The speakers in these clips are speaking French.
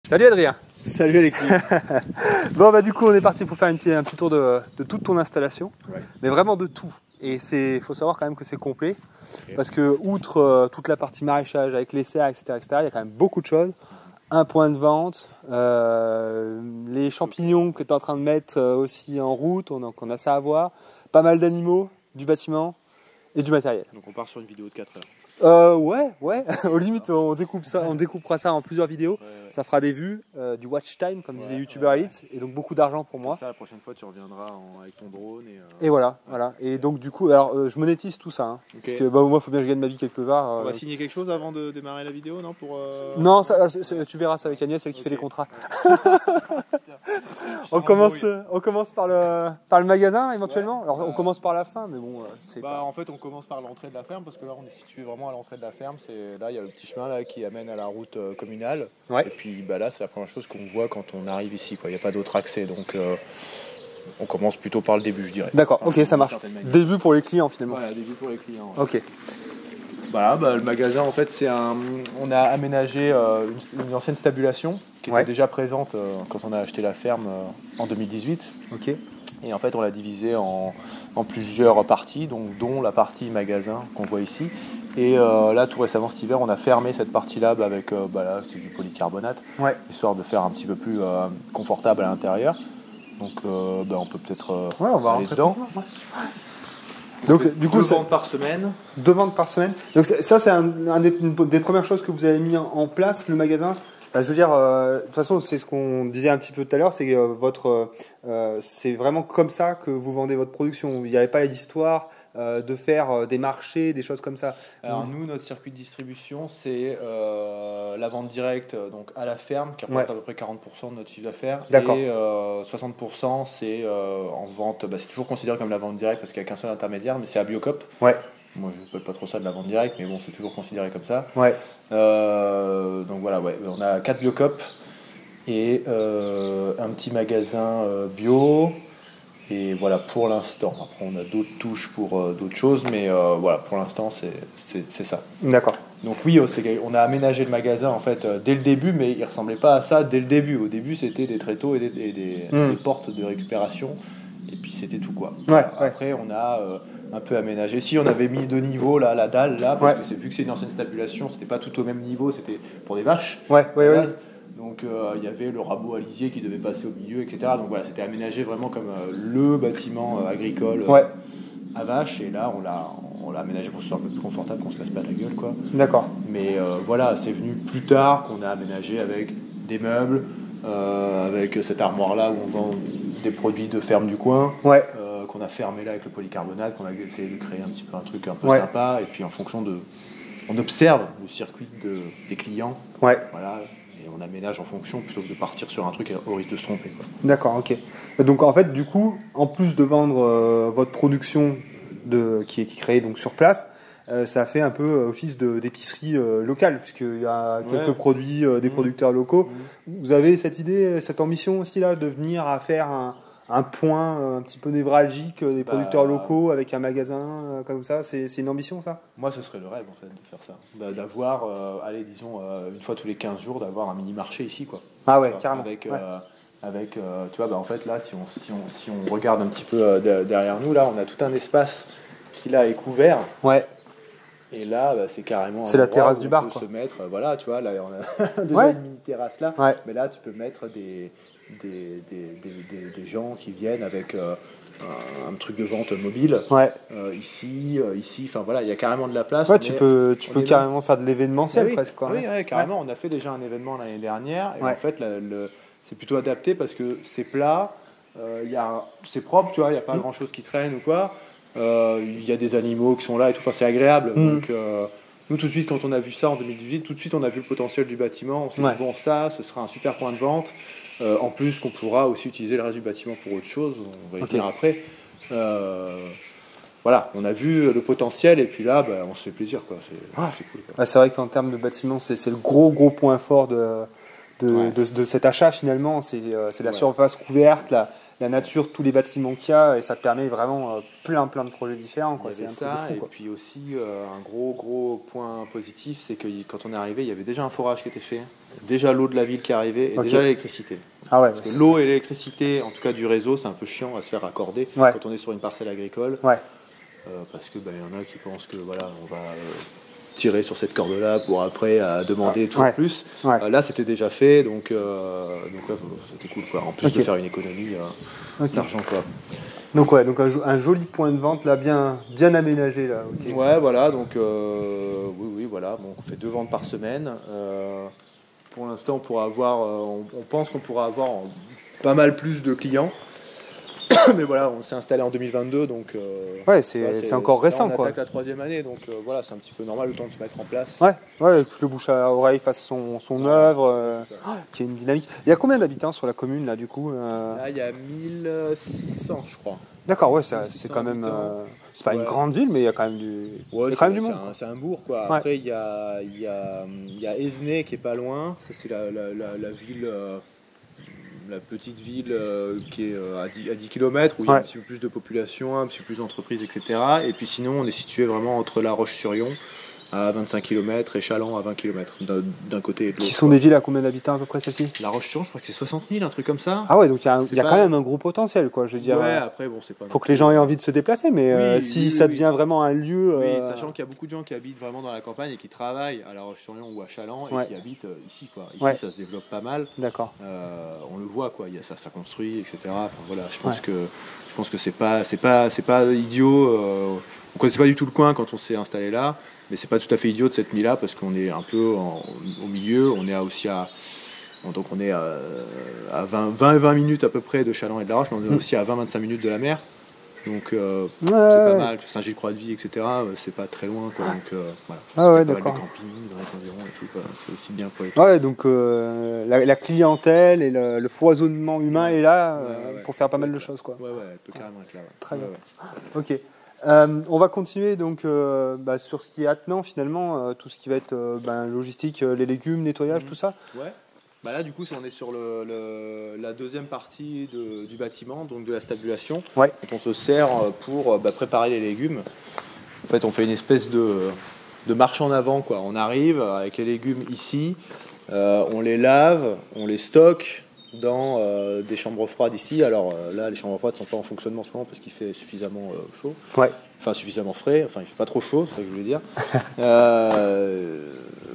Salut Adrien. Salut Alexis. Bon bah du coup on est parti pour faire un petit tour de toute ton installation, Ouais. mais vraiment de tout. Et il faut savoir quand même que c'est complet, parce que outre toute la partie maraîchage avec les serres, etc., il y a quand même beaucoup de choses. Un point de vente, les champignons que tu es en train de mettre aussi en route, donc on a ça à voir, pas mal d'animaux, du bâtiment et du matériel. Donc on part sur une vidéo de 4 heures. Ouais, au limite on découpera ça en plusieurs vidéos, Ouais. ça fera des vues, du watch time comme disait YouTuber Elite, et donc beaucoup d'argent pour moi. Comme ça, la prochaine fois, tu reviendras avec ton drone. Et voilà. Et donc du coup, alors je monétise tout ça, hein, Ok. parce que moi il faut bien que je gagne ma vie quelque part. On va signer quelque chose avant de démarrer la vidéo, non Non, tu verras ça avec Agnès, celle qui fait les contrats. On commence par le magasin éventuellement. Alors on commence par la fin, mais bon, c'est pas... En fait, on commence par l'entrée de la ferme parce que là, on est situé vraiment à l'entrée de la ferme. Là, il y a le petit chemin là qui amène à la route communale. Ouais. Et puis là, c'est la première chose qu'on voit quand on arrive ici. Il n'y a pas d'autre accès, donc on commence plutôt par le début, je dirais. D'accord, ok, ça marche. Début pour les clients finalement. Voilà, début pour les clients. Ok. Voilà, le magasin, en fait, on a aménagé une ancienne stabulation qui était déjà présente quand on a acheté la ferme en 2018. Ok. Et en fait, on l'a divisé en plusieurs parties, dont la partie magasin qu'on voit ici. Et là, tout récemment, cet hiver, on a fermé cette partie-là avec là, c'est du polycarbonate, histoire de faire un petit peu plus confortable à l'intérieur. Donc, on peut peut-être on va aller dedans. Donc, du coup, 2 ventes par semaine. 2 ventes par semaine. Donc ça, c'est une des premières choses que vous avez mis en place, le magasin. Je veux dire, de toute façon, c'est ce qu'on disait un petit peu tout à l'heure, c'est que c'est vraiment comme ça que vous vendez votre production. Il n'y avait pas d'histoire de faire des marchés, des choses comme ça. Alors nous, notre circuit de distribution, c'est la vente directe donc à la ferme, qui représente à peu près 40% de notre chiffre d'affaires. D'accord. Et 60%, c'est en vente, c'est toujours considéré comme la vente directe parce qu'il n'y a qu'un seul intermédiaire, mais c'est à Biocop. Ouais. Moi, je ne peux pas trop ça de la vente directe, mais bon, c'est toujours considéré comme ça. Ouais. Donc voilà, on a 4 Biocop et un petit magasin bio. Et voilà, pour l'instant. Après, on a d'autres touches pour d'autres choses, mais voilà, pour l'instant, c'est ça. D'accord. Donc oui, on a aménagé le magasin en fait dès le début, mais il ressemblait pas à ça dès le début. Au début, c'était des tréteaux et des portes de récupération, et puis c'était tout quoi. Après, on a un peu aménagé. Si on avait mis 2 niveaux là, la dalle là, parce que vu que c'est une ancienne stabulation, c'était pas tout au même niveau, c'était pour des vaches. Donc il y avait le rabot à lisier qui devait passer au milieu, etc. Donc voilà, c'était aménagé vraiment comme le bâtiment agricole à vaches. Et là, on l'a aménagé pour que ce soit un peu plus confortable, qu'on se casse pas la gueule, quoi. D'accord. Mais voilà, c'est venu plus tard qu'on a aménagé avec des meubles, avec cette armoire-là où on vend des produits de ferme du coin. Qu'on a fermé là avec le polycarbonate, qu'on a essayé de créer un petit peu un truc un peu sympa. Et puis en fonction on observe le circuit des clients. Voilà. Et on aménage en fonction plutôt que de partir sur un truc au risque de se tromper. D'accord, ok. Donc en fait, du coup, en plus de vendre votre production qui est créée donc sur place, ça fait un peu office d'épicerie locale, puisqu'il y a quelques produits des producteurs locaux. Vous avez cette idée, cette ambition aussi là, de venir à faire un point un petit peu névralgique des producteurs locaux avec un magasin comme ça, c'est une ambition ça? Moi ce serait le rêve en fait de faire ça, d'avoir, disons une fois tous les 15 jours, d'avoir un mini marché ici quoi. Ah ouais, carrément. Avec tu vois, en fait là si on regarde un petit peu derrière nous, là on a tout un espace qui là est couvert. Et là, c'est carrément. C'est la terrasse du bar. On peut se mettre, voilà, tu vois, là on a déjà une mini terrasse là, mais là tu peux mettre des gens qui viennent avec un truc de vente mobile. Ici, enfin voilà, il y a carrément de la place. Tu peux carrément faire de l'événementiel presque. Oui, carrément. On a fait déjà un événement l'année dernière et en fait, c'est plutôt adapté parce que c'est plat, c'est propre, tu vois, il n'y a pas grand chose qui traîne ou quoi. Il y a des animaux qui sont là et tout, enfin c'est agréable. Donc nous tout de suite quand on a vu ça en 2018, tout de suite on a vu le potentiel du bâtiment, on s'est dit bon ça ce sera un super point de vente, en plus qu'on pourra aussi utiliser le reste du bâtiment pour autre chose, on va y venir après. Voilà, on a vu le potentiel et puis là on se fait plaisir quoi, c'est cool quoi. C'est vrai qu'en termes de bâtiment c'est le gros point fort de cet achat finalement, c'est la surface couverte, la nature, tous les bâtiments qu'il y a, et ça te permet vraiment plein de projets différents. Quoi. Il y avait ça, et puis aussi un gros point positif, c'est que quand on est arrivé, il y avait déjà un forage qui était fait, déjà l'eau de la ville qui arrivait, et déjà l'électricité. Ah ouais, parce que l'eau et l'électricité, en tout cas du réseau, c'est un peu chiant à se faire raccorder quand on est sur une parcelle agricole. Ouais. Parce que y en a qui pensent que voilà, on va tirer sur cette corde-là pour après demander tout plus. Là, c'était déjà fait, donc c'était cool, quoi. En plus de faire une économie d'argent, quoi. Donc un joli point de vente là, bien aménagé là. Ouais, voilà, donc oui, voilà. Bon, on fait 2 ventes par semaine. Pour l'instant, on pourra avoir, on pense qu'on pourra avoir pas mal plus de clients. Mais voilà, on s'est installé en 2022, donc c'est encore récent, on quoi. attaque la 3e année, donc voilà, c'est un petit peu normal le temps de se mettre en place. Ouais, que le bouche à oreille fasse son œuvre, qu'il y ait une dynamique. Il y a combien d'habitants sur la commune là, du coup Là, il y a 1600, je crois. D'accord, ouais, c'est quand même. C'est pas une grande ville, mais il y a quand même du. Ouais, il y a quand même du monde. C'est un bourg, quoi. Après, il y a Esnay qui est pas loin. Ça, c'est la ville. La petite ville qui est à 10 km, où il y a un petit peu plus de population, un petit peu plus d'entreprises, etc. Et puis sinon, on est situé vraiment entre La Roche-sur-Yon, à 25 km, et Chaland à 20 km, d'un côté et de l'autre. Qui sont des villes à combien d'habitants à peu près, celles-ci? La Roche-sur-Yon, je crois que c'est 60 000, un truc comme ça. Ah ouais, donc il y a quand même un gros potentiel, quoi, je veux dire. Ouais, après, bon, c'est pas. Faut que les gens aient envie de se déplacer, mais si ça devient vraiment un lieu. Oui, sachant qu'il y a beaucoup de gens qui habitent vraiment dans la campagne et qui travaillent à La Roche-sur-Yon ou à Chaland et qui habitent ici, quoi. Ici, ça se développe pas mal. D'accord. On le voit, quoi. Il y a ça construit, etc. Enfin, voilà, je pense que c'est pas idiot. On connaissait pas du tout le coin quand on s'est installé là. Mais c'est pas tout à fait idiot de cette mis-là parce qu'on est un peu au milieu. On est aussi donc on est à 20 minutes à peu près de Chaland et de La Roche, mais on est aussi à 20-25 minutes de la mer. Donc c'est pas mal. Saint-Gilles-Croix-de-Vie, etc. C'est pas très loin, quoi. Donc voilà. Ah ouais, d'accord. Pas mal de camping dans les environs et tout, quoi. C'est aussi bien pour les touristes. Ouais, donc la clientèle et le foisonnement humain est là pour faire pas mal de choses, quoi. Ouais, elle peut carrément être là. Très bien. Ok. On va continuer donc sur ce qui est attenant finalement, tout ce qui va être logistique, les légumes, nettoyage, tout ça. Ouais. Là du coup on est sur la deuxième partie du bâtiment, donc de la stabulation. Ouais. On se sert pour préparer les légumes. En fait on fait une espèce de marche en avant, quoi. On arrive avec les légumes ici, on les lave, on les stocke dans des chambres froides ici. Alors là, les chambres froides ne sont pas en fonctionnement en ce moment parce qu'il fait suffisamment chaud. Ouais. Enfin, suffisamment frais. Enfin, il fait pas trop chaud, c'est ça que je voulais dire.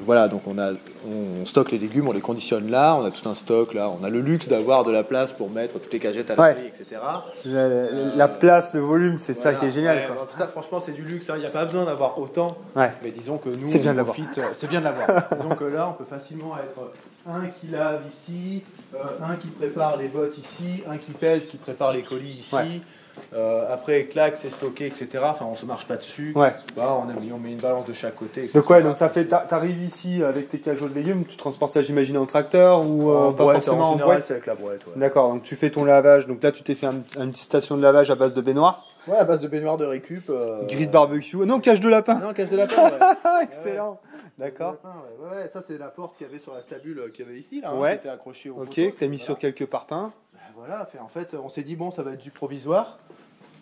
Voilà, donc on stocke les légumes, on les conditionne là. On a tout un stock là. On a le luxe d'avoir de la place pour mettre toutes les cagettes à l'abri, etc. La place, le volume, c'est ça qui est génial. Quoi. Ça, franchement, c'est du luxe. Il n'y a pas besoin d'avoir autant. Ouais. Mais disons que nous, c'est bien de l'avoir. C'est bien de l'avoir. Disons que là, on peut facilement être un qui lave ici, un qui prépare les bottes ici, un qui pèse, qui prépare les colis ici. Ouais. Après, clac, c'est stocké, etc. Enfin, on se marche pas dessus. Ouais. On met une balance de chaque côté, etc. Donc ça fait, t'arrives ici avec tes cajots de légumes, tu transportes ça, j'imagine, en tracteur ou pas forcément en boîte. C'est avec la boîte. Ouais. D'accord. Donc tu fais ton lavage. Donc là, tu t'es fait une petite station de lavage à base de baignoire. Ouais, à base de baignoire de récup. Grille de barbecue. Non, cage de lapin. Non, cage de lapin. Ouais. Excellent. D'accord. Ouais, ça c'est la porte qu'il y avait sur la stabule qu'il y avait ici, là, qui était accrochée au poteau. Ok, que t'as mis sur quelques parpaings. Voilà. En fait, on s'est dit bon, ça va être du provisoire.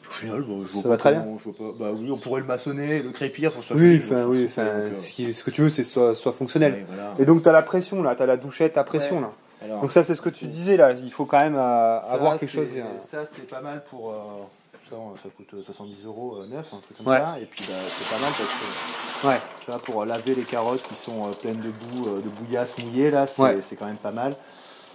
Au final, ça va très bien. Oui, on pourrait le maçonner, le crépir pour que ce soit ce que tu veux, c'est soit fonctionnel. Ouais, voilà. Et donc, tu as la pression, là, tu as la douchette à pression. Là. Alors, donc, ça, c'est ce que tu disais, là. Il faut quand même avoir quelque chose. Ça, c'est pas mal pour. Ça coûte 70 € neuf, un truc comme ça. Et puis, c'est pas mal parce que. Tu vois, pour laver les carottes qui sont pleines de boue, de bouillasse mouillée, là, c'est quand même pas mal.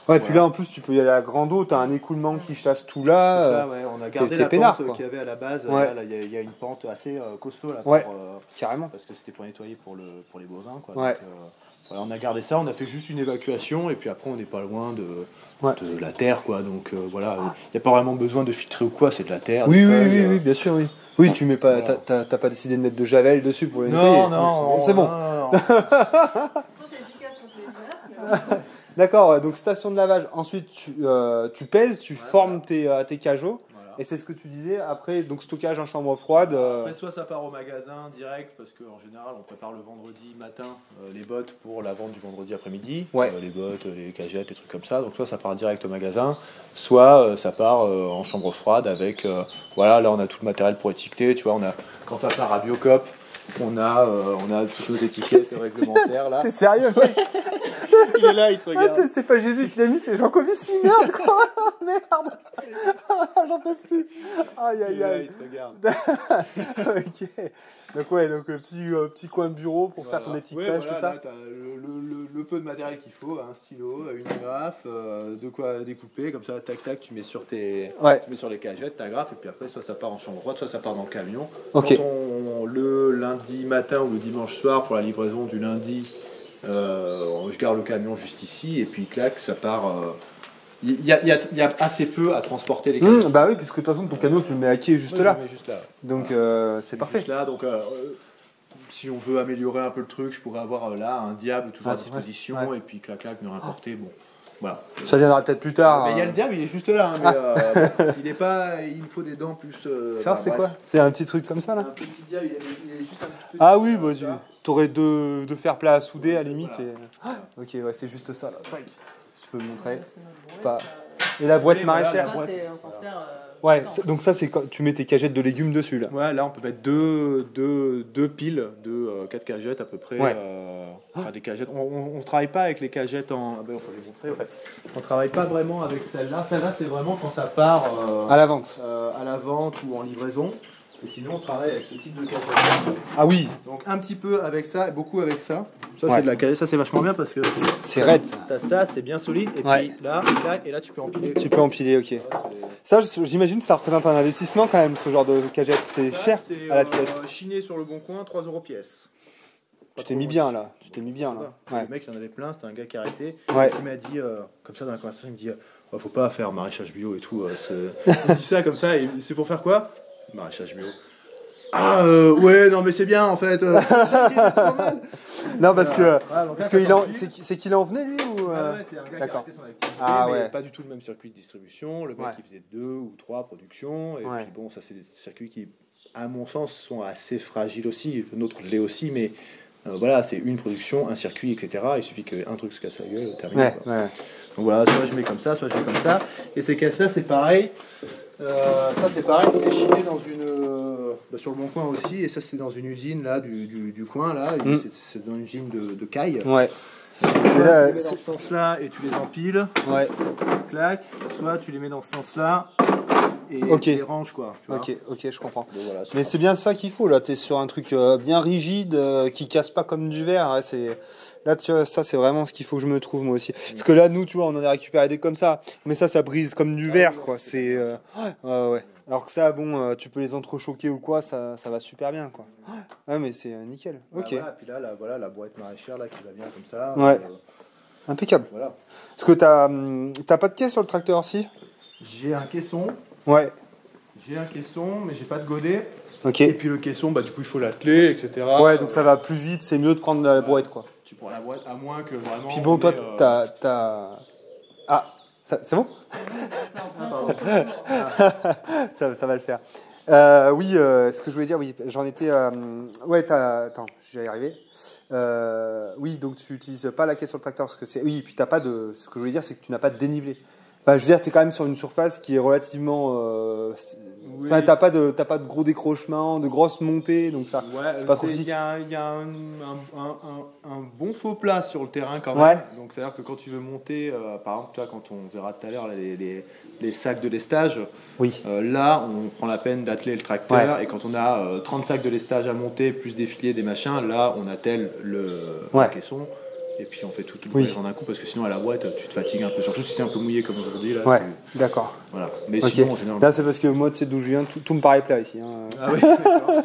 Ouais, puis là en plus tu peux y aller à grande eau, t'as un écoulement qui chasse tout là. C'est ça, on a gardé la pente qu'il y avait à la base. Là, il y a une pente assez costaud là. Carrément. Parce que c'était pour nettoyer pour les bovins, quoi. Donc, on a gardé ça, on a fait juste une évacuation et puis après on n'est pas loin de la terre, quoi. Donc voilà, il n'y a pas vraiment besoin de filtrer ou quoi, c'est de la terre. Oui, bien sûr, oui. Oui, tu mets pas, t'as pas décidé de mettre de javel dessus pour les nettoyer. Non, c'est bon. D'accord, donc station de lavage. Ensuite, tu pèses, tu formes tes cajots. Et c'est ce que tu disais, après, donc stockage en chambre froide. Après, soit ça part au magasin direct, parce qu'en général, on prépare le vendredi matin les bottes pour la vente du vendredi après-midi. Les bottes, les cagettes, les trucs comme ça. Donc, soit ça part direct au magasin, soit ça part en chambre froide avec. Voilà, là, on a tout le matériel pour étiqueter. Tu vois, quand ça part à Biocop, on a toutes nos étiquettes réglementaires là. T'es sérieux? Il est là, il te regarde. C'est pas Jésus qui l'a mis, c'est Jean Covici, merde quoi. Merde. J'en peux plus. Aïe aïe aïe. Il te regarde. Ok. Donc donc petit coin de bureau pour faire ton étiquetage, tout ça. Là, t'as le peu de matériel qu'il faut, un stylo, une agrafe, de quoi découper, comme ça, tac tac, tu mets sur tu mets sur les cagettes, t'agrafes, et puis après, soit ça part en chambre froide, soit ça part dans le camion. Quand le lundi matin ou le dimanche soir pour la livraison du lundi, je garde le camion juste ici, et puis clac, ça part. Il y a assez peu à transporter les cagettes. Bah oui, puisque de toute façon, ton camion, tu le mets à quai juste là. Je le mets juste là. Donc c'est parfait. Juste là, donc si on veut améliorer un peu le truc, je pourrais avoir là un diable toujours à disposition, et puis clac clac, me rapporter. Bon, voilà. Ça viendra peut-être plus tard. Mais il y a le diable, il est juste là, hein, mais il est pas. Il me faut des dents plus. Ça, c'est quoi? C'est un petit truc comme ça là. Un petit diable, il est juste un petit peu. Ah oui, bah tu aurais deux fer plat à souder à la limite. Voilà. Ok, ouais, c'est juste ça là. Tac. Je peux me montrer. Et la boîte maraîchère. Ça, c'est un concert. Donc ça, c'est quand tu mets tes cagettes de légumes dessus là. Ouais, là on peut mettre deux piles de 4 cagettes à peu près. Enfin, des cagettes. On travaille pas avec les cagettes en. On peut les montrer en fait. On travaille pas vraiment avec celle-là. Celle-là, c'est vraiment quand ça part à la vente. À la vente ou en livraison. Et sinon, on travaille avec ce type de cagette. Ah oui. Donc un petit peu avec ça, et beaucoup avec ça. Ça c'est de la cagette, ça c'est vachement bien parce que c'est raide ça. T'as ça, c'est bien solide. Et puis là, et là tu peux empiler. Tu peux empiler, ok. Ça, j'imagine que ça représente un investissement quand même, ce genre de cagette. C'est cher à la pièce. Chiné sur le bon coin, 3 € pièce. Tu t'es mis bien là. Le mec il en avait plein, c'était un gars qui a arrêté. Qui m'a dit, comme ça dans la conversation, il me dit faut pas faire maraîchage bio et tout. Il dit ça comme ça, et c'est pour faire quoi? Maraîchage bio. Ouais, non mais c'est bien en fait. Non parce c'est qu'il en venait lui ou c'est un gars qui a arrêté son activité, mais pas du tout le même circuit de distribution. Le mec il faisait 2 ou 3 productions, et puis bon, ça c'est des circuits qui, à mon sens, sont assez fragiles aussi. Le nôtre l'est aussi, mais voilà, c'est une production, un circuit, etc. Il suffit qu'un truc se casse la gueule, terminé. Donc voilà, soit je mets comme ça, soit je mets comme ça. Et ces caisses-là, c'est pareil. Ça c'est pareil, c'est chiné dans une sur le bon coin aussi, et ça c'est dans une usine là du coin là, c'est dans une usine de caille. Et tu les mets dans ce sens là et tu les empiles. Clac, soit tu les mets dans ce sens là et tu les ranges quoi. Tu vois. Ok, je comprends. Donc, voilà, mais c'est bien ça qu'il faut là, t'es sur un truc bien rigide qui casse pas comme du verre. Là, tu vois, ça, c'est vraiment ce qu'il faut que je me trouve, moi aussi. Parce que là, nous, tu vois, on en a récupéré des comme ça. Mais ça brise comme du verre, quoi. C'est. Alors que ça, bon, tu peux les entrechoquer ou quoi, ça va super bien, quoi. Ouais, mais c'est nickel. Ok. Et puis là, voilà, la boîte maraîchère, là, qui va bien comme ça. Impeccable. Voilà. Parce que t'as pas de caisse sur le tracteur aussi? J'ai un caisson. J'ai un caisson, mais j'ai pas de godet. Et puis le caisson, du coup, il faut l'atteler, etc. Donc ça va plus vite, c'est mieux de prendre la boîte, quoi. Tu prends la boîte, à moins que vraiment... Puis bon, toi, t'as... Ah, c'est bon? Ça va le faire. Ce que je voulais dire, j'en étais... Attends, je vais y arriver. Donc tu n'utilises pas la caisse sur le tracteur, parce que c'est... Oui, puis t'as pas de... Ce que je voulais dire, c'est que tu n'as pas de dénivelé. Enfin, je veux dire, t'es quand même sur une surface qui est relativement... Enfin, t'as pas de gros décrochements, de grosses montées, donc ça, c'est pas trop il y a un bon faux plat sur le terrain quand même. Donc, c'est-à-dire que quand tu veux monter, par exemple, toi, quand on verra tout à l'heure les sacs de lestage, là, on prend la peine d'atteler le tracteur, et quand on a 30 sacs de lestage à monter, plus des filets, des machins, là, on attelle le caisson. Et puis on fait tout le voyage en un coup, parce que sinon à la boîte tu te fatigues un peu, surtout si c'est un peu mouillé comme aujourd'hui là. D'accord. Voilà. Mais sinon en général. Là c'est parce que moi tu sais d'où je viens, tout me paraît plat ici. Ah oui, d'accord.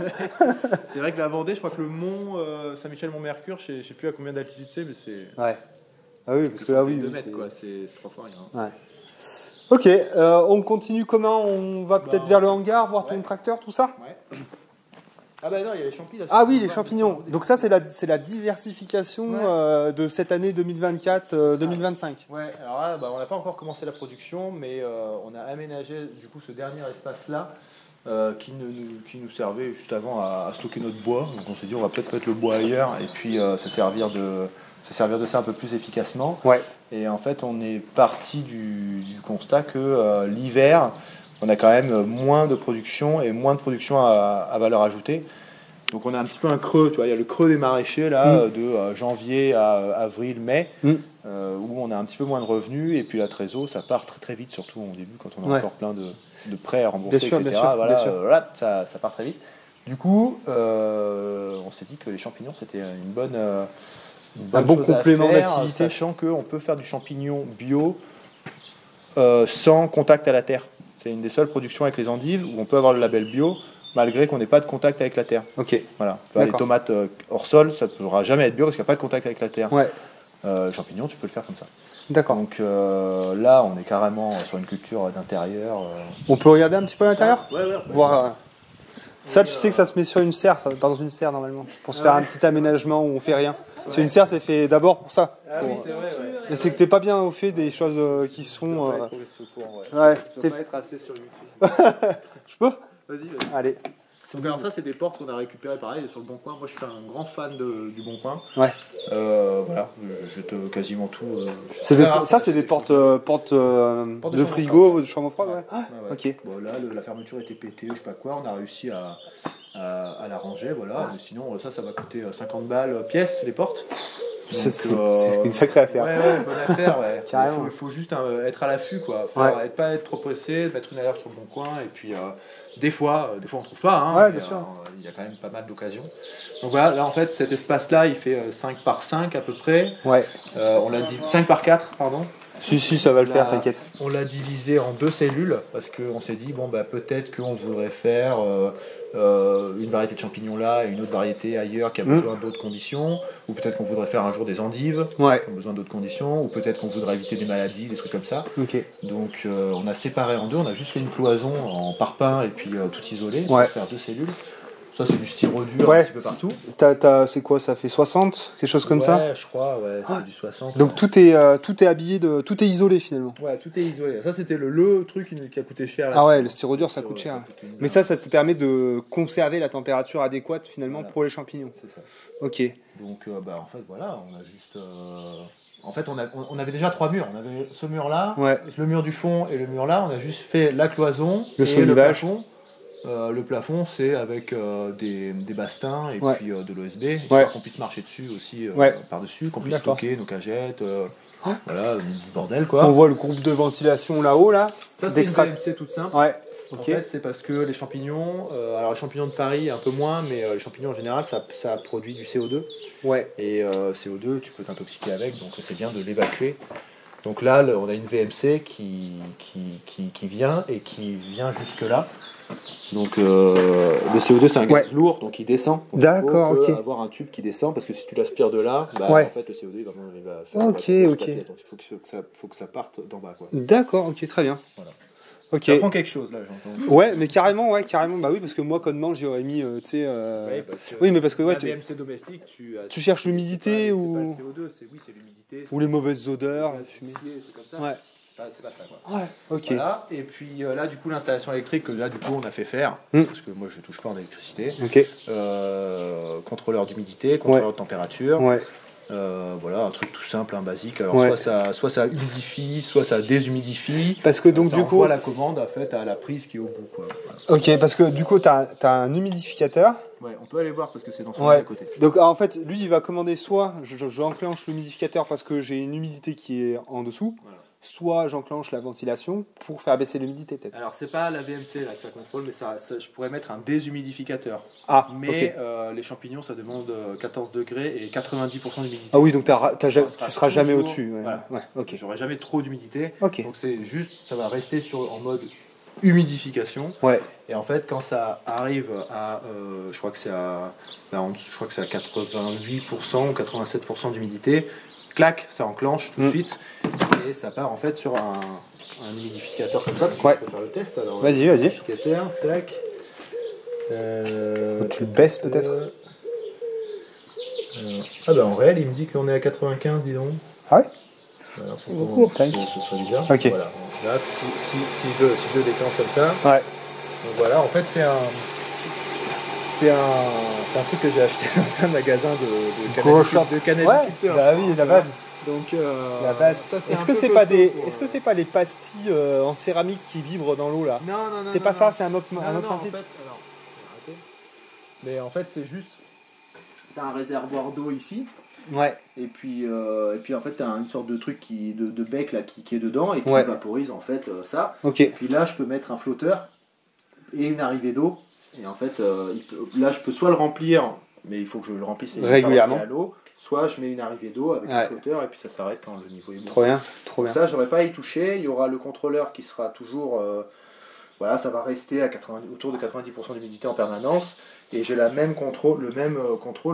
C'est vrai que la Vendée, je crois que le mont Saint-Michel-Mont-Mercure, je sais plus à combien d'altitude c'est, mais c'est. Ah oui, parce que là 2 mètres quoi, c'est 3 fois rien. Ok, on continue comment? On va peut-être vers le hangar, voir ton tracteur, tout ça? Ah bah non, il y a les champignons. Ah oui, les champignons. Donc ça, c'est la diversification de cette année 2024-2025. Ouais, alors là, on n'a pas encore commencé la production, mais on a aménagé du coup ce dernier espace-là qui nous servait juste avant à stocker notre bois. Donc on s'est dit, on va peut-être mettre le bois ailleurs et puis se servir de ça un peu plus efficacement. Ouais. Et en fait, on est parti du constat que l'hiver, on a quand même moins de production et moins de production à valeur ajoutée. Donc on a un petit peu un creux, tu vois, il y a le creux des maraîchers là, de janvier à avril, mai, où on a un petit peu moins de revenus, et puis la trésor, ça part très très vite, surtout au début quand on a encore plein de prêts à rembourser, etc. Bien sûr. Ça part très vite. Du coup, on s'est dit que les champignons c'était un bon complément d'activité, sachant qu'on peut faire du champignon bio sans contact à la terre. C'est une des seules productions avec les endives où on peut avoir le label bio malgré qu'on n'ait pas de contact avec la terre. Ok. Voilà. Les tomates hors sol, ça ne pourra jamais être bio parce qu'il n'y a pas de contact avec la terre. Ouais. Les champignons, tu peux le faire comme ça. D'accord. Donc là, on est carrément sur une culture d'intérieur. On peut regarder un petit peu à l'intérieur ? Ouais. Voir. Ça, tu sais que ça se met sur une serre, dans une serre normalement, pour se faire un petit aménagement où on fait rien. C'est une serre, c'est fait d'abord pour ça. Ah oui, c'est vrai. Mais c'est que t'es pas bien au fait des choses qui sont. Je dois pas être assez sur YouTube. Je peux ? Vas-y. Allez. Donc alors ça, c'est des portes qu'on a récupérées pareil sur le Bon Coin. Moi, je suis un grand fan du Bon Coin. Ouais. Voilà, jette quasiment tout. C'est des portes de frigo, de chambre froide, ouais. Ok. Bon, là, la fermeture était pétée, je sais pas quoi. On a réussi à la ranger, voilà. Mais sinon, ça va coûter 50 balles pièce, les portes. C'est une sacrée affaire. Ouais, bonne affaire, ouais. Carrément. Il faut juste être à l'affût, quoi. Pas être trop pressé, mettre une alerte sur le Bon Coin, et puis des fois on trouve pas, hein. Ouais, bien sûr. Il y a quand même pas mal d'occasions. Donc voilà, là en fait, cet espace-là, il fait 5 par 5 à peu près. Ouais. On l'a dit 5 par 4, pardon. Si, ça va le faire, t'inquiète. On l'a divisé en 2 cellules parce qu'on s'est dit, peut-être qu'on voudrait faire une variété de champignons là et une autre variété ailleurs qui a besoin d'autres conditions, ou peut-être qu'on voudrait faire un jour des endives qui ont besoin d'autres conditions, ou peut-être qu'on voudrait éviter des maladies, des trucs comme ça. Okay. Donc on a séparé en deux, on a juste fait une cloison en parpaing et puis tout isolé pour faire 2 cellules. Ça, c'est du styro dur un petit peu partout. C'est quoi, ça fait 60 ? Quelque chose comme ça ? Ouais, je crois, c'est du 60. Donc tout est habillé, tout est isolé finalement. Ouais, tout est isolé. Ça, c'était le truc qui a coûté cher. Ah ouais, le styro dur, ça coûte cher. Mais ça te permet de conserver la température adéquate finalement pour les champignons. C'est ça. Ok. Donc, en fait, voilà, on a juste... En fait, on avait déjà 3 murs. On avait ce mur-là, le mur du fond et le mur là. On a juste fait la cloison et le plafond. Le plafond, c'est avec des bastins et puis de l'OSB, histoire qu'on puisse marcher dessus aussi par-dessus, qu'on puisse stocker nos cagettes, voilà, du bordel quoi. On voit le groupe de ventilation là-haut là. Ça c'est une VMC toute simple. Ouais. En fait, c'est parce que les champignons, alors les champignons de Paris un peu moins, mais les champignons en général, ça produit du CO2. Ouais. Et CO2, tu peux t'intoxiquer avec, donc c'est bien de l'évacuer. Donc là, on a une VMC qui vient et qui vient jusque là. Donc le CO2 c'est un gaz lourd, donc il descend. Donc d'accord, il faut avoir un tube qui descend parce que si tu l'aspires de là, en fait le CO2 il va faire ok. Donc il faut que ça parte d'en bas quoi. D'accord, ok, très bien. Voilà. Ok. Ça prend quelque chose là, j'entends. Ouais, mais carrément, bah oui, parce que moi codement j'aurais mis, tu sais. Oui, mais parce que la VMC domestique, tu cherches l'humidité ou. C'est pas le CO2, c'est l'humidité. Ou les mauvaises odeurs, la fumée. Comme ça. Ouais. C'est pas ça quoi. Ouais, ok. Voilà. Et puis là du coup l'installation électrique que là du coup on a fait faire parce que moi je touche pas en électricité. Ok. Contrôleur d'humidité, contrôleur de température. Ouais. Voilà un truc tout simple, basique. Alors soit ça humidifie, soit ça déshumidifie. Parce que donc du coup la commande faite à la prise qui est au bout quoi. Voilà. Ok, parce que du coup t'as un humidificateur. Ouais, on peut aller voir parce que c'est dans son à côté. Donc en fait lui il va commander soit j'enclenche l'humidificateur parce que j'ai une humidité qui est en dessous. Voilà. Soit j'enclenche la ventilation pour faire baisser l'humidité peut-être. Alors c'est pas la VMC là que ça contrôle, mais ça, je pourrais mettre un déshumidificateur. Ah, mais les champignons ça demande 14 degrés et 90% d'humidité. Ah oui, donc tu seras jamais au-dessus. Ouais. Voilà. Ouais, ok. J'aurai jamais trop d'humidité. Ok. Donc c'est juste, ça va rester en mode humidification. Ouais. Et en fait quand ça arrive à, je crois que c'est à 88% ou 87% d'humidité. Clac, ça enclenche tout de suite et ça part en fait sur un humidificateur comme ça. On peut faire le test alors. Vas-y. Humidificateur, tac. Tu le baisses peut-être en réel, il me dit qu'on est à 95, dis donc. Ah ouais. Voilà, faut que ce soit bien. Ok. Voilà. Là, si je déclenche comme ça. Ouais. Donc voilà, en fait, c'est un truc que j'ai acheté dans un magasin de cannabis. Bah oui, la base. Donc, la base. Est-ce que c'est pas est-ce pas les pastilles en céramique qui vibrent dans l'eau là? Non. C'est pas ça, c'est un autre principe. En fait, mais en fait, c'est juste. T'as un réservoir d'eau ici. Ouais. Et puis en fait, t'as une sorte de truc de bec là qui est dedans et qui vaporise en fait ça. Ok. Et puis là, je peux mettre un flotteur et une arrivée d'eau. Et en fait, là, je peux soit le remplir, mais il faut que je le remplisse régulièrement à l'eau, soit je mets une arrivée d'eau avec un flotteur et puis ça s'arrête quand le niveau est bon. Trop bien. Ça, j'aurais pas à y toucher. Il y aura le contrôleur qui sera toujours. Voilà, ça va rester autour de 90% d'humidité en permanence. Et j'ai le même contrôle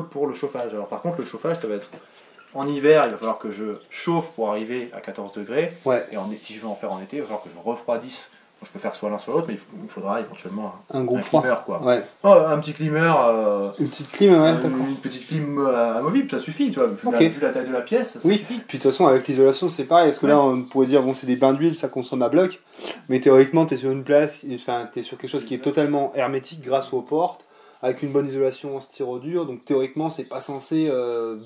pour le chauffage. Alors par contre, le chauffage, ça va être en hiver, il va falloir que je chauffe pour arriver à 14 degrés. Ouais. Et si je veux en faire en été, il va falloir que je refroidisse. Je peux faire soit l'un soit l'autre, mais il me faudra éventuellement un climer, quoi. Ouais. Oh, un petit climer. Une petite clim, une petite clim amovible, ça suffit, tu vois. Vu la taille de la pièce, ça suffit. Puis de toute façon, avec l'isolation, c'est pareil. Parce que là, on pourrait dire, bon, c'est des bains d'huile, ça consomme à bloc. Mais théoriquement, tu es sur une place, tu es sur quelque chose qui est totalement hermétique grâce aux portes, avec une bonne isolation en styrodure. Donc théoriquement, c'est pas censé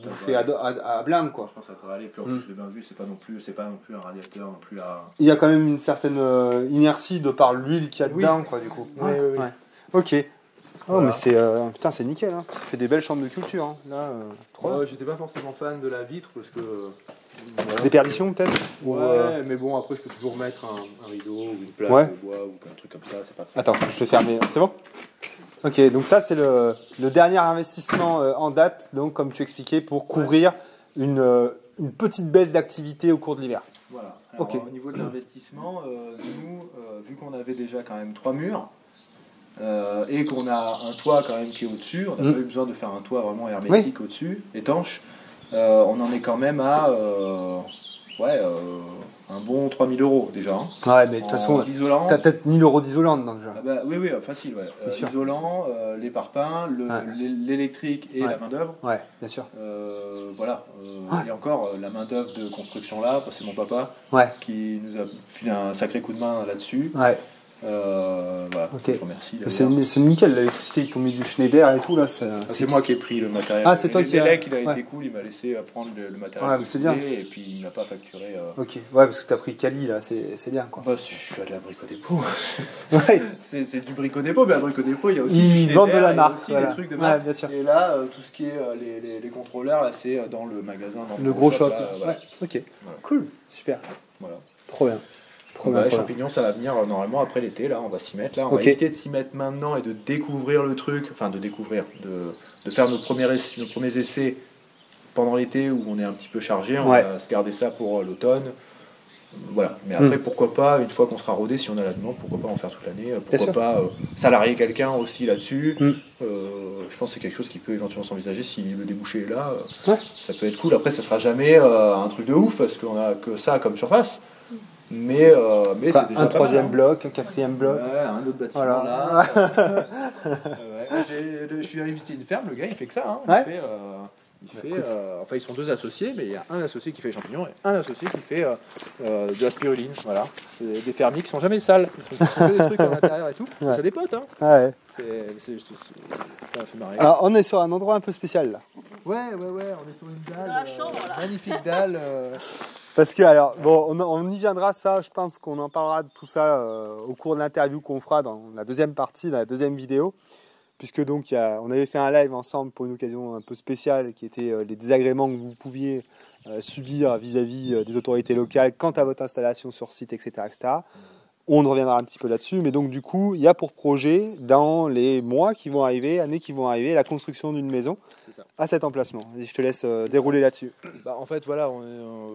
bouffer à blinde, quoi. Je pense que ça devrait aller. Puis en plus, le bain d'huile, c'est pas non plus un radiateur non plus à. Il y a quand même une certaine inertie de par l'huile qu'il y a dedans, quoi, du coup. Oui. Ok. Oh, voilà. Mais c'est nickel, hein. Ça fait des belles chambres de culture, hein. Là, j'étais pas forcément fan de la vitre parce que. Des perditions peut-être mais bon, après je peux toujours mettre un rideau ou une plaque de bois ou un truc comme ça, c'est pas très... Attends, je vais fermer, c'est bon? Ok, donc ça c'est le dernier investissement en date, donc comme tu expliquais, pour couvrir une petite baisse d'activité au cours de l'hiver. Voilà. Alors, au niveau de l'investissement, nous, vu qu'on avait déjà quand même 3 murs, et qu'on a un toit quand même qui est au-dessus, on n'a pas eu besoin de faire un toit vraiment hermétique au-dessus, étanche. On en est quand même à un bon 3 000 € déjà. Hein. Ouais, mais de toute façon, t'as peut-être 1 000 € d'isolant dedans déjà. Oui, facile. Ouais. Isolant, les parpaings, l'électrique et la main-d'œuvre. Ouais, bien sûr. Voilà. Et encore, la main-d'œuvre de construction là, c'est mon papa qui nous a filé un sacré coup de main là-dessus. Ouais. Voilà, okay. Je remercie. C'est nickel, l'électricité, ils t'ont mis du Schneider et tout là. C'est moi qui ai pris le matériel. Ah, c'est toi qui a été cool, il m'a laissé prendre le matériel. Ouais, mais c'est bien. Et puis il ne m'a pas facturé. Ok, ouais, parce que tu as pris Cali là, c'est bien quoi. Bah, je suis allé à Brico Dépôt. C'est du Brico Dépôt, mais à Brico Dépôt, il y a aussi. Ils vendent de la marque. Il y a aussi des trucs de marque. Ouais, bien sûr. Et là, tout ce qui est les contrôleurs, là, c'est dans le magasin. Dans le gros shop. Là, ouais, ok. Voilà. Cool, super. Voilà. Trop bien. Les champignons, ça va venir normalement après l'été. Là, on va s'y mettre. Là, on va éviter de s'y mettre maintenant et de découvrir le truc. Enfin, de faire nos premiers essais pendant l'été où on est un petit peu chargé. On va se garder ça pour l'automne. Voilà. Mais après, pourquoi pas, une fois qu'on sera rodé, si on a la demande, pourquoi pas en faire toute l'année. Pourquoi pas salarier quelqu'un aussi là-dessus. Je pense que c'est quelque chose qui peut éventuellement s'envisager si le débouché est là. Ça peut être cool. Après, ça sera jamais un truc de ouf parce qu'on a que ça comme surface. Mais c'est déjà un troisième bloc, un quatrième bloc. Ouais, un autre bâtiment là. Je suis allé visiter une ferme, le gars il fait que ça. Hein. Enfin, ils sont 2 associés, mais il y a un associé qui fait les champignons et un associé qui fait de la spiruline. Voilà. C'est des fermiers qui sont jamais sales. Ils font des trucs à l'intérieur et tout. Ouais. C'est des potes. Hein. Ouais. Ça fait marrer. Alors, on est sur un endroit un peu spécial là. Ouais. On est sur une dalle. Magnifique dalle. Parce que, alors, bon, on y viendra, ça, je pense qu'on en parlera de tout ça au cours de l'interview qu'on fera dans la deuxième partie, dans la deuxième vidéo. Puisque donc, on avait fait un live ensemble pour une occasion un peu spéciale qui était les désagréments que vous pouviez subir vis-à-vis des autorités locales quant à votre installation sur site, etc. On reviendra un petit peu là-dessus, mais donc du coup, il y a pour projet, dans les mois qui vont arriver, années qui vont arriver, la construction d'une maison à cet emplacement. Et je te laisse dérouler là-dessus. En fait, voilà, on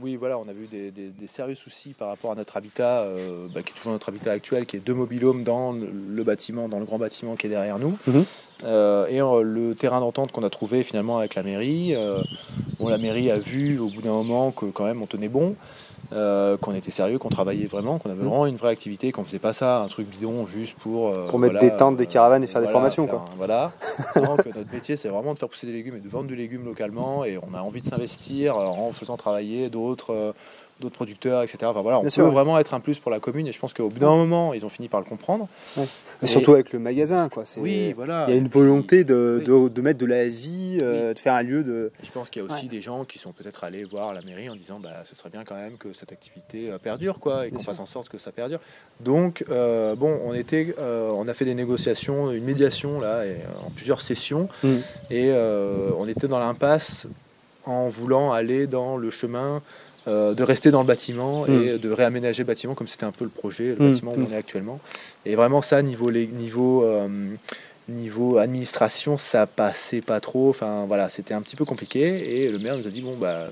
a vu des sérieux soucis par rapport à notre habitat, qui est toujours notre habitat actuel, qui est 2 mobil-homes dans le bâtiment, dans le grand bâtiment qui est derrière nous. le terrain d'entente qu'on a trouvé finalement avec la mairie, la mairie a vu au bout d'un moment que quand même on tenait bon, qu'on était sérieux, qu'on travaillait vraiment, qu'on avait vraiment une vraie activité, qu'on faisait pas ça, un truc bidon juste pour mettre des tentes, des caravanes et faire des formations. Voilà. Donc notre métier c'est vraiment de faire pousser des légumes et de vendre du légume localement, et on a envie de s'investir en faisant travailler d'autres producteurs, etc. Enfin, voilà, on peut vraiment être un plus pour la commune, et je pense qu'au bout d'un moment, ils ont fini par le comprendre. Ouais. Et surtout avec le magasin, quoi. Oui, voilà. Il y a une volonté de mettre de la vie, de faire un lieu de... Je pense qu'il y a aussi des gens qui sont peut-être allés voir la mairie en disant ce serait bien quand même que cette activité perdure, quoi, et qu'on fasse en sorte que ça perdure. Donc, on a fait des négociations, une médiation là, en plusieurs sessions, et on était dans l'impasse en voulant aller dans le chemin de rester dans le bâtiment et de réaménager le bâtiment comme c'était un peu le projet, le bâtiment où on est actuellement. Et vraiment ça, niveau administration, ça passait pas trop. Enfin voilà, c'était un petit peu compliqué. Et le maire nous a dit à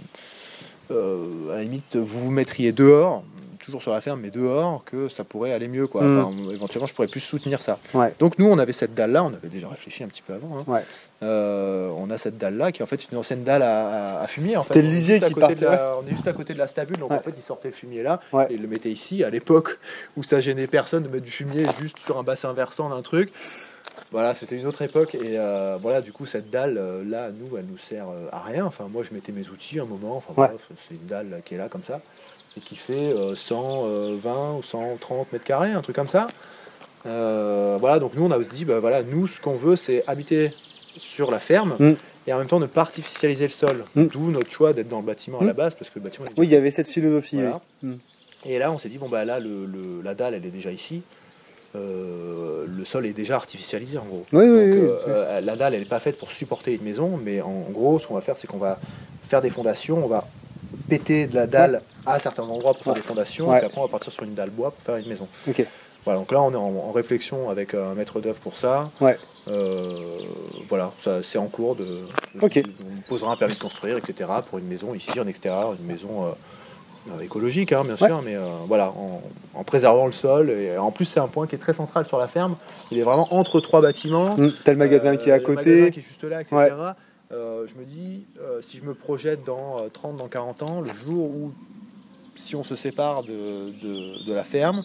la limite, vous mettriez dehors, toujours sur la ferme, mais dehors, que ça pourrait aller mieux, quoi. Enfin, éventuellement, je pourrais plus soutenir ça. Ouais. Donc nous, on avait cette dalle-là, on avait déjà réfléchi un petit peu avant. Hein. Ouais. On a cette dalle-là qui est en fait une ancienne dalle à fumier. C'était le lisier qui partait. On est juste à côté de la stabule, donc en fait, ils sortaient le fumier là, et ils le mettaient ici, à l'époque où ça gênait personne de mettre du fumier juste sur un bassin versant d'un truc. Voilà, c'était une autre époque, et voilà, du coup, cette dalle là, elle nous sert à rien. Enfin, moi, je mettais mes outils un moment, enfin, bref, c'est une dalle qui est là comme ça, et qui fait 120 ou 130 mètres carrés, un truc comme ça. Voilà, donc nous, on a dit, nous, ce qu'on veut, c'est habiter sur la ferme, et en même temps ne pas artificialiser le sol. D'où notre choix d'être dans le bâtiment à la base, parce que le bâtiment... Oui, il y avait cette philosophie. Voilà. Et là, on s'est dit, là, la dalle, elle est déjà ici. Le sol est déjà artificialisé en gros. La dalle elle n'est pas faite pour supporter une maison, mais en gros ce qu'on va faire c'est qu'on va faire des fondations, on va péter de la dalle à certains endroits pour faire des fondations, et après on va partir sur une dalle bois pour faire une maison. Voilà, donc là on est en réflexion avec un maître d'œuvre pour ça. Voilà, ça, c'est en cours on posera un permis de construire, etc. pour une maison ici en extérieur, une maison écologique, hein, bien sûr, mais voilà, en préservant le sol. Et en plus, c'est un point qui est très central sur la ferme. Il est vraiment entre trois bâtiments. T'as le magasin qui est à côté. Le magasin qui est juste là, etc. Je me dis, si je me projette dans 30, dans 40 ans, le jour où, si on se sépare de la ferme,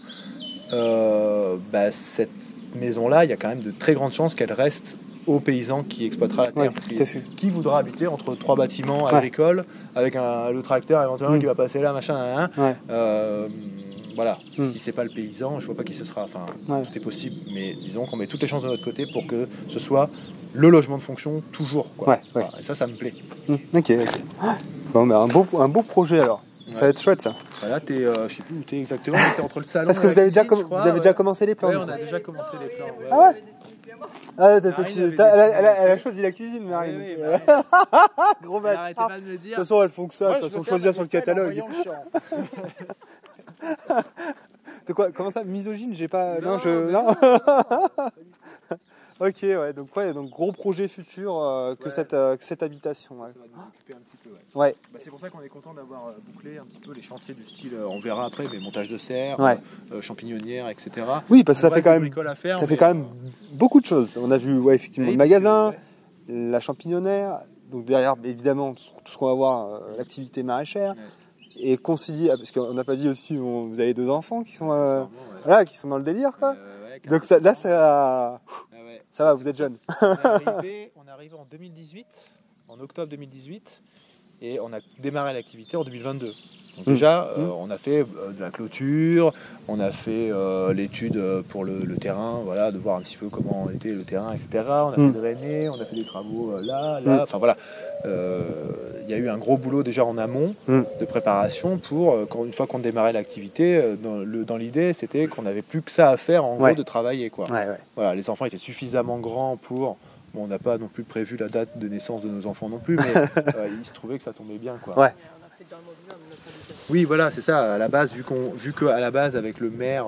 cette maison-là, il y a quand même de très grandes chances qu'elle reste aux paysans qui exploitera la terre. Parce que qui voudra habiter entre trois bâtiments agricoles avec le tracteur éventuellement qui va passer là, machin, voilà. Si c'est pas le paysan, je vois pas qui ce sera. Enfin, tout est possible, mais disons qu'on met toutes les chances de notre côté pour que ce soit le logement de fonction toujours, quoi. Voilà. Et ça me plaît. Ok. Bon, un beau projet alors. Ça va être chouette ça. Là, je sais plus où t'es exactement, t'es entre le salon. Parce que vous avez déjà commencé les plans. Oui, on a déjà commencé les plans. Elle a choisi la cuisine, Marine. Gros bâtard. De toute façon, elles font que ça. De toute façon, choisir sur le catalogue. De quoi? Comment ça? Misogyne? J'ai pas. Non. Ok, donc gros projet futur que cette habitation. Ça va nous occuper un petit peu. C'est pour ça qu'on est content d'avoir bouclé un petit peu les chantiers du style, on verra après, mais montage de serre, champignonnière, etc. Oui, parce que ça fait quand même beaucoup de choses. On a vu effectivement le magasin, la champignonnaire, donc derrière évidemment tout ce qu'on va voir, l'activité maraîchère. Et concilier, parce qu'on n'a pas dit aussi, vous avez 2 enfants qui sont dans le délire, quoi. Donc ça va, vous êtes jeune. On est arrivé en 2018, en octobre 2018, et on a démarré l'activité en 2022. Donc déjà, on a fait de la clôture, on a fait l'étude pour le terrain, voilà, de voir un petit peu comment était le terrain, etc. On a fait drainer, on a fait des travaux là, enfin voilà. Il y a eu un gros boulot déjà en amont de préparation pour, une fois qu'on démarrait l'activité, dans l'idée, c'était qu'on n'avait plus que ça à faire, en gros, de travailler, quoi. Voilà, les enfants étaient suffisamment grands pour... Bon, on n'a pas non plus prévu la date de naissance de nos enfants non plus, mais il se trouvait que ça tombait bien, quoi. Oui, voilà, c'est ça. À la base, vu qu'à la base, avec le maire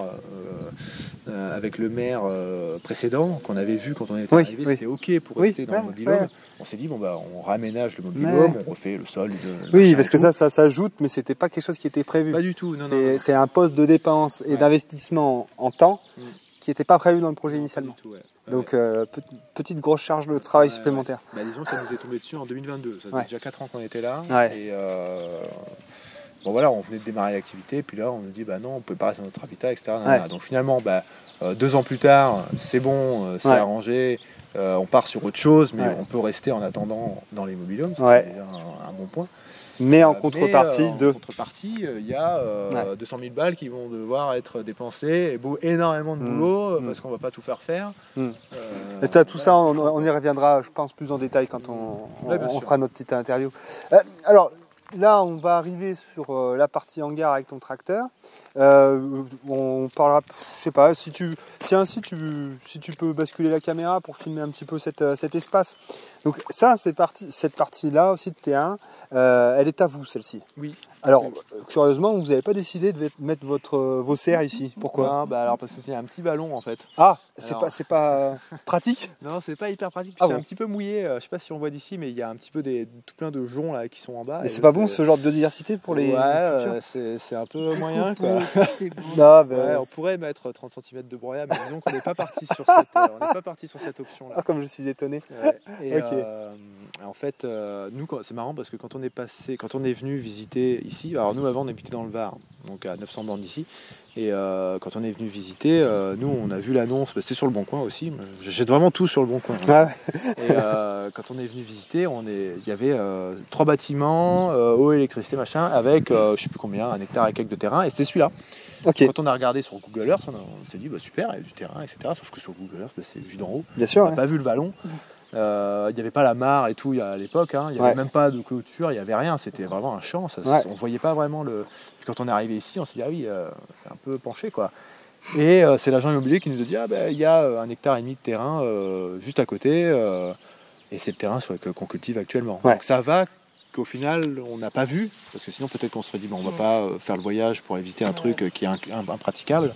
précédent, qu'on avait vu quand on était arrivé, c'était OK pour rester dans le mobil-home. On s'est dit, on raménage le mobil-home, on refait le sol. Parce que ça s'ajoute, mais c'était pas quelque chose qui était prévu. Pas du tout. C'est un poste de dépense et d'investissement en temps qui n'était pas prévu dans le projet initialement. Tout, ouais. Donc petite grosse charge de travail supplémentaire. Disons que ça nous est tombé dessus en 2022. Ça fait déjà 4 ans qu'on était là. Ouais. Et bon voilà, on venait de démarrer l'activité, puis là on nous dit bah non, on peut pas rester dans notre habitat, etc. Ouais. Donc finalement, 2 ans plus tard, c'est bon, c'est arrangé. On part sur autre chose, mais on peut rester en attendant dans les mobil-homes, c'est déjà un bon point. Mais en contrepartie, il y a 200 000 balles qui vont devoir être dépensées, et énormément de boulot, parce qu'on ne va pas tout faire. Tout ça, on y reviendra, je pense, plus en détail quand on fera notre petite interview. Alors, là, on va arriver sur la partie hangar avec ton tracteur. On parlera, je sais pas, si tu peux basculer la caméra pour filmer un petit peu cet espace. Donc ça, cette partie-là aussi de terrain, elle est à vous, celle-ci. Oui. Alors, curieusement, vous n'avez pas décidé de mettre vos serres ici. Pourquoi ? Alors parce que c'est un petit ballon en fait. Ah, c'est pas pratique ? Non, c'est pas hyper pratique. Ah c'est bon. un petit peu mouillé. Je sais pas si on voit d'ici, mais il y a un petit peu tout plein de joncs là qui sont en bas. Mais c'est pas bon ce genre de biodiversité pour les cultures ? C'est un peu moyen quoi. Non, on pourrait mettre 30 cm de broyat, mais disons qu'on n'est pas parti sur cette option là. Ah, comme je suis étonné. En fait, nous, c'est marrant parce que quand on est venu visiter ici, alors nous avant on habitait dans le Var, donc à 900 bornes d'ici, et quand on est venu visiter, nous on a vu l'annonce, c'est sur le Bon Coin aussi, j'achète vraiment tout sur le Bon Coin. Et quand on est venu visiter, il y avait 3 bâtiments, eau, électricité, machin, avec je sais plus combien, 1 hectare et quelques de terrain, et c'était celui-là. Okay. Quand on a regardé sur Google Earth, on s'est dit super, il y a du terrain, etc. Sauf que sur Google Earth, c'est vu d'en haut. Bien sûr. On n'a pas vu le vallon. Il n'y avait pas la mare et tout à l'époque. Il n'y avait même pas de clôture, il n'y avait rien. C'était vraiment un champ. On ne voyait pas vraiment le. Puis quand on est arrivé ici, on s'est dit ah oui, c'est un peu penché quoi. Et c'est l'agent immobilier qui nous a dit il y a 1,5 hectare de terrain juste à côté, et c'est le terrain qu'on cultive actuellement. Donc ça va. Qu'au final on n'a pas vu, parce que sinon peut-être qu'on se serait dit on va pas faire le voyage pour aller visiter un truc qui est impraticable.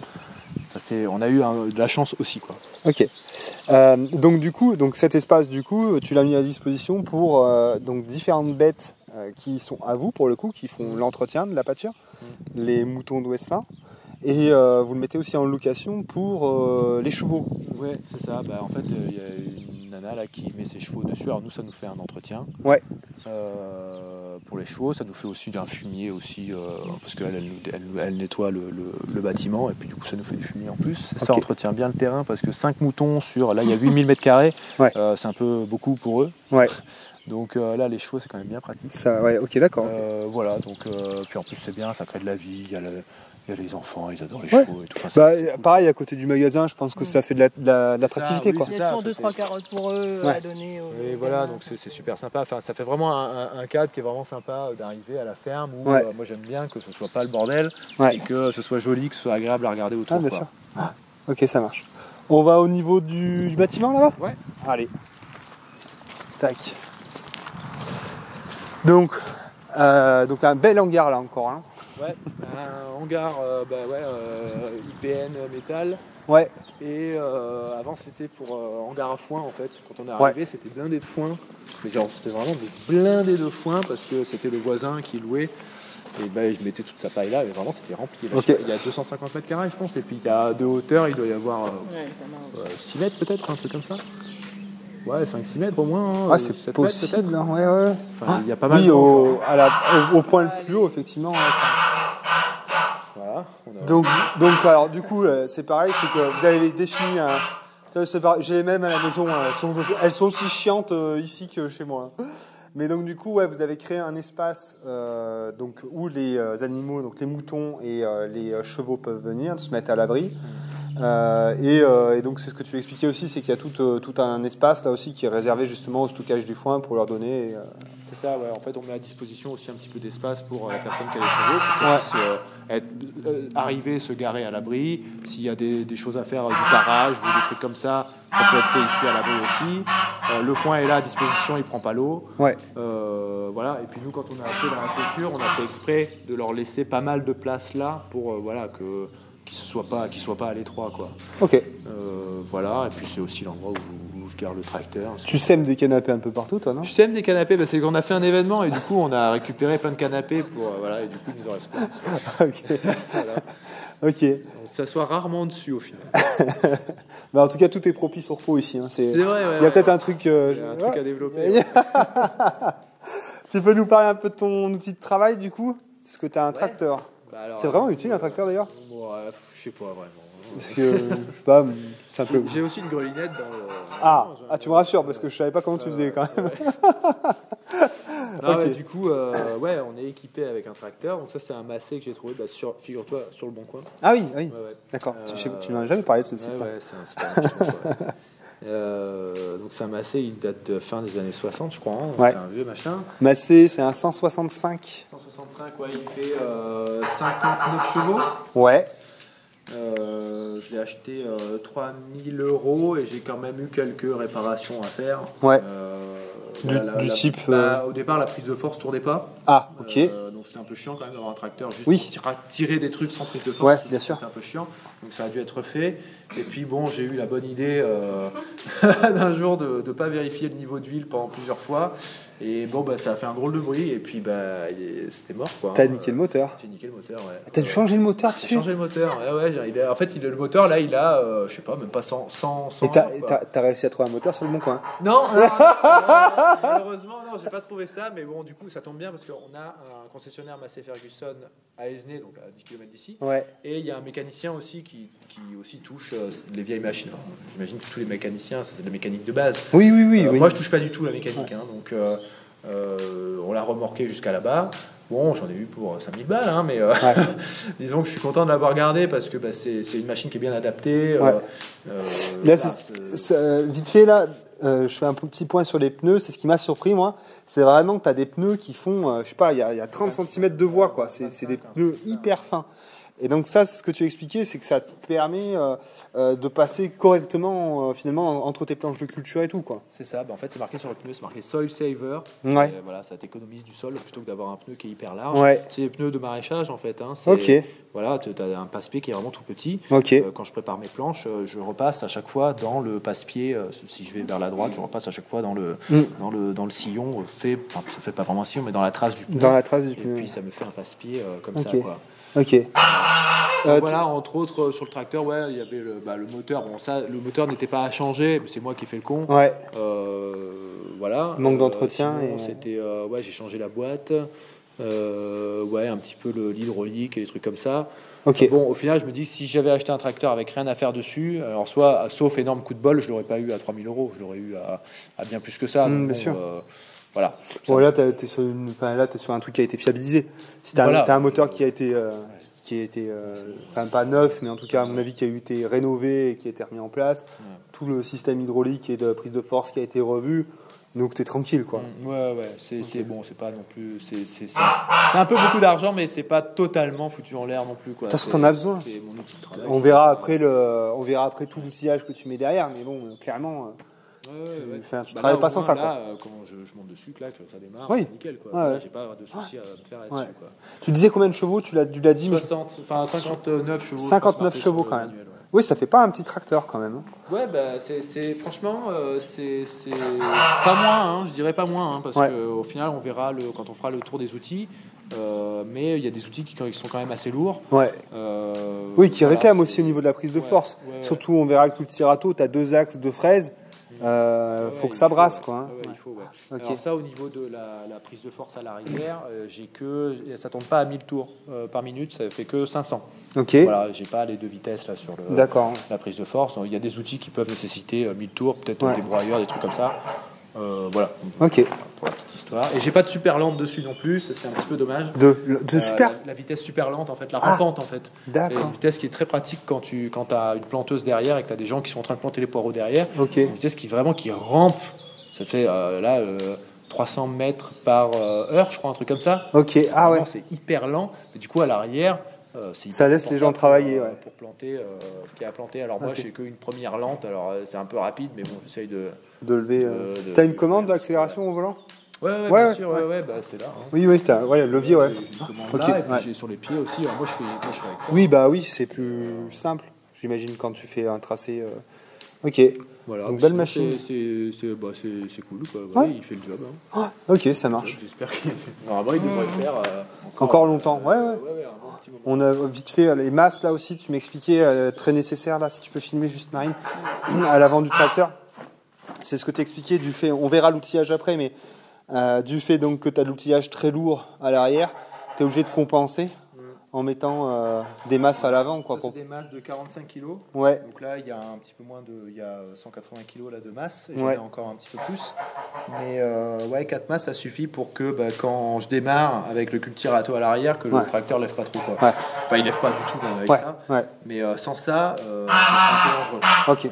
On a eu de la chance aussi quoi. Ok. Donc cet espace tu l'as mis à disposition pour donc différentes bêtes qui sont à vous pour le coup, qui font l'entretien de la pâture, les moutons d'Ouest-Rhin. Et vous le mettez aussi en location pour les chevaux. Ouais, c'est ça. En fait, il y a une nana là qui met ses chevaux dessus. Alors nous, ça nous fait un entretien. Ouais. Pour les chevaux, ça nous fait aussi d'un fumier aussi, parce qu'elle nettoie le bâtiment et puis du coup ça nous fait du fumier en plus. Ça entretient bien le terrain parce que 5 moutons là il y a 8000 m², c'est un peu beaucoup pour eux. Ouais. Donc là les chevaux c'est quand même bien pratique. Ça, ouais, ok, d'accord. Voilà, donc puis en plus c'est bien, ça crée de la vie, il y a les enfants, ils adorent les chevaux et tout. Pareil, à côté du magasin, je pense que ça fait de l'attractivité. Il y a toujours 2-3 carottes pour eux à donner. Et voilà, donc c'est super sympa. Enfin, ça fait vraiment un cadre qui est vraiment sympa d'arriver à la ferme où moi j'aime bien que ce soit pas le bordel et que ce soit joli, que ce soit agréable à regarder autour. Bien sûr. Ok, ça marche. On va au niveau du bâtiment là-bas ? Ouais. Allez. Tac. Donc un bel hangar là encore. Hein. Ouais, un hangar IPN métal. Ouais. Et avant c'était pour hangar à foin en fait. Quand on est arrivé, c'était blindé de foin. Mais genre, c'était vraiment des blindés de foin parce que c'était le voisin qui louait. Et il mettait toute sa paille là, et vraiment c'était rempli. Il y a 250 m², je pense, et puis il y a de hauteur, il doit y avoir 6 mètres peut-être, un truc comme ça. Ouais, 5-6 mètres au moins. Ah, c'est possible, peut-être. Ouais. Enfin, il y a pas mal au point le plus haut, effectivement. Voilà. Donc, alors, du coup, c'est pareil, c'est que vous avez défini j'ai les mêmes à la maison, elles sont aussi chiantes ici que chez moi. Mais donc, du coup, vous avez créé un espace où les animaux, donc les moutons et les chevaux peuvent venir, se mettre à l'abri. Et donc c'est ce que tu expliquais aussi, c'est qu'il y a tout un espace là aussi qui est réservé justement au stockage du foin pour leur donner. C'est ça, ouais. En fait, on met à disposition aussi un petit peu d'espace pour la personne qui a les chevaux, pour qu'elle puisse arriver, se garer à l'abri. S'il y a des choses à faire, du parage ou des trucs comme ça peut être fait ici à l'abri aussi. Le foin est là à disposition, il prend pas l'eau. Ouais. Voilà. Et puis nous, quand on a acheté dans la clôture, on a fait exprès de leur laisser pas mal de place là pour qu'ils ne soient pas à l'étroit quoi. Ok. Voilà, et puis c'est aussi l'endroit où où je garde le tracteur. Tu sèmes des canapés un peu partout, toi, non? Je sème des canapés, c'est qu'on a fait un événement et du coup on a récupéré plein de canapés pour voilà, et du coup il nous en reste plein. Ok. Voilà. Ok. On s'assoit rarement dessus au final. Bah, en tout cas, tout est propice au repos ici. Hein. C'est vrai. Il y a peut-être un truc. Il y a un truc à développer. Tu peux nous parler un peu de ton outil de travail du coup? Parce que tu as un tracteur. Bah alors, c'est vraiment utile un tracteur d'ailleurs? Je sais pas vraiment. Parce que, je sais pas, simple. J'ai aussi une grelinette dans le. Ah, tu me rassures parce que je savais pas comment tu faisais quand même. Non, Okay. du coup, on est équipé avec un tracteur. Donc ça, c'est un Massey que j'ai trouvé, figure-toi, sur le Bon Coin. Ah oui. Ouais. D'accord. Tu m'en as jamais parlé de ce site. Ouais, c'est un super machin. Donc c'est un Massey, il date de fin des années 60, je crois. Hein, ouais. C'est un vieux machin. Massey, c'est un 165. 165, il fait 59 chevaux. Ouais. Je l'ai acheté 3000 € et j'ai quand même eu quelques réparations à faire. Ouais. Du type. Au départ, la prise de force tournait pas. Ah, ok. Donc c'était un peu chiant quand même d'avoir un tracteur juste pour tirer des trucs sans prise de force. Ouais, bien sûr. C'était un peu chiant. Donc ça a dû être fait. Et puis bon, j'ai eu la bonne idée d'un jour de ne pas vérifier le niveau d'huile pendant plusieurs fois. Et bon, ça a fait un drôle de bruit. Et puis c'était mort quoi. T'as niqué le moteur. J'ai niqué le moteur, ouais. T'as dû changer le moteur dessus? J'ai changé le moteur, ouais. En fait, le moteur là, il a, je sais pas, même pas 100. Et t'as réussi à trouver un moteur sur le Bon Coin? Non, malheureusement, non, j'ai pas trouvé ça. Mais bon, du coup, ça tombe bien parce qu'on a un concessionnaire Massey Ferguson à Esnay, donc à 10 km d'ici. Ouais. Et il y a un mécanicien aussi qui aussi touche les vieilles machines. Alors, j'imagine que tous les mécaniciens, ça c'est de la mécanique de base. Oui. Moi, je touche pas du tout la mécanique, hein, donc on l'a remorqué jusqu'à là-bas. Bon, j'en ai eu pour 5000 balles, hein, mais disons que je suis content de l'avoir gardé parce que c'est une machine qui est bien adaptée. Ouais. Là, vite fait, là, je fais un petit point sur les pneus. C'est ce qui m'a surpris, moi. C'est vraiment que tu as des pneus qui font, je sais pas, il y a 30 cm de voie, quoi. C'est des pneus hyper fins. Et donc ça, ce que tu as expliqué, c'est que ça te permet de passer correctement finalement entre tes planches de culture et tout, quoi. C'est ça, en fait c'est marqué sur le pneu, c'est marqué Soil Saver. Ouais. Voilà, ça t'économise du sol plutôt que d'avoir un pneu qui est hyper large. Ouais. C'est des pneus de maraîchage en fait. Hein. Ok. Voilà, tu as un passe-pied qui est vraiment tout petit. Ok. Quand je prépare mes planches, je repasse à chaque fois dans le passe-pied. Si je vais vers la droite, je repasse à chaque fois dans le sillon ça fait pas vraiment un sillon, mais dans la trace du pneu. Dans la trace du pneu. Et puis ça me fait un passe-pied comme ça, quoi. Ok. Voilà, entre autres, sur le tracteur, il y avait le moteur. Bon, ça, le moteur n'était pas à changer, mais c'est moi qui fais le con. Ouais. Voilà. Manque d'entretien. C'était, j'ai changé la boîte. Un petit peu l'hydraulique et les trucs comme ça. Ok. Bon, au final, je me dis que si j'avais acheté un tracteur avec rien à faire dessus, alors sauf énorme coup de bol, je l'aurais pas eu à 3000 €, je l'aurais eu à bien plus que ça. Bien sûr. Voilà. Bon, là, t'es sur un truc qui a été fiabilisé. Si t'as un moteur qui a été pas neuf, mais en tout cas, à mon avis, qui a été rénové et qui a été remis en place, tout le système hydraulique et de prise de force qui a été revu, donc t'es tranquille, quoi. C'est bon, c'est pas non plus, c'est un peu beaucoup d'argent, mais c'est pas totalement foutu en l'air non plus, quoi. De toute façon, t'en as besoin. C'est mon outil de travail. On verra après tout l'outillage que tu mets derrière, mais bon, clairement. Tu travailles pas sans ça, quoi. Quand je monte dessus, clac, ça démarre, oui. c'est nickel, quoi. Ouais. Là, j'ai pas de soucis à me faire là-dessus, quoi. Tu disais combien de chevaux? Tu l'as dit 59 chevaux. 59 chevaux quand même. Manuel, oui, ça fait pas un petit tracteur quand même. Ouais, franchement, c'est pas moins, hein, je dirais pas moins, hein, parce qu'au final, on verra quand on fera le tour des outils. Mais il y a des outils qui sont quand même assez lourds. Ouais. Oui, qui réclament aussi au niveau de la prise de force. Surtout, on verra que tout le Cerato, tu as 2 axes de fraises. Faut que ça brasse, quoi. Hein. Il faut. Okay. Alors ça, au niveau de la prise de force à l'arrière, ça tombe pas à 1000 tours par minute, ça fait que 500. Ok. Voilà, j'ai pas les 2 vitesses là sur la prise de force. Donc, il y a des outils qui peuvent nécessiter 1000 tours, peut-être des broyeurs, des trucs comme ça. Voilà. Ok. Pour la petite histoire. Et j'ai pas de super lente dessus non plus, ça c'est un petit peu dommage. De super. La vitesse super lente en fait, la rampante en fait. D'accord. Une vitesse qui est très pratique quand t'as une planteuse derrière et que t'as des gens qui sont en train de planter les poireaux derrière. Ok. Une vitesse qui rampe. Ça fait 300 mètres par heure, je crois, un truc comme ça. Ok. C'est hyper lent. Et du coup à l'arrière. Ça laisse les gens travailler pour planter ce qu'il y a à planter. Alors moi, j'ai qu'une première lente, alors c'est un peu rapide, mais bon, j'essaye de lever. T'as une commande d'accélération au volant? Ouais, bien sûr, c'est là. Hein. Oui, t'as le levier, ouais. Ok. Là, et puis j'ai sur les pieds aussi. Alors moi, je fais avec ça. Oui, c'est plus simple. J'imagine quand tu fais un tracé Ok. Voilà, donc belle machine. C'est cool, quoi. Voilà, il fait le job. Hein. Ok, ça marche. J'espère qu'il normalement il devrait le faire encore longtemps. Ouais. Un bon petit moment. On a vite fait les masses là aussi, tu m'expliquais, très nécessaire là, si tu peux filmer juste Marine, à l'avant du tracteur. C'est ce que tu expliquais du fait, on verra l'outillage après, mais du fait donc que tu as de l'outillage très lourd à l'arrière, tu es obligé de compenser en mettant des masses à l'avant. Ça, c'est des masses de 45 kg. Ouais. Donc là, il y a un petit peu moins de. Il y a 180 kg là, de masse. Et j'en ai encore un petit peu plus. Mais 4 masses, ça suffit pour que quand je démarre avec le cultirato à l'arrière, que le tracteur lève pas trop. Quoi. Ouais. Enfin, il lève pas du tout avec ça. Ouais. Mais sans ça, ce serait un peu dangereux. Ok.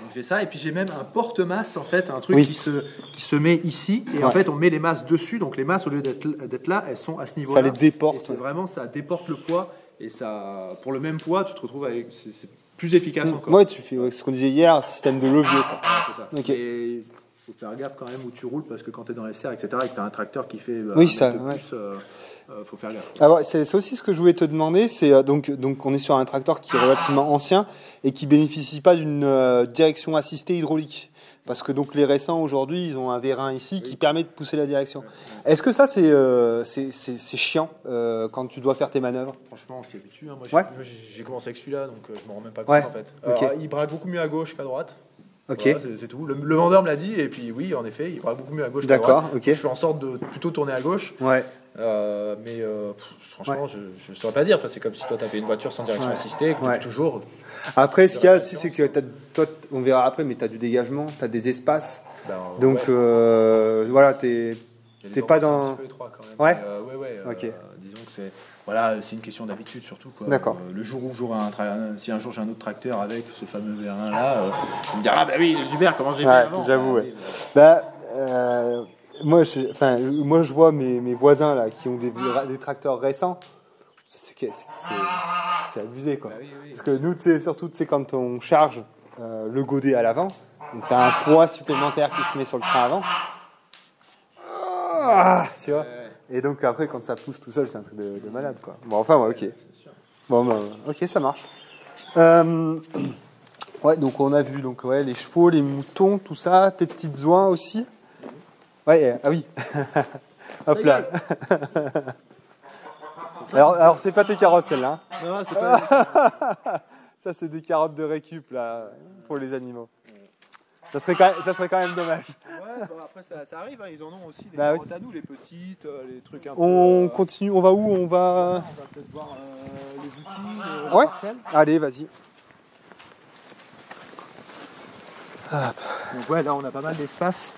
Donc j'ai ça, et puis j'ai même un porte-masse, en fait, un truc qui se met ici, et en fait on met les masses dessus, donc les masses au lieu d'être là, elles sont à ce niveau-là. Ça les déporte. Et c'est vraiment, ça déporte le poids, et ça, pour le même poids, tu te retrouves avec, c'est plus efficace encore. Ouais, tu fais ce qu'on disait hier, système de levier. C'est ça. Okay. Et faut faire gaffe quand même où tu roules, parce que quand tu es dans les serres, etc., et que tu as un tracteur qui fait faut faire gaffe. Alors, c'est aussi ce que je voulais te demander, c'est donc on est sur un tracteur qui est relativement ancien et qui bénéficie pas d'une direction assistée hydraulique. Parce que donc les récents aujourd'hui, ils ont un vérin ici qui permet de pousser la direction. Est-ce que ça c'est chiant quand tu dois faire tes manœuvres? Franchement, on s'y habitue. Hein. Moi, j'ai commencé avec celui-là, donc je m'en rends même pas compte en fait. Alors, il braque beaucoup mieux à gauche qu'à droite. Voilà, c'est tout. Le vendeur me l'a dit, et puis oui, en effet, il braque beaucoup mieux à gauche qu'à droite. Je fais en sorte de plutôt tourner à gauche. Mais franchement, je ne saurais pas dire. Enfin, c'est comme si toi tu avais une voiture sans direction assistée, que toujours. Après, ce qu'il y a aussi, c'est que toi, on verra après, mais tu as du dégagement, tu as des espaces. Donc voilà, t'es pas dans. Un petit peu étroit quand même. Disons que c'est une question d'habitude surtout. Quoi. D'accord. Le jour où j'aurai si un jour j'ai un autre tracteur avec ce fameux vérin là, on me dira oui, c'est super, comment j'ai fait avant. J'avoue. Moi, je vois mes voisins là qui ont des tracteurs récents. C'est abusé quoi. Parce que nous, surtout quand on charge le godet à l'avant, donc tu as un poids supplémentaire qui se met sur le train avant. Tu vois. Et donc après, quand ça pousse tout seul, c'est un truc de malade quoi. Bon, enfin, ok. Bon, ok, ça marche. Donc on a vu les chevaux, les moutons, tout ça, tes petites oies aussi. Ah oui. Hop là. Alors c'est pas tes carottes celles-là. Non, c'est pas. Ça c'est des carottes de récup là pour les animaux. Ça serait quand même dommage. Après ça arrive, hein, ils en ont aussi des carottes à nous, les petites, les trucs un peu. On continue, on va où? On va peut-être voir les outils. Allez, vas-y. Donc là on a pas mal d'espace.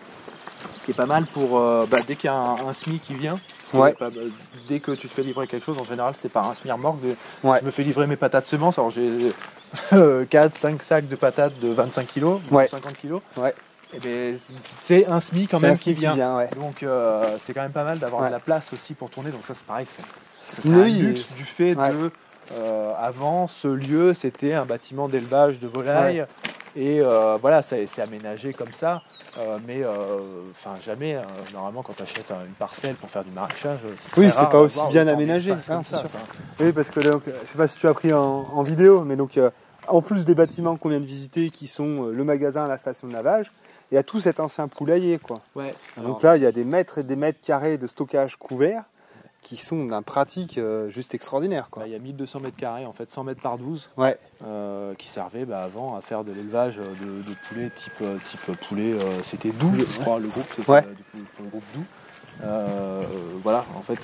Ce qui est pas mal pour dès qu'il y a un SMI qui vient, dès que tu te fais livrer quelque chose, en général c'est par un SMI remorque. Je me fais livrer mes patates semences, alors j'ai 4-5 sacs de patates de 25 kg, 50 kg. Et bien, c'est un SMI quand même qui vient. Donc c'est quand même pas mal d'avoir de la place aussi pour tourner, donc ça c'est pareil, c'est un luxe du fait de avant ce lieu c'était un bâtiment d'élevage de volailles et c'est aménagé comme ça. Jamais, normalement, quand tu achètes une parcelle pour faire du maraîchage, c'est pas aussi bien aménagé. C'est sûr. Oui, parce que je sais pas si tu as pris en vidéo, mais donc en plus des bâtiments qu'on vient de visiter, qui sont le magasin, la station de lavage, il y a tout cet ancien poulailler, quoi. Donc là, il y a des mètres et des mètres carrés de stockage couvert qui sont d'un pratique juste extraordinaire, quoi. Il y a 1200 mètres carrés, en fait, 100 mètres par 12, qui servaient avant à faire de l'élevage de poulets type poulet. C'était Doux, je crois, le groupe, c'était le groupe Doux. En fait,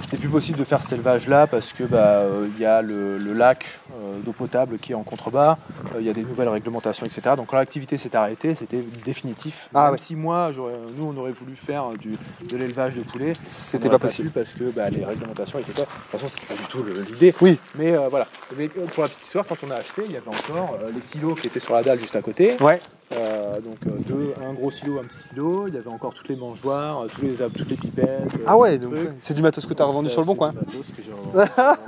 c'était plus possible de faire cet élevage-là parce que il y a le lac d'eau potable qui est en contrebas, il y a des nouvelles réglementations, etc. Donc quand l'activité s'est arrêtée, c'était définitif. Même si moi, nous, on aurait voulu faire de l'élevage de poulets, c'était pas possible parce que les réglementations étaient pas. De toute façon, c'était pas du tout l'idée. Mais voilà. Mais pour la petite histoire, quand on a acheté, il y avait encore les silos qui étaient sur la dalle juste à côté. Donc un gros silo, un petit silo, il y avait encore toutes les mangeoires, toutes les pipettes. Donc c'est du matos que tu as revendu sur le bon coin. C'est du matos que j'ai revendu sur le bon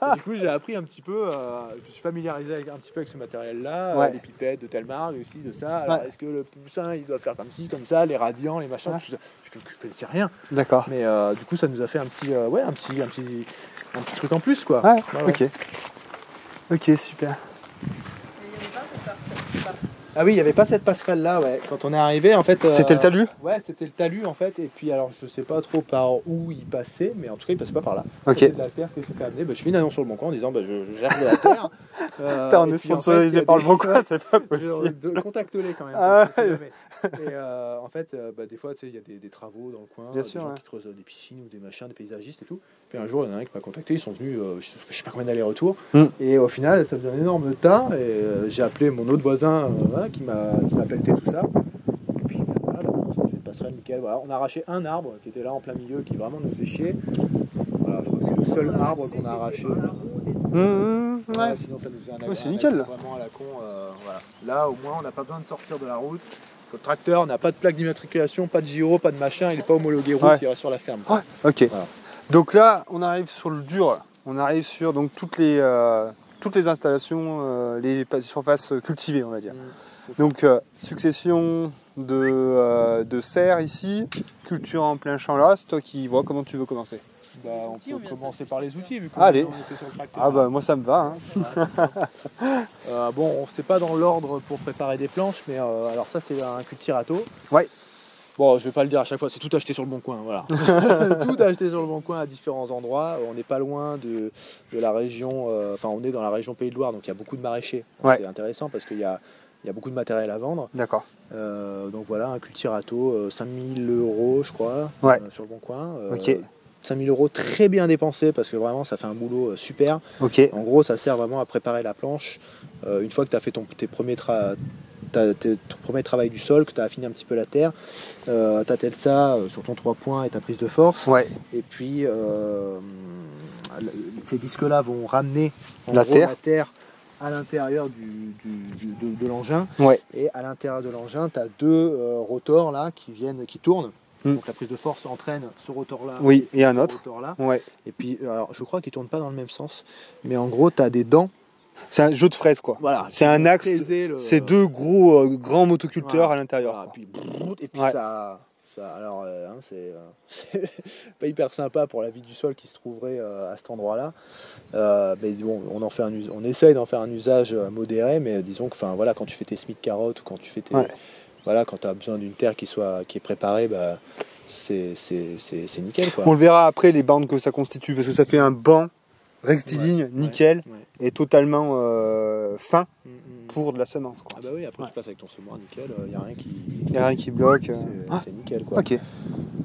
coin. Du coup, j'ai appris un petit peu, je me suis familiarisé un petit peu avec ce matériel-là, les pipettes de telle marque, aussi de ça. Alors, est-ce que le poussin il doit faire comme ci, comme ça, les radiants, les machins, tout ça. Je connaissais rien. D'accord. Mais du coup, ça nous a fait un petit truc en plus, quoi. Ok, super. Il n'y avait pas pour faire Ah oui, il n'y avait pas cette passerelle-là, ouais. Quand on est arrivé, en fait... C'était le talus? Ouais, c'était le talus, en fait. Et puis, alors, je sais pas trop par où il passait, mais en tout cas, il passait pas par là. Ok. C'était de la terre que je t'ai amené. Bah, je fais une annonce sur le Bon Coin en disant, je gère de la terre. On est sponsorisé par le Bon Coin, c'est pas possible. Contacte-les quand même. Ah, et en fait, des fois, tu sais, il y a des travaux dans le coin, Bien des sûr, gens qui creusent des piscines ou des machins, des paysagistes et tout. Puis un jour, il y en a un qui m'a contacté, ils sont venus, je sais pas combien d'allers-retours. Et au final, ça faisait un énorme tas. Et j'ai appelé mon autre voisin qui m'a pelleté tout ça. Et puis voilà, ça fait une passerelle nickel. Voilà. On a arraché un arbre qui était là en plein milieu, qui vraiment nous faisait chier. Voilà, je crois que c'est le seul arbre qu'on a arraché. Ouais. Sinon, ça nous faisait un c'est nickel. vraiment à la con. Voilà. Là, au moins, on n'a pas besoin de sortir de la route. Le tracteur, on n'a pas de plaque d'immatriculation, pas de gyro, pas de machin, il n'est pas homologué route, il reste sur la ferme. Ouais. Ok. Voilà. Donc là, on arrive sur le dur. On arrive sur donc toutes les installations, les surfaces cultivées, on va dire. Donc succession de serres ici, culture en plein champ là. C'est toi qui vois comment tu veux commencer. On peut commencer par les outils vu qu'on Allez. était sur le tracteur. Ah bah moi ça me va. Bon, c'est pas dans l'ordre pour préparer des planches, mais alors ça c'est un cultirato. Ouais. Bon, je vais pas le dire à chaque fois, c'est tout acheté sur le Bon Coin, voilà. Tout acheté sur le Bon Coin à différents endroits. On n'est pas loin de la région, on est dans la région Pays de Loire, donc il y a beaucoup de maraîchers. Ouais. C'est intéressant parce qu'il y a beaucoup de matériel à vendre. D'accord. Donc voilà, un cultirato, 5000 € je crois, sur le Bon Coin. Ok. 5000 € très bien dépensés parce que vraiment ça fait un boulot super. Ok. En gros, ça sert vraiment à préparer la planche. Une fois que tu as fait ton premier travail du sol, que tu as affiné un petit peu la terre, tu attelles ça sur ton 3 points et ta prise de force. Ouais. Et puis ces disques-là vont ramener la terre à l'intérieur de l'engin. Ouais. Et à l'intérieur de l'engin, tu as deux rotors là qui tournent. Donc la prise de force entraîne ce rotor-là. Oui, et un autre. Rotor-là. Ouais. Et puis, alors je crois qu'ils ne tournent pas dans le même sens, mais en gros, tu as des dents. C'est un jeu de fraises quoi. Voilà. C'est un axe. C'est deux gros grands motoculteurs à l'intérieur. Voilà. Et puis ça alors, c'est pas hyper sympa pour la vie du sol qui se trouverait à cet endroit-là. Mais bon, on essaye d'en faire un usage modéré, mais disons que, voilà, quand tu fais tes semis de carottes ou quand tu fais tes voilà, quand tu as besoin d'une terre qui est préparée, c'est nickel quoi. On le verra après les bandes que ça constitue parce que ça fait un banc rectiligne, nickel et totalement fin pour de la semence quoi. Ah bah oui, après tu passes avec ton semoir nickel, il n'y a rien qui bloque. C'est nickel quoi. Ok.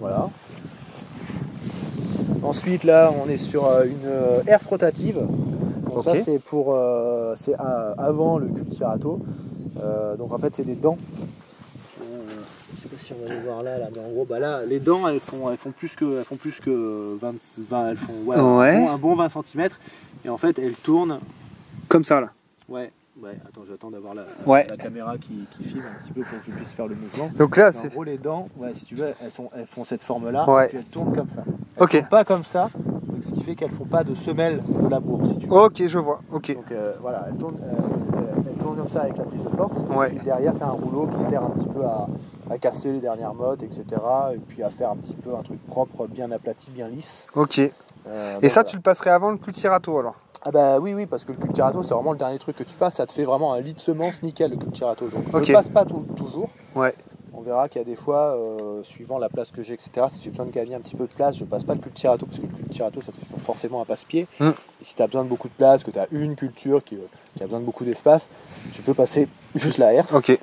Voilà. Ensuite là on est sur une herse rotative. Donc ça c'est c'est avant le cultirato. Donc en fait c'est des dents. Je sais pas si on va le voir là, mais en gros là les dents elles font plus que 20 elles font un bon 20 cm et en fait elles tournent comme ça là. Ouais, attends, j'attends d'avoir la caméra qui filme un petit peu pour que je puisse faire le mouvement. Donc là, en gros, les dents, si tu veux, elles font cette forme-là, et puis elles tournent comme ça. Elles tournent pas comme ça, donc ce qui fait qu'elles font pas de semelle de labour, si tu veux. Ok, je vois. Ok. Donc voilà, elles tournent comme ça avec la prise de force. Ouais. Et puis derrière, tu as un rouleau qui sert un petit peu à casser les dernières mottes, etc. Et puis à faire un petit peu un truc propre, bien aplati, bien lisse. Ok. Et ça, tu le passerais avant le cultirato alors? Ah bah oui, parce que le cultirato c'est vraiment le dernier truc que tu passes, ça te fait vraiment un lit de semences nickel le cultirato. Donc je ne passe pas toujours. Ouais. On verra qu'il y a des fois, suivant la place que j'ai, etc., si j'ai besoin de gagner un petit peu de place, je passe pas le cultirato parce que le cultirato ça te fait forcément un passe-pied. Et si tu as besoin de beaucoup de place, que tu as une culture qui a besoin de beaucoup d'espace, tu peux passer juste la herse. Ok.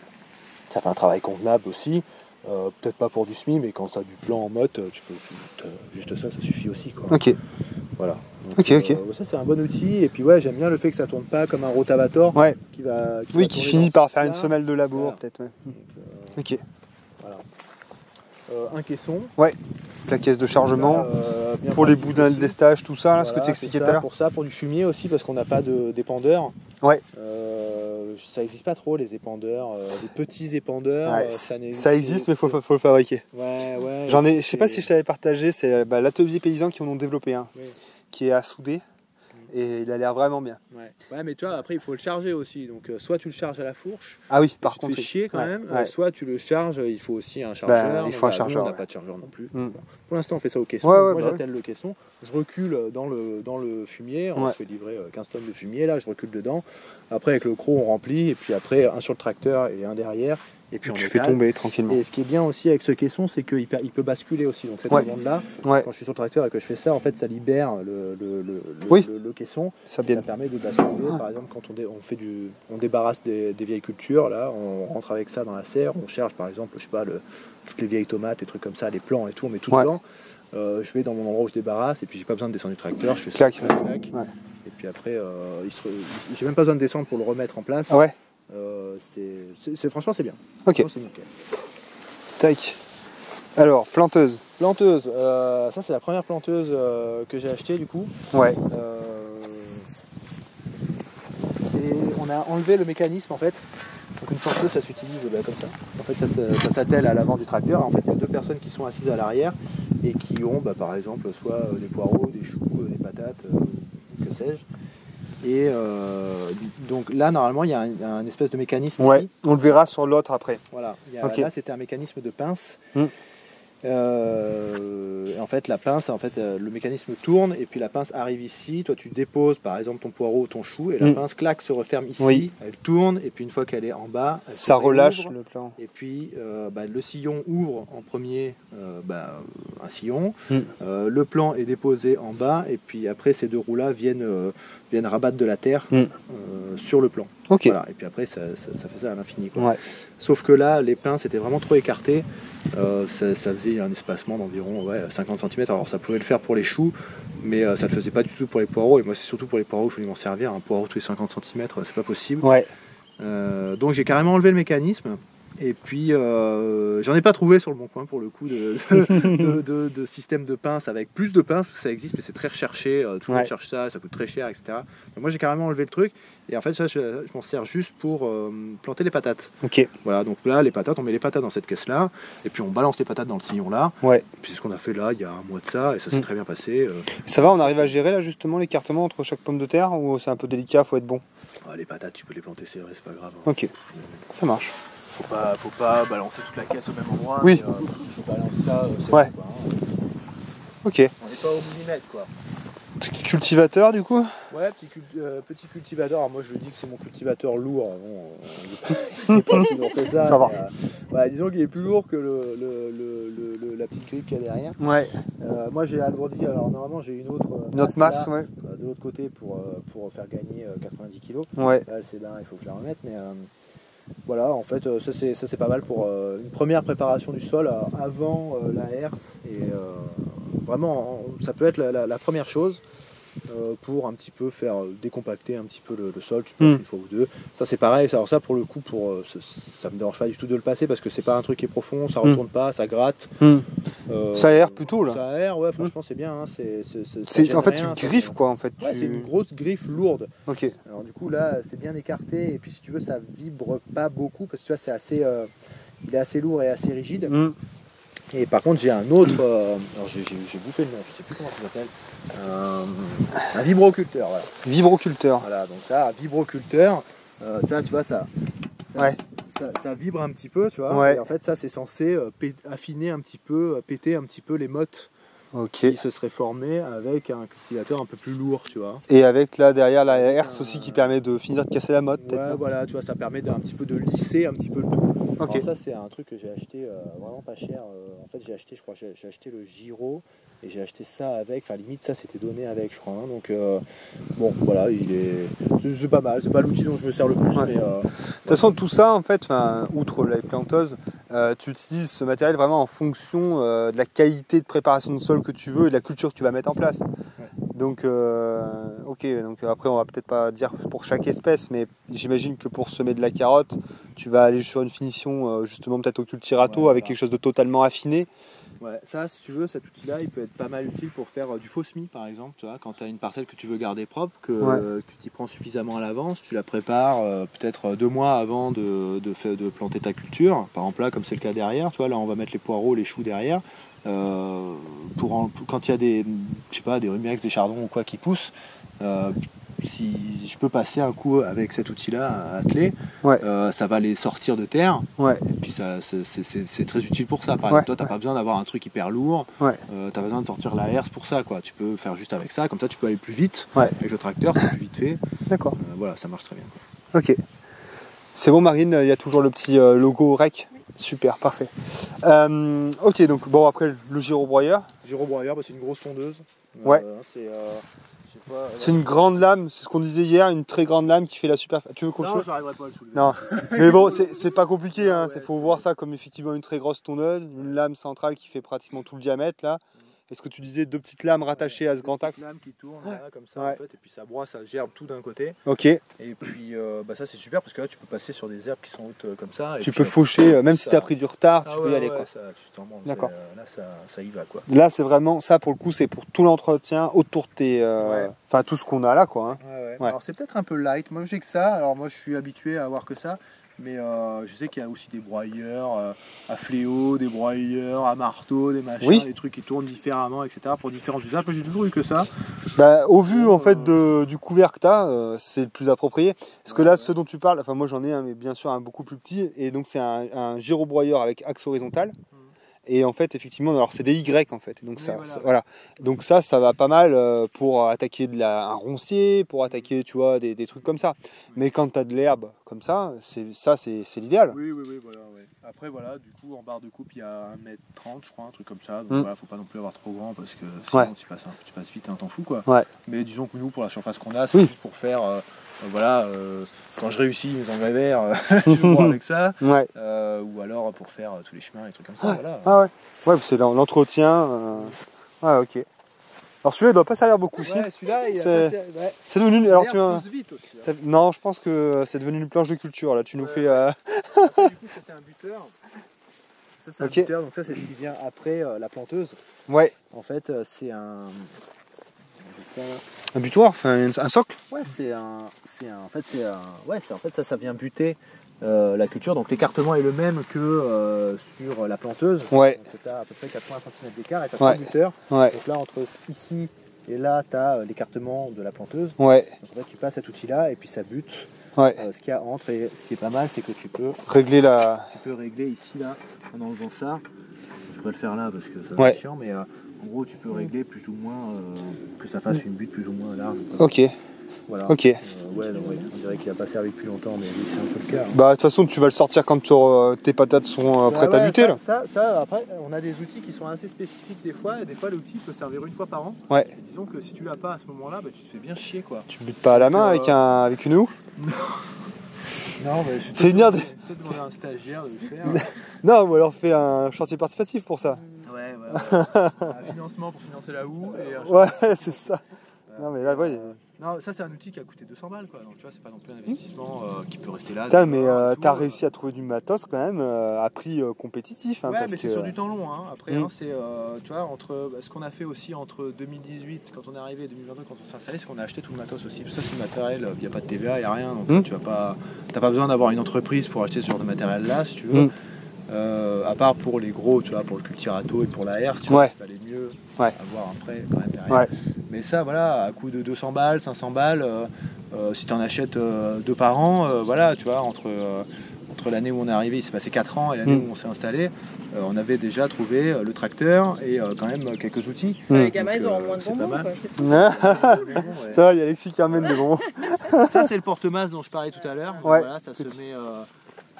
Ça fait un travail convenable aussi. Peut-être pas pour du SMI, mais quand tu as du plan en motte, tu peux juste ça suffit aussi quoi. Ok. Voilà. Donc, ok. Ça c'est un bon outil et puis j'aime bien le fait que ça tourne pas comme un rotavator qui finit par faire une semelle de labour peut-être. Ok. Voilà. Un caisson. La caisse de chargement pour les boudins de lestage, tout ça, ce que tu expliquais tout à l'heure. Pour du fumier aussi parce qu'on n'a pas d'épandeur. Ça n'existe pas trop les épandeurs, les petits épandeurs. Ça existe mais il faut le fabriquer. Je sais pas si je t'avais partagé, c'est l'atelier paysan qui en ont développé un. Qui est à Soudé et il a l'air vraiment bien. Ouais, mais tu vois, après il faut le charger aussi. Donc soit tu le charges à la fourche. Ah oui, par contre. Tu fais chier quand même. Ouais. Soit tu le charges, il faut aussi un chargeur. Il faut un chargeur. Nous, on n'a pas de chargeur non plus. Bon. Pour l'instant, on fait ça au caisson. Moi, j'attelle le caisson. Je recule dans le fumier. On se fait livrer 15 tonnes de fumier. Là, je recule dedans. Après, avec le croc, on remplit. Et puis après, un sur le tracteur et un derrière. Et puis on fais tomber tranquillement. Et ce qui est bien aussi avec ce caisson, c'est qu'il peut basculer aussi. Donc cette commande-là, quand je suis sur le tracteur et que je fais ça, en fait, ça libère le caisson. Ça permet de basculer. Par exemple, quand on débarrasse des vieilles cultures, là, on rentre avec ça dans la serre, on cherche par exemple, je sais pas, toutes les vieilles tomates, les trucs comme ça, les plants et tout, on met tout dedans. Je vais dans mon endroit où je débarrasse et puis j'ai pas besoin de descendre du tracteur, je fais ça, clac. Et puis après, j'ai même pas besoin de descendre pour le remettre en place. Ah ouais. Franchement, c'est bien. Ok. C'est nickel. Tac. Alors, planteuse. Ça c'est la première planteuse que j'ai achetée du coup. Ouais. Et on a enlevé le mécanisme en fait. Donc une planteuse ça s'utilise comme ça. En fait ça s'attelle à l'avant du tracteur. En fait il y a deux personnes qui sont assises à l'arrière et qui ont par exemple soit des poireaux, des choux, des patates, que sais-je. Et donc là, normalement, il y a un espèce de mécanisme ici. On le verra sur l'autre après. Voilà. Là, c'était un mécanisme de pince. En fait, la pince, le mécanisme tourne et puis la pince arrive ici. Toi, tu déposes par exemple ton poireau ou ton chou et la pince, clac, se referme ici. Elle tourne et puis une fois qu'elle est en bas, ça relâche le plan. Et puis le sillon ouvre en premier un sillon. Le plan est déposé en bas et puis après, ces deux roues-là viennent rabattre de la terre sur le plan. Voilà. Et puis après, ça fait ça à l'infini. Sauf que là, les pinces étaient vraiment trop écartées. Ça faisait un espacement d'environ 50 cm. Alors ça pouvait le faire pour les choux, mais ça ne le faisait pas du tout pour les poireaux. Et moi, c'est surtout pour les poireaux que je voulais m'en servir. Un poireau tous les 50 cm, c'est pas possible. Donc j'ai carrément enlevé le mécanisme. Et puis j'en ai pas trouvé sur le bon coin pour le coup de système de pince avec plus de pinces, parce que ça existe mais c'est très recherché, tout le monde cherche ça coûte très cher, etc. Donc moi j'ai carrément enlevé le truc et en fait ça je m'en sers juste pour planter les patates. Voilà, donc là les patates, on met les patates dans cette caisse là et puis on balance les patates dans le sillon là. Puis c'est ce qu'on a fait là il y a un mois de ça et ça s'est très bien passé. Ça va, on arrive à gérer là justement l'écartement entre chaque pomme de terre ou c'est un peu délicat, faut être bon? Les patates tu peux les planter, c'est pas grave. Ok, ça marche. Faut pas balancer toute la caisse au même endroit. Oui. Je balance ça. Ok. On n'est pas au millimètre quoi. Cultivateur du coup? Ouais, petit cultivateur. Alors moi je dis que c'est mon cultivateur lourd. Il est pas si lourd que ça. Ça va. Disons qu'il est plus lourd que la petite grille qu'il y a derrière. Moi j'ai alourdi. Alors normalement j'ai une autre masse là, de l'autre côté pour faire gagner 90 kg. Là c'est là, il faut que je la remette. Mais voilà, en fait, ça c'est pas mal pour une première préparation du sol avant la herse. Et vraiment, ça peut être la première chose pour un petit peu faire décompacter un petit peu le sol. Tu passes une fois ou deux. Ça c'est pareil. Alors ça pour le coup, ça me dérange pas du tout de le passer parce que c'est pas un truc qui est profond, ça retourne pas, ça gratte. Ça aère plutôt là. Ça aère, ouais, franchement c'est bien. Hein, en fait une griffe quoi en fait. C'est une grosse griffe lourde. Ok. Alors du coup là c'est bien écarté et puis si tu veux ça vibre pas beaucoup parce que tu vois c'est assez, il est assez lourd et assez rigide. Et par contre j'ai un autre, alors j'ai bouffé le nom, je sais plus comment ça s'appelle. Un vibroculteur, voilà. Vibroculteur. Voilà, donc là, un vibroculteur, ça, tu vois, ça vibre un petit peu, tu vois. Et en fait, ça, c'est censé affiner un petit peu, péter un petit peu les mottes qui se seraient formées avec un cultivateur un peu plus lourd, tu vois. Et avec là derrière la herse aussi qui permet de finir de casser la motte, peut-être. Voilà, tu vois, ça permet un petit peu de lisser un petit peu le tout. Alors ça, c'est un truc que j'ai acheté vraiment pas cher. En fait, j'ai acheté le Giro. Et j'ai acheté ça avec, enfin limite ça c'était donné avec je crois, hein. Donc bon voilà, c'est pas mal, c'est pas l'outil dont je me sers le plus. Mais, de toute façon tout ça en fait, outre la planteuse, tu utilises ce matériel vraiment en fonction de la qualité de préparation de sol que tu veux et de la culture que tu vas mettre en place. Donc donc après on va peut-être pas dire pour chaque espèce, mais j'imagine que pour semer de la carotte, tu vas aller sur une finition justement peut-être au cultirato avec quelque chose de totalement affiné. Ouais, ça, si tu veux, cet outil-là, il peut être pas mal utile pour faire du faux semis, par exemple. Tu vois, quand tu as une parcelle que tu veux garder propre, que tu t'y prends suffisamment à l'avance, tu la prépares peut-être 2 mois avant de planter ta culture. Par exemple, là, comme c'est le cas derrière, tu vois, là, on va mettre les poireaux, les choux derrière. Quand il y a des rumex, des chardons ou quoi qui poussent, si je peux passer un coup avec cet outil-là à clé, ça va les sortir de terre. Et puis c'est très utile pour ça. Par exemple, toi, tu n'as pas besoin d'avoir un truc hyper lourd. Tu as besoin de sortir la herse pour ça, quoi. Tu peux faire juste avec ça. Comme ça, tu peux aller plus vite avec le tracteur. C'est plus vite fait. D'accord. Voilà, ça marche très bien, quoi. Ok. C'est bon, Marine, il y a toujours le petit logo REC. Super, parfait. Ok, donc bon, après le gyrobroyeur. Gyrobroyeur, c'est une grosse tondeuse. C'est une grande lame, c'est ce qu'on disait hier, une très grande lame qui fait la superficie. Tu veux qu'on Non, j'arriverai pas à le soulever. Non, mais bon, c'est pas compliqué, hein. Faut voir ça comme effectivement une très grosse tondeuse, une lame centrale qui fait pratiquement tout le diamètre là. Est-ce que tu disais 2 petites lames rattachées à ce grand axe? 2 lames qui tournent là, comme ça en fait, et puis ça broie, ça gerbe tout d'un côté. Ok. Et puis ça c'est super parce que là tu peux passer sur des herbes qui sont hautes comme ça. Tu peux faucher, même si tu as pris du retard, tu peux y aller quoi. D'accord. Là ça y va quoi. Là c'est vraiment, ça pour le coup c'est pour tout l'entretien autour de tes... Enfin tout ce qu'on a là quoi. Hein. Alors c'est peut-être un peu light, moi j'ai que ça, alors moi je suis habitué à avoir que ça. Mais je sais qu'il y a aussi des broyeurs à fléau, des broyeurs à marteau, des machins, des trucs qui tournent différemment, etc. pour différents usages. Moi j'ai toujours eu que ça. Bah, au vu en fait du couvert que tu as, c'est le plus approprié. Parce que là, ce dont tu parles, enfin moi j'en ai un, mais bien sûr un beaucoup plus petit. Et donc c'est un gyrobroyeur avec axe horizontal. Et en fait, effectivement, alors c'est des Y en fait. Donc voilà. Donc ça va pas mal pour attaquer un roncier, pour attaquer, tu vois, des trucs comme ça. Mais quand tu as de l'herbe comme ça, c'est l'idéal. Oui, voilà. Ouais. Après, voilà, du coup, en barre de coupe, il y a 1m30, je crois, un truc comme ça. Donc voilà, faut pas non plus avoir trop grand parce que sinon tu passes vite, t'en fous quoi. Mais disons que nous, pour la surface qu'on a, c'est juste pour faire. Quand je réussis mes engrais verts, je joue avec ça. Ou alors pour faire tous les chemins, les trucs comme ça. Voilà. Ouais, c'est l'entretien. Ok. Alors celui-là, il doit pas servir beaucoup. Celui-là, c'est devenu. Alors tu pousse vite aussi. Hein. Non, je pense que c'est devenu une planche de culture. Là, tu nous fais. Après, du coup, ça c'est un buteur. Ça c'est un buteur. Donc ça c'est ce qui vient après la planteuse. Ouais. En fait, c'est un. Un butoir, enfin un socle. Ouais, ça vient buter la culture. Donc l'écartement est le même que sur la planteuse. Ouais. Donc tu as à peu près 80 cm d'écart et tu as 3 buteurs. Ouais. Donc là, entre ici et là, tu as l'écartement de la planteuse. Ouais. Donc en fait, tu passes cet outil-là et puis ça bute. Ce qu'il y a entre, et ce qui est pas mal, c'est que tu peux régler ici là en enlevant ça. Je vais le faire là parce que ça va être chiant, mais en gros tu peux régler plus ou moins que ça fasse une butte plus ou moins large. Ok. Voilà. Ok. On dirait qu'il n'a pas servi depuis longtemps, mais c'est un peu le cas. Hein. Bah de toute façon tu vas le sortir quand tes patates sont prêtes à buter là. Ça, après on a des outils qui sont assez spécifiques des fois, et des fois l'outil peut servir une fois par an. Ouais. Et disons que si tu l'as pas à ce moment-là, bah, tu te fais bien chier quoi. Tu butes pas à la main avec une houe. Non, mais je fais venir peut-être demander à un stagiaire de le faire. Non, ou alors fais un chantier participatif pour ça. Ouais. Un financement pour financer la houe. C'est ça. Non, mais là, non, ça c'est un outil qui a coûté 200 balles quoi. Donc tu vois, c'est pas non plus un investissement qui peut rester là. Putain, mais t'as réussi à trouver du matos quand même à prix compétitif. Hein, ouais, mais c'est sur du temps long. Hein. Après, c'est tu vois, entre ce qu'on a fait aussi entre 2018 quand on est arrivé et 2022 quand on s'est installé, c'est qu'on a acheté tout le matos aussi. Ça, c'est le matériel, il n'y a pas de TVA, il n'y a rien. Donc t'as pas besoin d'avoir une entreprise pour acheter ce genre de matériel là, si tu veux. À part pour les gros, tu vois, pour le cultirato et pour la herse, tu vois, il fallait mieux avoir un prêt quand même derrière. Mais ça, voilà, à coût de 200 balles, 500 balles, si tu en achètes 2 par an, voilà, tu vois, entre l'année où on est arrivé, il s'est passé 4 ans, et l'année où on s'est installé, on avait déjà trouvé le tracteur et quand même quelques outils. Les gamins, ils auront moins de bonbons, quoi. Ça va, il y a Alexis qui amène des bonbons. Ça, c'est le porte-masse dont je parlais tout à l'heure. Voilà, ça se met...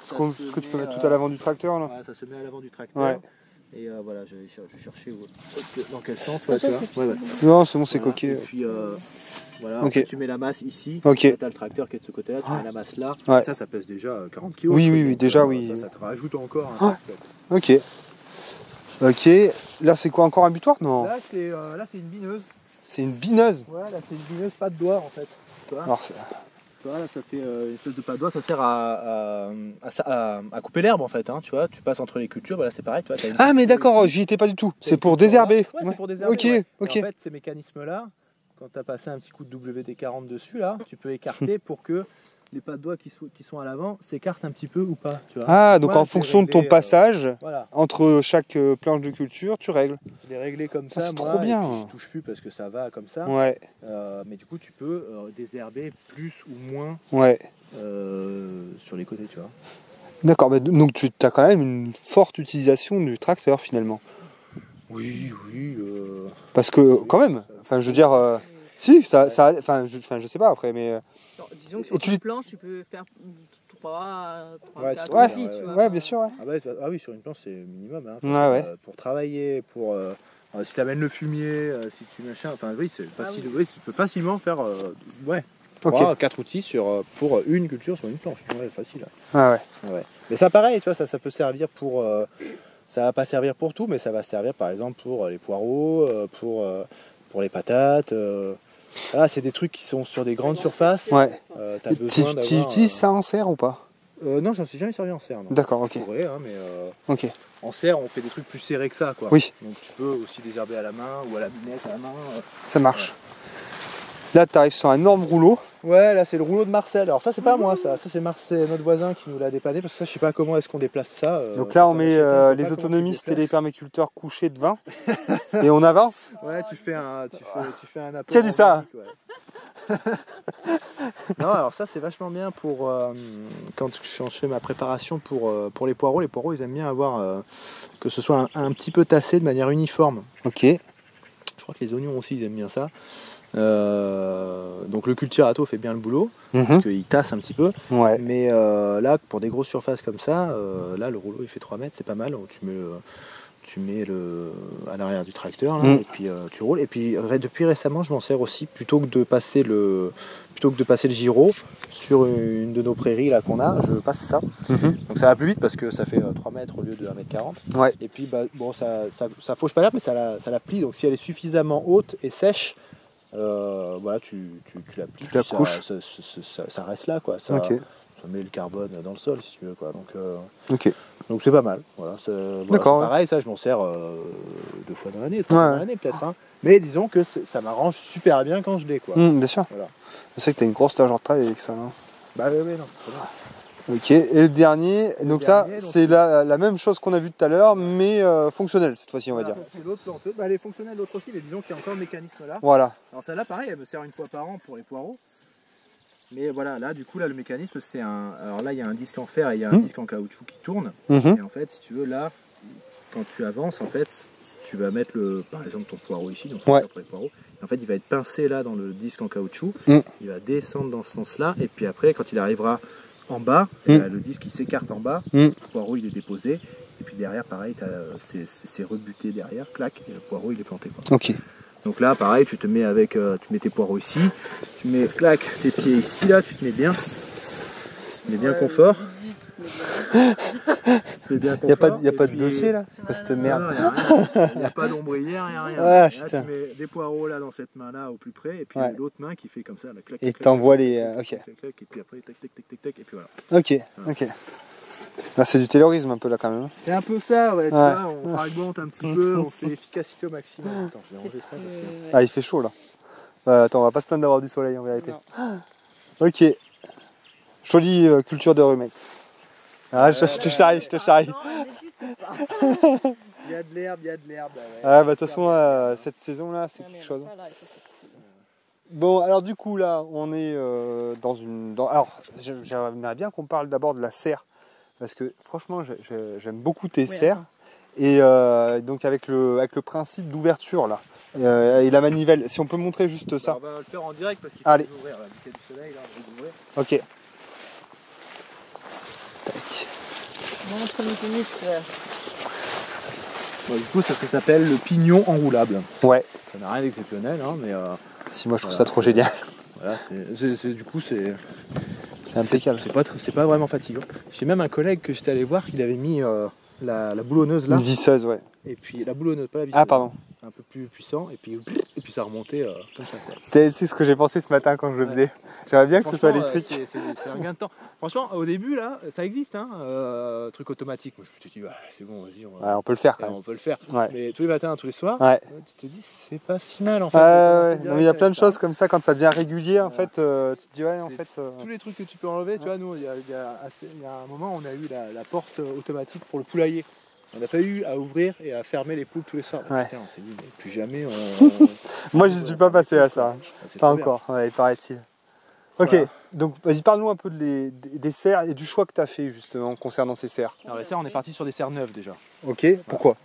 ce que tu peux mettre tout à l'avant du tracteur là. Ouais, ça se met à l'avant du tracteur. Et voilà, je cherchais dans quel sens. Tu vois. Non, c'est bon, c'est coquet. Et puis voilà, en fait, tu mets la masse ici. Tu as le tracteur qui est de ce côté-là, tu mets la masse là. Ça pèse déjà 40 kg. Oui, déjà, oui. Ça te rajoute encore. Ok. Là, c'est quoi, encore un butoir? Non. Là, c'est une bineuse. C'est une bineuse? Ouais, là, c'est une bineuse, pas de doigt en fait. Tu vois, alors, tu vois, là, ça fait une espèce de pas de doigt, ça sert à couper l'herbe en fait, hein, tu vois, tu passes entre les cultures, voilà, c'est pareil, tu vois. Ah mais d'accord, j'y étais pas du tout, c'est pour désherber. Ouais, c'est pour désherber. Ok, ouais. ok. Et en fait, ces mécanismes-là, quand tu as passé un petit coup de WD-40 dessus, là, tu peux écarter pour que les pas de doigts qui sont à l'avant s'écartent un petit peu ou pas. Tu vois. Ah, donc moi, en fonction de ton passage, voilà. entre chaque planche de culture, tu règles. Je l'ai réglé comme ça, c'est moi, trop bien. Et puis je touche plus parce que ça va comme ça. Ouais. Mais du coup, tu peux désherber plus ou moins sur les côtés, tu vois. D'accord, mais donc tu as quand même une forte utilisation du tracteur finalement. Oui. Parce que quand même, enfin je veux dire, si, ça enfin je sais pas après, mais... Alors, disons que sur une planche, tu peux faire 3, 4 outils, tu vois. Ouais, bien sûr, ouais. Ah oui, sur une planche, c'est minimum. Hein, pour travailler, si tu amènes le fumier, si tu machin, enfin oui, c'est facile. Oui, tu peux facilement faire 3, 4 outils pour une culture sur une planche. Ouais, facile. Ah ouais. Mais ça pareil, tu vois, ça peut servir pour... ça va pas servir pour tout, mais ça va servir par exemple pour les poireaux, pour les patates. Voilà, c'est des trucs qui sont sur des grandes surfaces. Ouais. Tu utilises ça en serre ou pas? Non, j'en suis jamais servi en serre. D'accord, ok. Je pourrais, hein, mais ok. En serre, on fait des trucs plus serrés que ça, quoi. Oui. Donc tu peux aussi désherber à la main ou à la binette à la main. Ça marche. Là, tu arrives sur un énorme rouleau. Ouais, là c'est le rouleau de Marcel. Alors ça c'est pas moi, ça c'est Marcel, notre voisin qui nous l'a dépanné parce que ça je sais pas comment est-ce qu'on déplace ça. Donc là on met les autonomistes et les permaculteurs couchés devant et on avance. Ouais, tu fais un apport. Qui a dit ça? Non, alors ça c'est vachement bien pour quand je fais ma préparation pour les poireaux. Les poireaux ils aiment bien avoir que ce soit un petit peu tassé de manière uniforme. Ok. Je crois que les oignons aussi ils aiment bien ça. Donc le culturato fait bien le boulot parce qu'il tasse un petit peu, mais là pour des grosses surfaces comme ça, là le rouleau il fait 3 mètres, c'est pas mal. Donc, tu mets à l'arrière du tracteur là, et puis tu roules. Et puis depuis récemment je m'en sers aussi plutôt que de passer le gyro sur une de nos prairies là qu'on a, je passe ça. Donc ça va plus vite parce que ça fait 3 mètres au lieu de 1m40. Ouais. Et puis bon ça fauche pas l'herbe mais ça la plie, donc si elle est suffisamment haute et sèche, voilà, tu la plies, tu la couches. Ça reste là, quoi. Ça met le carbone dans le sol, si tu veux, quoi. Donc c'est pas mal. Voilà, d'accord. Pareil, ça, je m'en sers 2 fois dans l'année, 3 fois dans l'année, peut-être. Hein. Mais disons que ça m'arrange super bien quand je l'ai, quoi. Bien sûr. Voilà. Je sais que tu as une grosse largeur de travail avec ça. Hein. Bah oui, non, c'est pas grave. Ok, et le dernier, c'est la même chose qu'on a vu tout à l'heure, mais fonctionnelle cette fois-ci, on va dire. C'est l'autre planteuse, elle est fonctionnelle l'autre aussi, mais disons qu'il y a encore le mécanisme là. Voilà. Alors celle-là, pareil, elle me sert une fois par an pour les poireaux. Mais voilà, là, du coup, le mécanisme, c'est un... Alors là, il y a un disque en fer et il y a un disque en caoutchouc qui tourne. Et en fait, si tu veux, là, quand tu avances, en fait, tu vas mettre, par exemple, ton poireau ici, donc pour les poireaux. Et en fait, il va être pincé là dans le disque en caoutchouc. Il va descendre dans ce sens-là. Et puis après, quand il arrivera en bas, le disque il s'écarte en bas, le poireau il est déposé, et puis derrière pareil c'est rebuté derrière, clac, et le poireau il est planté, quoi. Ok. Donc là pareil tu te mets tu mets tes poireaux ici, tu mets clac tes pieds ici, là tu te mets bien confort. Il n'y a pas de dossier là? C'est quoi cette merde? Il n'y a pas d'ombrière, il n'y a rien. Ah, là, tu mets des poireaux là dans cette main là au plus près, et puis l'autre main qui fait comme ça, là, clac, et clac, t'envoies les. Ok. Clac, clac, et puis après tac tac tac tac tac, et puis voilà. Ok. Là c'est du taylorisme un peu là quand même. C'est un peu ça, tu vois, on fragmente un petit peu, on fait l'efficacité au maximum. Attends, je vais ranger ça parce que... Ah, il fait chaud là. Attends, on va pas se plaindre d'avoir du soleil en vérité. Ok. Jolie culture de rumex. Ah, je te charrie. Il y a de l'herbe. Ah, bah de toute façon, cette saison là, c'est quelque chose. Bon, alors du coup là, on est alors, j'aimerais bien qu'on parle d'abord de la serre. Parce que franchement, j'aime beaucoup tes serres. Et donc avec le principe d'ouverture là. Et la manivelle, si on peut montrer juste ça. On va le faire en direct parce qu'il faut ouvrir là. Il y a du soleil là, on va ouvrir. Ok. Montre mécanisme. Du coup, ça s'appelle le pignon enroulable. Ouais. Ça n'a rien d'exceptionnel, hein, mais... si, moi je trouve ça trop génial. Voilà, du coup, c'est impeccable. C'est pas vraiment fatigant. J'ai même un collègue que j'étais allé voir, il avait mis la boulonneuse là. Une visseuse, ouais. Et puis la boulonneuse, pas la visseuse. Ah, pardon. Un peu plus puissant, et puis puis ça remontait comme ça. C'est ce que j'ai pensé ce matin quand je le faisais. J'aimerais bien que ce soit électrique. C'est un gain de temps. Franchement, au début, là, ça existe, hein, truc automatique. Moi, je me suis dit, c'est bon, vas-y, on peut le faire. On peut le faire. Mais tous les matins, tous les soirs, tu te dis, c'est pas si mal en fait. Il y a plein de choses comme ça, quand ça devient régulier, en fait, tu te dis, en fait. Tous les trucs que tu peux enlever, tu vois, nous, il y a un moment, on a eu la porte automatique pour le poulailler. On n'a pas eu à ouvrir et à fermer les poules tous les soirs. Putain, on s'est dit, mais plus jamais. Moi, je ne suis pas passé à ça. Pas encore, paraît-il. Ok, voilà. Donc vas-y, parle-nous un peu des serres et du choix que tu as fait justement concernant ces serres. Alors les serres, on est parti sur des serres neuves déjà. Ok, pourquoi?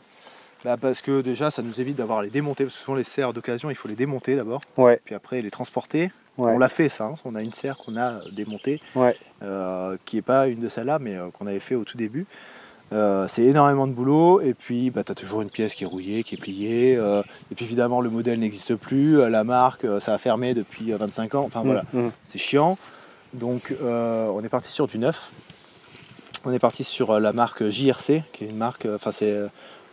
Parce que déjà, ça nous évite d'avoir à les démonter, parce que souvent les serres d'occasion, il faut les démonter d'abord, puis après les transporter. On l'a fait ça, hein. On a une serre qu'on a démontée, qui n'est pas une de celles-là, mais qu'on avait fait au tout début. C'est énormément de boulot, et puis tu as toujours une pièce qui est rouillée, qui est pliée, et puis évidemment le modèle n'existe plus, la marque ça a fermé depuis 25 ans, enfin voilà, c'est chiant. Donc on est parti sur du neuf, on est parti sur la marque JRC, qui est une marque,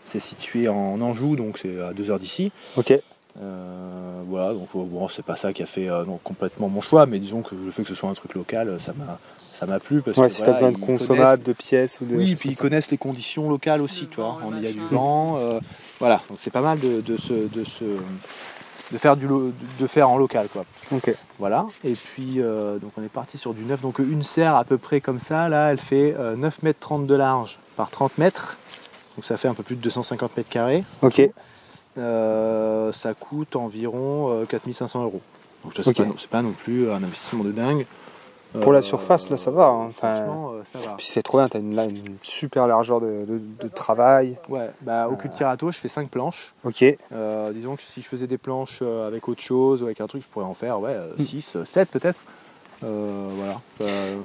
c'est situé en Anjou, donc c'est à 2 heures d'ici. Ok. Voilà, donc bon, c'est pas ça qui a fait complètement mon choix, mais disons que le fait que ce soit un truc local, ça m'a plu parce que si tu as besoin de consommables, de pièces ou de... Oui, puis ils connaissent les conditions locales aussi, tu vois. Il y a du vent, voilà. Donc c'est pas mal de faire en local, quoi. Ok. Voilà. Et puis donc on est parti sur du neuf. Donc une serre à peu près comme ça, là, elle fait 9,30 m de large par 30 mètres. Donc ça fait un peu plus de 250 mètres carrés. Ok. Ça coûte environ 4500 €. Donc ça, c'est pas non plus un investissement de dingue. Pour la surface, là, ça va. Hein. Franchement, ça va. Puis c'est trop bien, t'as une super largeur de travail. Ouais, au Cultirato, je fais 5 planches. Ok. Disons que si je faisais des planches avec autre chose, avec un truc, je pourrais en faire 6, 7 peut-être. Voilà.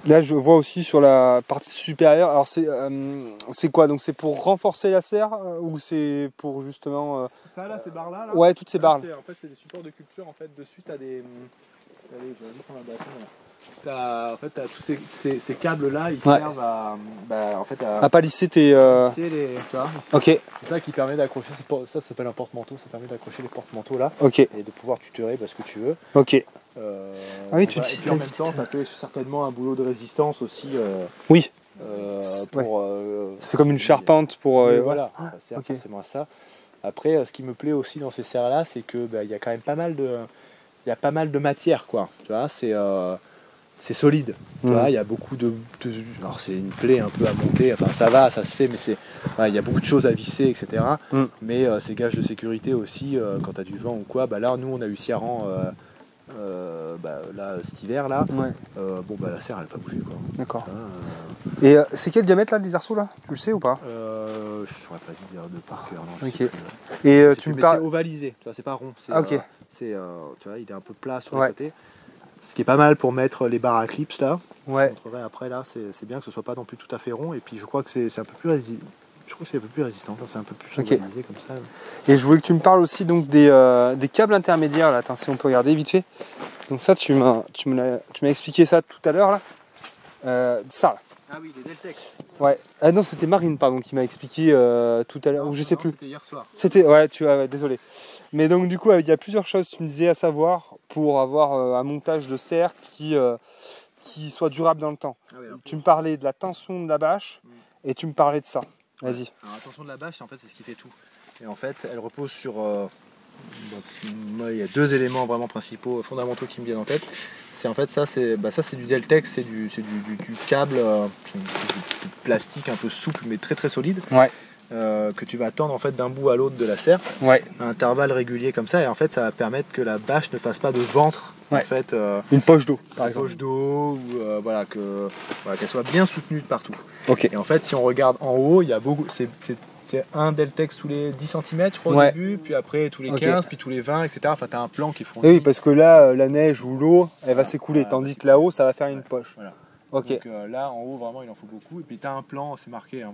Là, je vois aussi sur la partie supérieure. Alors, c'est quoi? Donc, c'est pour renforcer la serre ou c'est pour justement. Ça, là, ces barres-là là. Ouais, toutes ces barres. En fait, c'est des supports de culture. En fait, dessus, t'as des. Allez, je vais prendre un bâton là. En fait, t'as tous ces câbles-là, ils servent à palisser tes. Tu vois, ok. C'est ça qui permet d'accrocher. Ça s'appelle un porte-manteau. Ça permet d'accrocher les porte-manteaux là. Ok. Et de pouvoir tutorer ce que tu veux. Ok. Et puis en même temps, ça fait certainement un boulot de résistance aussi. Oui. Ça fait comme une charpente pour. Voilà, ça sert forcément à ça. Après, ce qui me plaît aussi dans ces serres-là, c'est que il y a quand même pas mal de matière, quoi. Tu vois, c'est solide. Tu vois, il y a beaucoup alors c'est une plaie un peu à monter. Enfin, ça va, ça se fait, mais il y a beaucoup de choses à visser, etc. Mais c'est gage de sécurité aussi quand tu as du vent ou quoi. Là, nous, on a eu Ciaran. Là cet hiver là, la serre elle n'a pas bougé, quoi. D'accord. Et c'est quel diamètre là des arceaux là? Tu le sais ou pas? Je saurais pas dire de par cœur. Ok. Et tu me parles. C'est ovalisé, tu vois, c'est pas rond. Ok. Tu vois, il est un peu plat sur le côté. Ce qui est pas mal pour mettre les barres à clips là. Ouais. Je montrerai après là, c'est bien que ce soit pas non plus tout à fait rond. Et puis je crois que c'est un peu plus résistant. Je crois que c'est un peu plus résistant, c'est un peu plus ovalisé comme ça. Et je voulais que tu me parles aussi donc des câbles intermédiaires là. Attends, si on peut regarder vite fait. Donc ça, tu m'as expliqué ça tout à l'heure là. Ça là. Ah oui, les Deltex. Ouais. Ah non, c'était Marine pardon qui m'a expliqué tout à l'heure. Ou je sais plus. C'était hier soir. C'était désolé. Mais donc du coup, il y a plusieurs choses tu me disais à savoir pour avoir un montage de serre qui soit durable dans le temps. Tu me parlais de la tension de la bâche et tu me parlais de ça. Vas-y. Alors la tension de la bâche, en fait, c'est ce qui fait tout. Et en fait, elle repose sur il y a 2 éléments vraiment principaux, fondamentaux qui me viennent en tête. C'est en fait ça c'est du Deltex, c'est du câble, du plastique un peu souple mais très très solide. Ouais. Que tu vas tendre en fait d'un bout à l'autre de la serre, à intervalles réguliers comme ça, et en fait ça va permettre que la bâche ne fasse pas de ventre. En fait, une poche d'eau par exemple. Une poche d'eau, ou qu'elle soit bien soutenue de partout. Ok. Et en fait, si on regarde en haut, il y a beaucoup, c'est un Deltex tous les 10 cm je crois au début, puis après tous les 15, puis tous les 20, etc. Enfin, tu as un plan qui fournit. Oui, parce que là, la neige ou l'eau, elle va s'écouler, tandis que là-haut, ça va faire une poche. Voilà. Ok. Donc là, en haut, vraiment, il en faut beaucoup. Et puis tu as un plan, c'est marqué,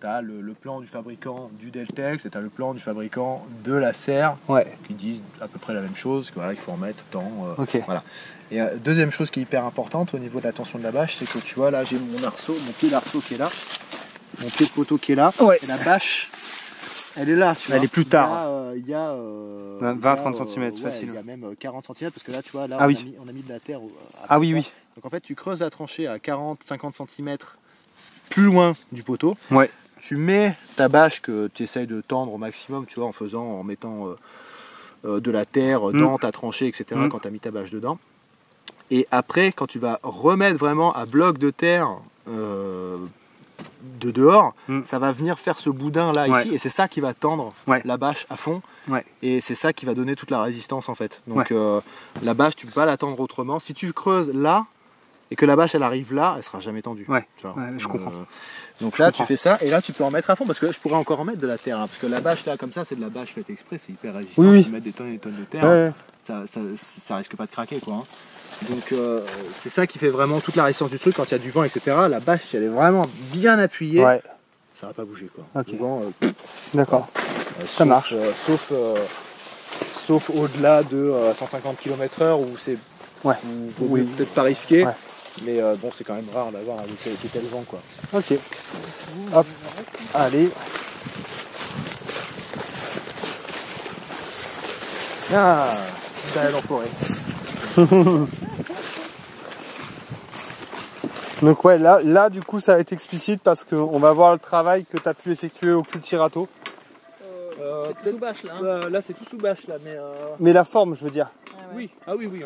tu as le plan du fabricant du Deltex et tu as le plan du fabricant de la serre, qui disent à peu près la même chose, qu'il faut en mettre dans. Voilà. Et deuxième chose qui est hyper importante au niveau de la tension de la bâche, c'est que tu vois, là, j'ai mon pied d'arceau qui est là. Mon pied de poteau qui est là, et la bâche Elle est là, tu vois. Elle est plus tard. Il y a 20-30 cm facile. Il y a même 40 cm parce que là, tu vois, là, on a mis de la terre. Oui. Donc en fait, tu creuses la tranchée à 40-50 cm plus loin du poteau. Ouais. Tu mets ta bâche que tu essayes de tendre au maximum, tu vois, en mettant de la terre dans ta tranchée, etc. Quand tu as mis ta bâche dedans. Et après, quand tu vas remettre vraiment à bloc de terre de dehors, ça va venir faire ce boudin là ici, et c'est ça qui va tendre la bâche à fond, et c'est ça qui va donner toute la résistance en fait. Donc la bâche, tu peux pas la tendre autrement. Si tu creuses là et que la bâche elle arrive là, elle sera jamais tendue. Je comprends. Donc là tu fais ça, et là tu peux en mettre à fond, parce que je pourrais encore en mettre de la terre, hein, parce que la bâche là comme ça c'est de la bâche faite exprès, c'est hyper résistant. Tu mets des tonnes et des tonnes de terre, ça risque pas de craquer quoi. Hein. Donc c'est ça qui fait vraiment toute la résistance du truc quand il y a du vent, etc. La bâche, si elle est vraiment bien appuyée, ça va pas bouger quoi. Okay. Vent, d'accord. Ça marche. Sauf au-delà de 150 km/h où c'est peut-être pas risqué. Mais bon, c'est quand même rare d'avoir un véhicule qui tel vent quoi. Ok. Hop. Allez. Ah, belle en forêt. Donc ouais, là du coup ça va être explicite parce qu'on va voir le travail que tu as pu effectuer au Cultirato. C'est tout bâche là. Hein. Là c'est tout sous bâche là, mais la forme je veux dire. Oui, oui.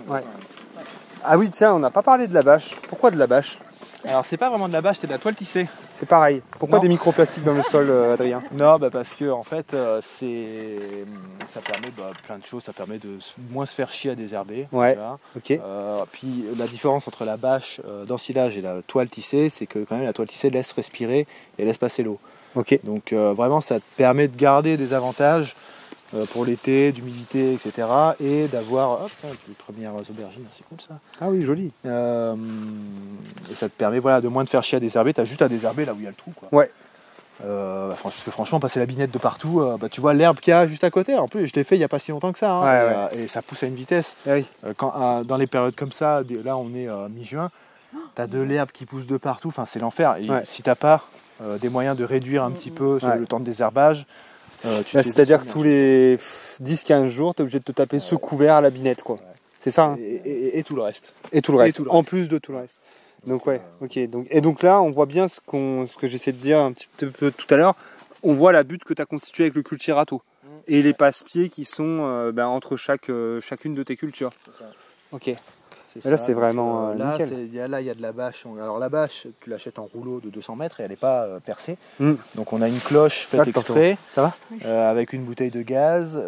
Ah oui tiens, on n'a pas parlé de la bâche. Pourquoi de la bâche? Alors c'est pas vraiment de la bâche, c'est de la toile tissée. C'est pareil. Pourquoi des microplastiques dans le sol, Adrien? Non, parce que en fait, ça permet plein de choses. Ça permet de moins se faire chier à désherber. Ok. Puis la différence entre la bâche d'ensilage et la toile tissée, c'est que quand même la toile tissée laisse respirer et laisse passer l'eau. Ok. Donc vraiment, ça te permet de garder des avantages pour l'été, d'humidité, etc. Et d'avoir les premières aubergines, c'est cool ça. Ah oui, joli. Et ça te permet de moins de faire chier à désherber. Tu as juste à désherber là où il y a le trou. Quoi. Ouais. Parce que franchement, passer la binette de partout, tu vois l'herbe qu'il y a juste à côté. En plus, je l'ai fait il n'y a pas si longtemps que ça. Hein, et ça pousse à une vitesse. Dans les périodes comme ça, là on est mi-juin, tu as de l'herbe qui pousse de partout. Enfin, c'est l'enfer. Et si tu n'as pas des moyens de réduire un petit peu le temps de désherbage, c'est-à-dire que tous les 10-15 jours, tu es obligé de te taper ce couvert à la binette, quoi. C'est ça hein. Et tout le reste. Et tout le reste. En plus de tout le reste. Donc ok. Donc là, on voit bien ce que j'essaie de dire un petit peu tout à l'heure. On voit la butte que tu as constituée avec le Cultirato. Et les passe-pieds qui sont entre chacune de tes cultures. C'est ça. Ok. Et là, c'est vraiment nickel. Là, il y a de la bâche. Alors la bâche, tu l'achètes en rouleau de 200 mètres et elle n'est pas percée. Donc on a une cloche faite exprès, ça va avec une bouteille de gaz.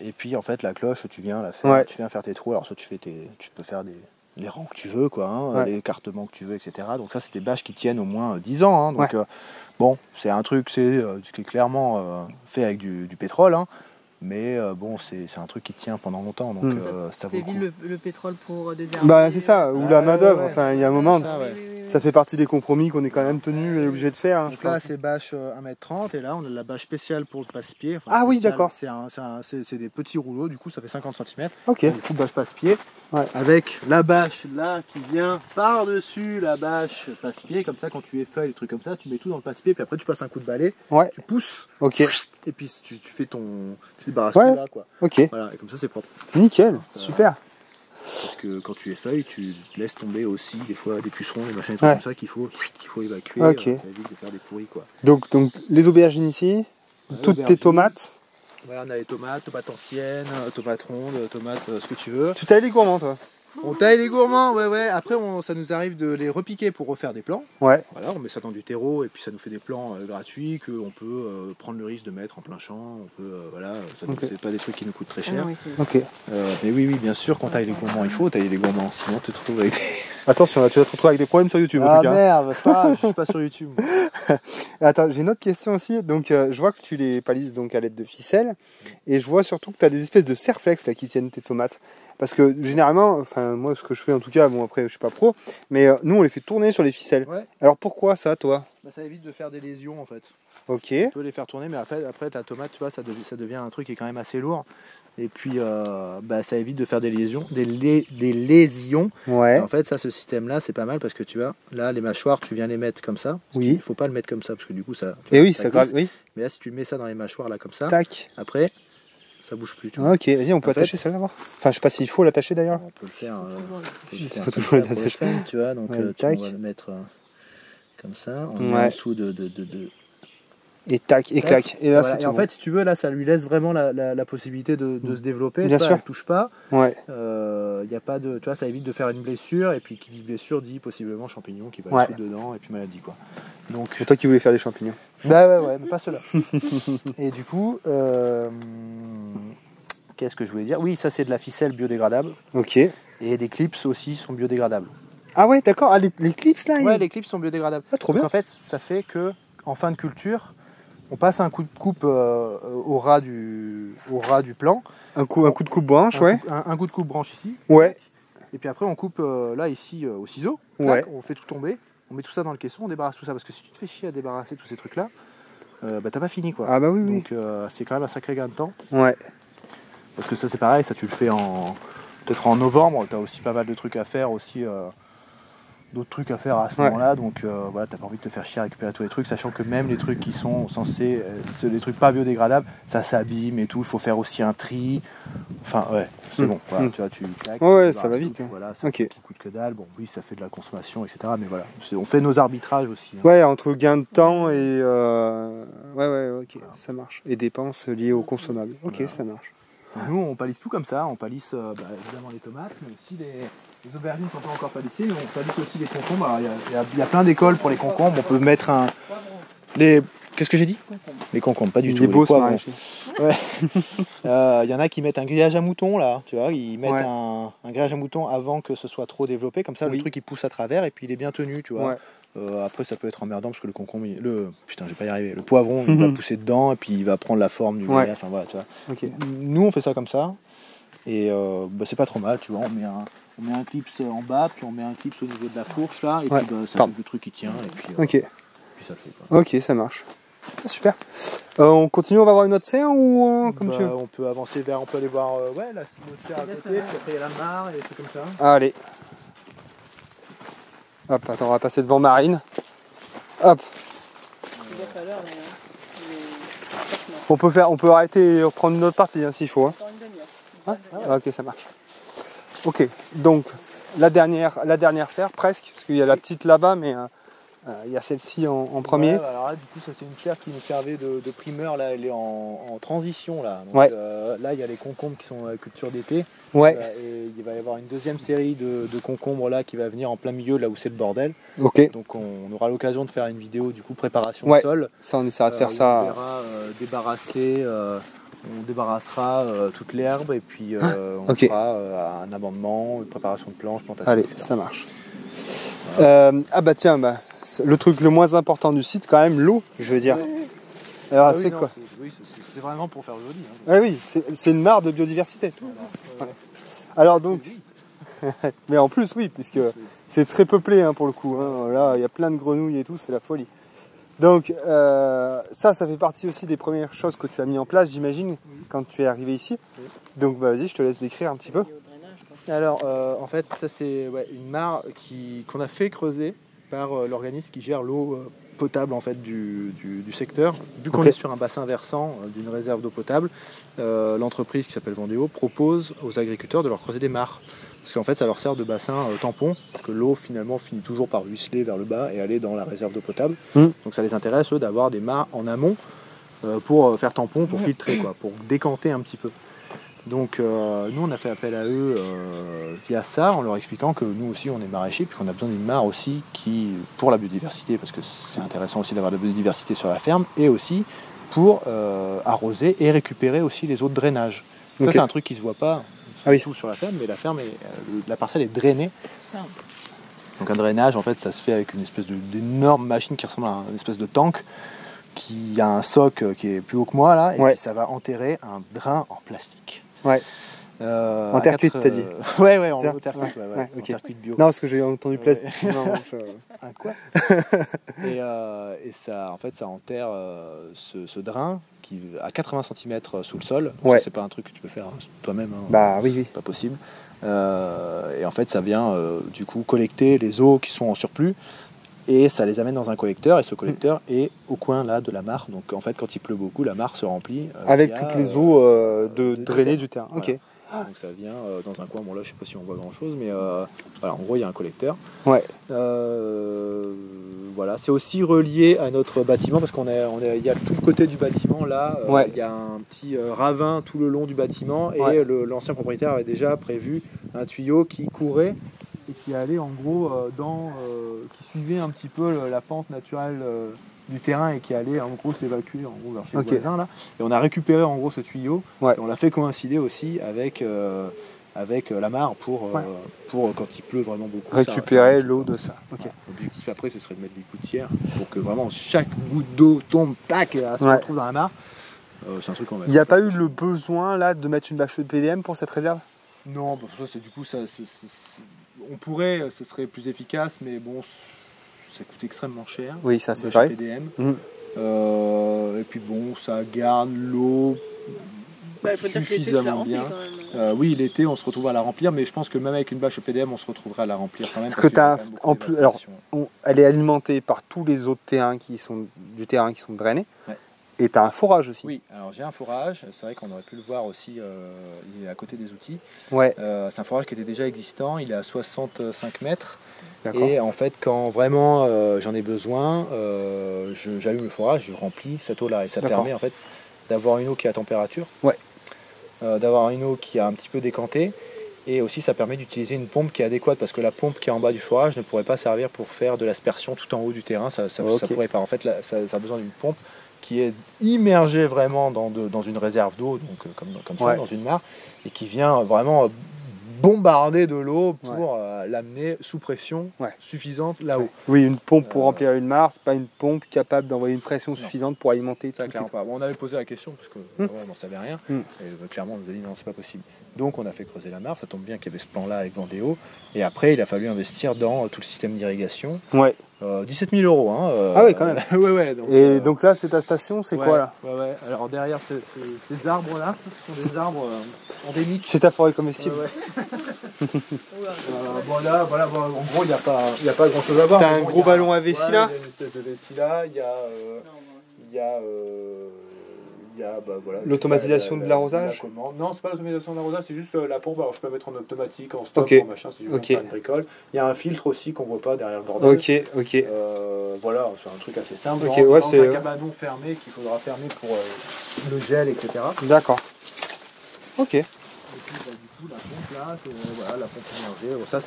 Et puis en fait, la cloche, tu viens la faire, tu viens faire tes trous. Alors soit tu peux faire les rangs que tu veux, quoi, les écartements que tu veux, etc. Donc ça, c'est des bâches qui tiennent au moins 10 ans. Hein, donc bon, c'est un truc qui est clairement fait avec du pétrole. Hein. Mais c'est un truc qui tient pendant longtemps, donc ça vaut le coup. T'évites le pétrole pour désherber. C'est ça, ou la main d'œuvre. Enfin, il y a un moment, ça fait partie des compromis qu'on est quand même tenu et obligé de faire. Hein, donc là, c'est bâche 1m30 et là, on a de la bâche spéciale pour le passe-pied. Enfin, oui, d'accord. C'est des petits rouleaux, du coup, ça fait 50 cm. Ok. Du coup, bâche passe-pied. Avec la bâche là qui vient par-dessus la bâche passe-pied, comme ça quand tu effeuilles, des trucs comme ça, tu mets tout dans le passe-pied, puis après tu passes un coup de balai, tu pousses, et puis tu fais tu débarrasses tout là quoi. Ok. Voilà, et comme ça c'est propre. Nickel, super. Parce que quand tu effeuilles, tu laisses tomber aussi des fois des pucerons, des machins, des trucs comme ça qu'il faut évacuer, ça évite de faire des pourris quoi. Donc les aubergines ici, toutes tes tomates. Ouais, on a les tomates anciennes, tomates rondes, tomates ce que tu veux. Tu tailles les gourmands toi? On taille les gourmands, Après, ça nous arrive de les repiquer pour refaire des plants. Ouais. Voilà, on met ça dans du terreau et puis ça nous fait des plants gratuits qu'on peut prendre le risque de mettre en plein champ. On peut, c'est pas des trucs qui nous coûtent très cher. Mais oui, bien sûr, quand taille les gourmands, il faut tailler les gourmands, sinon tu te retrouves avec des... Attention, là, tu vas te retrouver avec des problèmes sur YouTube. Ah en tout cas. Merde, je suis pas sur YouTube. Attends, j'ai une autre question aussi. Donc, je vois que tu les palisses donc à l'aide de ficelle, et je vois surtout que tu as des espèces de serflex là qui tiennent tes tomates. Parce que généralement, enfin moi, ce que je fais en tout cas, bon après, je suis pas pro, mais nous on les fait tourner sur les ficelles. Alors pourquoi ça, toi? Ça évite de faire des lésions en fait. Ok. Tu peux les faire tourner, mais après la tomate, tu vois, ça devient un truc qui est quand même assez lourd. Et puis ça évite de faire des lésions. Ouais. En fait, ce système-là, c'est pas mal parce que tu vois, là, les mâchoires, tu viens les mettre comme ça. Oui. Il faut pas le mettre comme ça parce que du coup, ça. Et oui, ça grave. Oui. Mais là, si tu mets ça dans les mâchoires là comme ça, tac. Après, ça bouge plus. Tu vois. Ok, vas-y, on peut attacher celle-là. Enfin, je sais pas s'il faut l'attacher d'ailleurs. On peut le faire. Il faut toujours l'attacher. Tu vois, donc on va le mettre comme ça. On met en dessous de. Et tac, et clac. Et là, c'est tout. En fait, si tu veux, là, ça lui laisse vraiment la possibilité de se développer. Bien sûr. Elle touche pas. Ouais. Y a pas de, tu vois, ça évite de faire une blessure. Et puis, qui dit blessure dit possiblement champignon qui va être dedans et puis maladie, quoi. Donc. C'est toi qui voulais faire des champignons. Bah ouais, mais pas ceux-là. Et du coup, qu'est-ce que je voulais dire? Oui, ça c'est de la ficelle biodégradable. Ok. Et des clips aussi sont biodégradables. Ah ouais, d'accord. Ah, les clips là. Ouais, les clips sont biodégradables. Ah, trop bien. Donc, en fait, ça fait que en fin de culture, on passe un coup de coupe au ras du plan. Un coup de coupe branche, ouais. Un coup de coupe branche ici. Ouais. Et puis après, on coupe là, ici, au ciseau. Ouais. On fait tout tomber. On met tout ça dans le caisson, on débarrasse tout ça. Parce que si tu te fais chier à débarrasser tous ces trucs-là, t'as pas fini, quoi. Ah bah oui, oui. Donc c'est quand même un sacré gain de temps. Ouais. Parce que ça, c'est pareil. Ça, tu le fais peut-être en novembre. T'as aussi pas mal de trucs à faire aussi. D'autres trucs à faire à ce moment-là, donc voilà, t'as pas envie de te faire chier à récupérer tous les trucs, sachant que même les trucs qui sont censés des trucs pas biodégradables, ça s'abîme et tout, il faut faire aussi un tri. Enfin ouais, c'est bon, voilà, tu vois, tu claques, ouais, ça va vite. Tout, voilà, ça qui coûte que dalle, bon oui, ça fait de la consommation, etc. Mais voilà, on fait nos arbitrages aussi. Hein. Ouais, entre le gain de temps et ouais, ok, voilà. Ça marche. Et dépenses liées aux consommables. Ok, voilà. Ça marche. Nous, on palisse tout comme ça, on palisse évidemment les tomates, mais aussi les aubergines ne sont pas encore palissées, mais on palisse aussi les concombres. Alors, il y a plein d'écoles pour les concombres, on peut mettre Qu'est-ce que j'ai dit? Les concombres, pas du tout. Les beaux poivrons. Ouais. Y en a qui mettent un grillage à moutons, là, tu vois, ils mettent un grillage à moutons avant que ce soit trop développé, comme ça le truc il pousse à travers et puis il est bien tenu, tu vois. Après ça peut être emmerdant parce que le concombre, putain, je vais pas y arriver. Le poivron, il va pousser dedans et puis il va prendre la forme du grillage, enfin voilà, tu vois. Okay. Nous on fait ça comme ça et c'est pas trop mal, tu vois, on met un clips en bas, puis on met un clips au niveau de la fourche là, et puis ça fait le truc qui tient, et puis, puis ça fait quoi. Ok, ça marche. Ah, super. On continue, on va voir une autre serre ou comme tu veux? On peut avancer on peut aller voir la serre à côté, puis après il y a la mare et des trucs comme ça. Allez. Hop, attends, on va passer devant Marine. Hop. On peut arrêter et reprendre une autre partie hein, s'il faut. Hein. Ok, ça marche. Ok, donc la dernière serre presque, parce qu'il y a la petite là-bas, mais il y a celle-ci en premier. Ouais, alors là, du coup, ça c'est une serre qui nous servait de primeur, là, elle est en transition là. Donc, là, il y a les concombres qui sont à la culture d'été. Ouais. Et il va y avoir une deuxième série de concombres là qui va venir en plein milieu, là où c'est le bordel. Ok. Donc on aura l'occasion de faire une vidéo du coup préparation sol. Ça, on essaiera de faire ça. On verra débarrasser. On débarrassera toute l'herbe et puis on fera un amendement, une préparation de planches, plantation. Allez, etc. ça marche. Ah bah tiens, le truc le moins important du site quand même, l'eau, je veux dire. Alors c'est quoi? C'est vraiment pour faire joli. Hein. Ah oui, c'est une mare de biodiversité. Alors donc, mais en plus oui, puisque c'est très peuplé hein, pour le coup. Hein. Là, il y a plein de grenouilles et tout, c'est la folie. Donc ça fait partie aussi des premières choses que tu as mis en place, j'imagine, quand tu es arrivé ici. Donc vas-y, je te laisse décrire un petit peu. Alors en fait, ça c'est une mare qu'on a fait creuser par l'organisme qui gère l'eau potable en fait du secteur. Vu qu'on est sur un bassin versant d'une réserve d'eau potable, l'entreprise qui s'appelle Vendéo propose aux agriculteurs de leur creuser des mares. Parce qu'en fait, ça leur sert de bassin tampon, parce que l'eau finalement finit toujours par ruisseler vers le bas et aller dans la réserve d'eau potable. Donc ça les intéresse eux d'avoir des mares en amont pour faire tampon, pour filtrer, quoi, pour décanter un petit peu. Donc nous on a fait appel à eux via ça, en leur expliquant que nous aussi on est maraîchers, puis qu'on a besoin d'une mare aussi pour la biodiversité, parce que c'est intéressant aussi d'avoir de la biodiversité sur la ferme, et aussi pour arroser et récupérer aussi les eaux de drainage. Ça c'est un truc qui se voit pas tout sur la ferme, mais la parcelle est drainée. Donc un drainage en fait ça se fait avec une espèce d'énorme machine qui ressemble à une espèce de tank, qui a un soc qui est plus haut que moi là, et puis ça va enterrer un drain en plastique. En terre cuite, t'as dit. Ouais, en terre cuite, en terre cuite bio. Non, parce que j'ai entendu plastique. Un quoi? Et ça, en fait, ça enterre ce drain qui à 80 cm sous le sol. C'est pas un truc que tu peux faire toi-même. Bah oui. Pas possible. Et en fait, ça vient du coup collecter les eaux qui sont en surplus. Et ça les amène dans un collecteur, et ce collecteur est au coin là de la mare. Donc en fait, quand il pleut beaucoup, la mare se remplit. Avec toutes les eaux drainées du terrain. Voilà. Ok. Donc ça vient dans un coin. Bon là, je sais pas si on voit grand chose, mais voilà, en gros, il y a un collecteur. Ouais. Voilà, c'est aussi relié à notre bâtiment parce il y a tout le côté du bâtiment là. Il y a un petit ravin tout le long du bâtiment et l'ancien propriétaire avait déjà prévu un tuyau qui courait et qui allait en gros qui suivait un petit peu la pente naturelle du terrain et qui allait en gros s'évacuer en gros vers chez le voisin là. Et on a récupéré en gros ce tuyau et on l'a fait coïncider aussi avec la mare pour quand il pleut vraiment beaucoup. Récupérer l'eau de ça. Okay. L'objectif après ce serait de mettre des gouttières pour que vraiment chaque goutte d'eau tombe, tac, et se retrouve dans la mare. C'est un truc qu'on va. Il n'y a pas eu le besoin là de mettre une bâche de PDM pour cette réserve? Non, parce que ça, du coup, on pourrait, ce serait plus efficace, mais bon, ça coûte extrêmement cher. Oui, ça c'est vrai. PDM. Et puis bon, ça garde l'eau suffisamment bien. Oui, l'été, on se retrouve à la remplir, mais je pense que même avec une bâche PDM, on se retrouverait à la remplir quand même. Parce que en plus, alors, elle est alimentée par tous les autres terrains qui sont drainés. Ouais. Et tu as un forage aussi. Oui, alors j'ai un forage, c'est vrai qu'on aurait pu le voir aussi, il est à côté des outils. Ouais. C'est un forage qui était déjà existant, il est à 65 mètres. Et en fait, quand vraiment j'en ai besoin, j'allume le forage, je remplis cette eau-là. Et ça permet en fait d'avoir une eau qui est à température, d'avoir une eau qui a un petit peu décanté. Et aussi, ça permet d'utiliser une pompe qui est adéquate parce que la pompe qui est en bas du forage ne pourrait pas servir pour faire de l'aspersion tout en haut du terrain. Ça pourrait pas. En fait, ça a besoin d'une pompe qui est immergé vraiment dans une réserve d'eau, donc comme ça, dans une mare, et qui vient vraiment bombarder de l'eau pour l'amener sous pression suffisante là-haut. Oui, une pompe pour remplir une mare, c'est pas une pompe capable d'envoyer une pression suffisante pour alimenter. Ça, clairement pas. Bon, on avait posé la question parce que on n'en savait rien, et clairement on nous a dit non, c'est pas possible. Donc on a fait creuser la mare, ça tombe bien qu'il y avait ce plan-là avec Vendéo, et après il a fallu investir dans tout le système d'irrigation. 17 000 €. Ah oui, quand même. Donc, donc là, c'est ta station, c'est quoi là? Alors derrière ces arbres-là, ce sont des arbres endémiques. C'est ta forêt comestible. Bon là, voilà, bon, en gros, il n'y a pas grand-chose à voir. T'as un gros ballon à vessie là? Il y a une espèce de vessie là, il y a l'automatisation de l'arrosage? Non, c'est pas l'automatisation de l'arrosage, c'est juste la pompe. Alors je peux mettre en automatique, en stop, en machin, si je veux faire une bricole. Il y a un filtre aussi qu'on voit pas derrière le bordel. Voilà, c'est un truc assez simple. Dans un cabanon fermé qu'il faudra fermer pour le gel, etc. D'accord. Ok. Et puis du coup la pompe là, la pompe immergée. Ça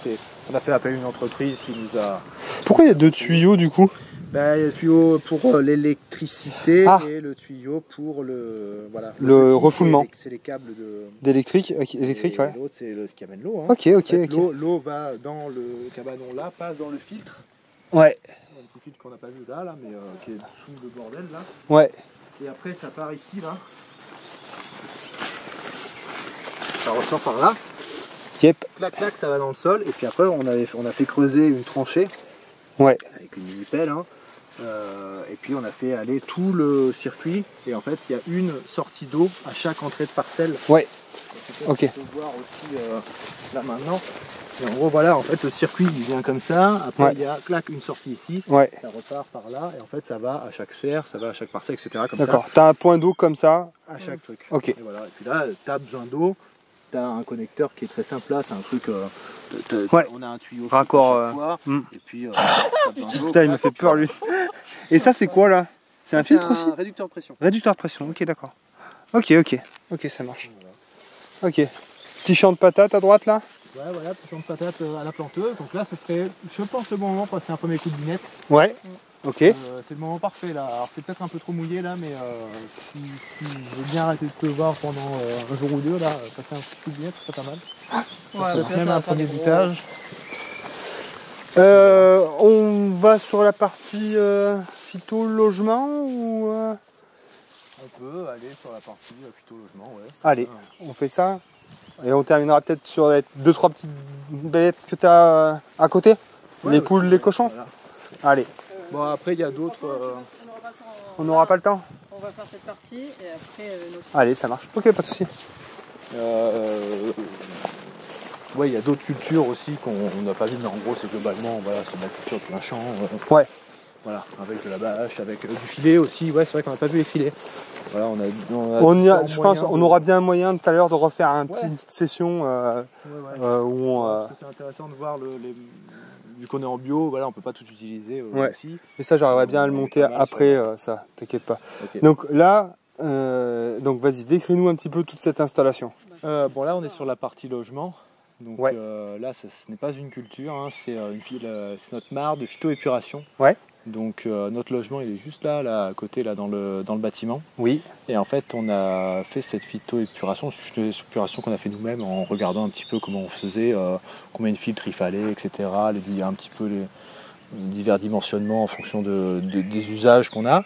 on a fait appel à une entreprise qui nous a. Pourquoi il y a 2 tuyaux du coup? Il y a le tuyau pour l'électricité et le tuyau pour le refoulement. C'est les câbles d'électrique. L'autre c'est ce qui amène l'eau. Ok. L'eau va dans le cabanon là, passe dans le filtre. Ouais. Un petit filtre qu'on n'a pas vu là, mais qui est sous le bordel là. Ouais. Et après ça part ici là. Ça ressort par là. Yep. Clac, ça va dans le sol. Et puis après on a fait creuser une tranchée. Ouais. Avec une mini-pelle. Et puis on a fait aller tout le circuit. Et en fait il y a une sortie d'eau à chaque entrée de parcelle. Ouais. Ok. On peut voir aussi là maintenant. Et en gros voilà, en fait le circuit il vient comme ça. Après il y a une sortie ici. Ça repart par là. Et en fait ça va à chaque serre, ça va à chaque parcelle, etc. D'accord. T'as un point d'eau comme ça à chaque truc. Ok. Et voilà. Et puis là t'as besoin d'eau. T'as un connecteur qui est très simple là, c'est un truc. On a un tuyau raccord. Et puis. Putain, il m'a fait peur lui. Et ça, c'est quoi là? C'est un filtre aussi? Réducteur de pression. Réducteur de pression, ok, d'accord. Ok, ça marche. Ok. Petit champ de patates à droite là? Ouais, voilà, petit champ de patates à la planteuse. Donc là, ce serait, je pense, le bon moment pour passer un premier coup de binette. Ouais. Ok. C'est le moment parfait là. Alors c'est peut-être un peu trop mouillé là, mais si je veux bien arrêter de pleuvoir pendant un jour ou deux là, passer un petit coup de binette, c'est pas mal. Même un premier butage. On va sur la partie phyto-logement ou On peut aller sur la partie phyto-logement, ouais. Allez, on fait ça. Et on terminera peut-être sur les 2-3 petites bêtes que tu as à côté. Les poules, les cochons. Voilà. Allez. Bon, après, il y a d'autres... On n'aura pas le temps. On va faire cette partie et après l'autre. Allez, ça marche. Ok, pas de souci. Ouais, il y a d'autres cultures aussi qu'on n'a pas vues, mais en gros, c'est globalement, voilà, c'est de la culture de plein champ. Ouais. Voilà, avec de la bâche, avec du filet aussi. Ouais, c'est vrai qu'on n'a pas vu les filets. Voilà, je pense qu'on aura bien moyen tout à l'heure de refaire une petite session où on. C'est intéressant de voir vu qu'on est en bio, voilà, on peut pas tout utiliser aussi. Mais ça, j'arriverai bien à le monter après, ça, t'inquiète pas. Okay. Donc là, vas-y, décris-nous un petit peu toute cette installation. Bon, là, on est sur la partie logement. Donc là, ce n'est pas une culture, hein, c'est notre mare de phytoépuration. Ouais. Donc notre logement, il est juste là à côté, là, dans le bâtiment. Oui. Et en fait, on a fait cette phytoépuration, c'est une épuration qu'on a fait nous-mêmes en regardant un petit peu comment on faisait, combien de filtres il fallait, etc. Un petit peu les divers dimensionnements en fonction des usages qu'on a.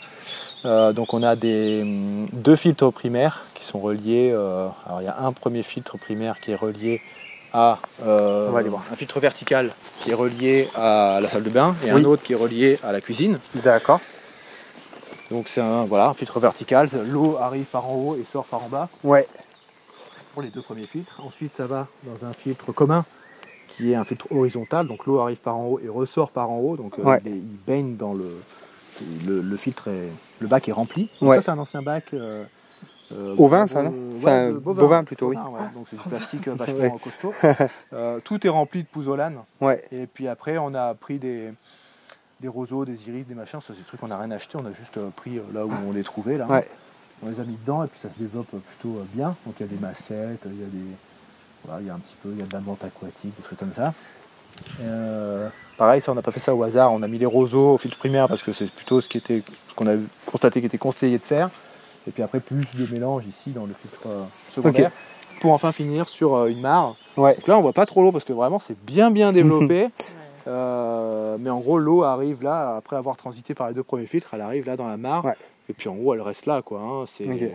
Donc on a 2 filtres primaires qui sont reliés. Alors il y a un premier filtre primaire qui est relié à un filtre vertical qui est relié à la salle de bain et un autre qui est relié à la cuisine. D'accord. Donc c'est un filtre vertical, l'eau arrive par en haut et sort par en bas. Ouais. Pour les 2 premiers filtres. Ensuite ça va dans un filtre commun qui est un filtre horizontal, donc l'eau arrive par en haut et ressort par en haut, donc il baigne dans le filtre, le bac est rempli. Donc ça c'est un ancien bac. Ovin, ça, non? Enfin, bovin plutôt, oui. Ouais, donc c'est du plastique vachement costaud. Tout est rempli de pouzzolane. Ouais. Et puis après, on a pris des roseaux, des iris, des machins. Ça, c'est des trucs qu'on n'a rien acheté. On a juste pris là où on les trouvait. Là. Ouais. On les a mis dedans et puis ça se développe plutôt bien. Donc il y a des massettes, il y a un petit peu, il y a de la menthe aquatique, des trucs comme ça. Pareil, ça on n'a pas fait ça au hasard. On a mis les roseaux au filtre primaire parce que c'est plutôt ce qu'on a constaté qui était conseillé de faire. Et puis après, plus de mélange ici dans le filtre secondaire. Okay. Pour enfin finir sur une mare. Ouais. Donc là, on voit pas trop l'eau parce que vraiment, c'est bien développé. Mais en gros, l'eau arrive là, après avoir transité par les 2 premiers filtres, elle arrive là dans la mare. Ouais. Et puis en haut, elle reste là, quoi. Hein. C'est... Okay.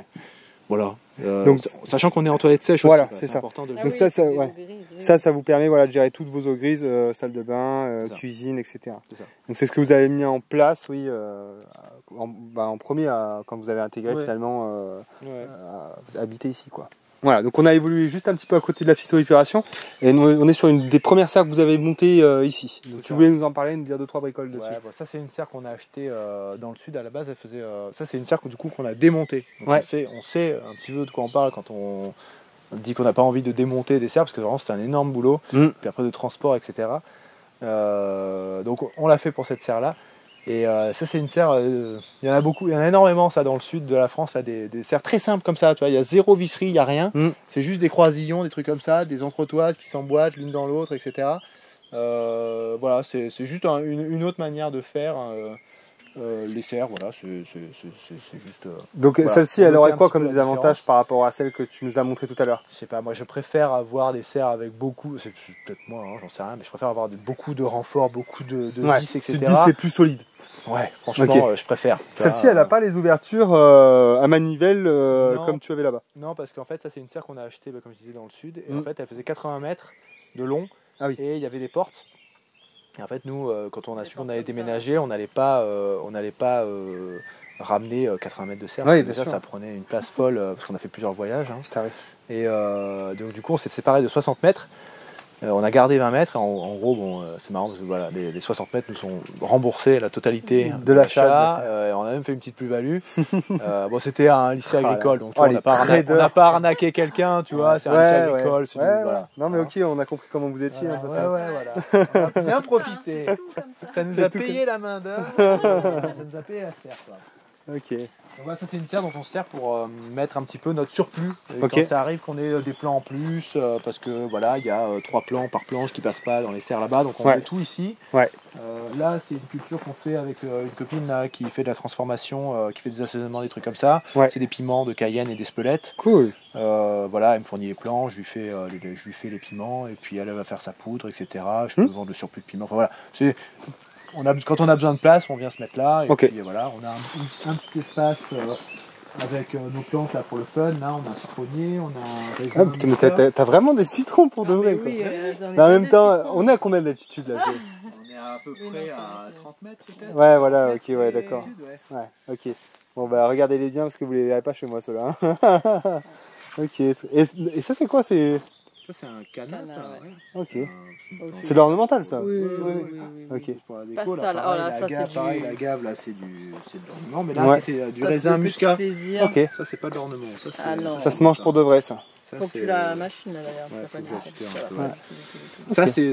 Voilà. Donc, sachant qu'on est en toilette sèche voilà, aussi, c'est ça. Important de le dire. Ça vous permet de gérer toutes vos eaux grises, salle de bain, cuisine, etc. Donc c'est ce que vous avez mis en place, oui, en premier quand vous avez intégré finalement habiter ici, quoi. Voilà, donc on a évolué juste un petit peu à côté de la phytoépuration et nous, on est sur une des premières serres que vous avez montées ici. Donc tu voulais nous en parler, nous dire 2-3 bricoles dessus. Bon, ça c'est une serre qu'on a achetée dans le sud à la base. Elle faisait, ça c'est une serre du coup qu'on a démontée. Donc on sait un petit peu de quoi on parle quand on dit qu'on n'a pas envie de démonter des serres parce que vraiment c'est un énorme boulot. Puis après de transport, etc. Donc on l'a fait pour cette serre là. Et ça c'est une serre, il y en a beaucoup, il y en a énormément ça dans le sud de la France, là, des serres très simples comme ça, tu vois, il y a 0 visserie, il n'y a rien, c'est juste des croisillons, des trucs comme ça, des entretoises qui s'emboîtent l'une dans l'autre, etc. Voilà, c'est juste une autre manière de faire les serres, voilà, c'est juste... Donc voilà, celle-ci, elle aurait quoi comme des avantages par rapport à celle que tu nous as montré tout à l'heure? Je sais pas, moi je préfère avoir des serres avec beaucoup, c'est peut-être moi, hein, j'en sais rien, mais je préfère avoir beaucoup de renforts, beaucoup de vis, etc. Tu dis c'est plus solide. Ouais, franchement, je préfère. Celle-ci, elle n'a pas les ouvertures à manivelle comme tu avais là-bas. Non, parce qu'en fait, ça c'est une serre qu'on a achetée, comme je disais, dans le sud, et en fait, elle faisait 80 mètres de long, et il y avait des portes. Et en fait, nous, quand on a su qu'on allait déménager, on n'allait pas ramener 80 mètres de serre. Oui, déjà, ça prenait une place folle, parce qu'on a fait plusieurs voyages. Hein. Et donc, du coup, on s'est séparés de 60 mètres. On a gardé 20 mètres. En gros, bon, c'est marrant parce que voilà, les 60 mètres nous sont remboursés la totalité de l'achat. On a même fait une petite plus-value. Bon, c'était un lycée agricole, donc on n'a pas arnaqué quelqu'un, tu vois. C'est un lycée agricole. Voilà. Non, mais ok, on a compris comment vous étiez. Voilà. On a bien profité. Ça nous a payé la main d'œuvre. Ça nous a payé la serre, quoi. Ok. Donc voilà, ça c'est une serre dont on se sert pour mettre un petit peu notre surplus. Et quand ça arrive qu'on ait des plans en plus, parce que voilà, il y a 3 plans par planche qui passent pas dans les serres là-bas, donc on met tout ici. Là, c'est une culture qu'on fait avec une copine là, qui fait de la transformation, qui fait des assaisonnements, des trucs comme ça. C'est des piments de Cayenne et d'Espelette. Cool. Voilà, elle me fournit les plans, je lui fais les piments, et puis elle va faire sa poudre, etc. Je peux vendre le surplus de piments. Enfin, voilà, quand on a besoin de place, on vient se mettre là, et puis voilà, on a un petit espace avec nos plantes là pour le fun. Là, on a un citronnier, on a un raisin. Ah, putain, mais t'as vraiment des citrons pour de vrai. Oui, mais en même temps, on est à combien d'altitude là? On est à peu près à 30 mètres peut-être. Ouais, voilà, ok, ouais, d'accord. Ouais, ok. Bon, bah regardez-les bien parce que vous les verrez pas chez moi ceux-là. Ok. Et ça, c'est quoi? Ça, c'est un canard, ça. Ouais. Ok. C'est de l'ornemental, ça? Oui. Ok. Pour la Pas déco, ça, là, là, ça, c'est pareil, du... la gave, là, c'est de l'ornement. Mais là, c'est du raisin muscat. Ok. Ça, c'est pas de l'ornement. Ça se mange pour de vrai, ça. Faut que tu la machine, là, d'ailleurs.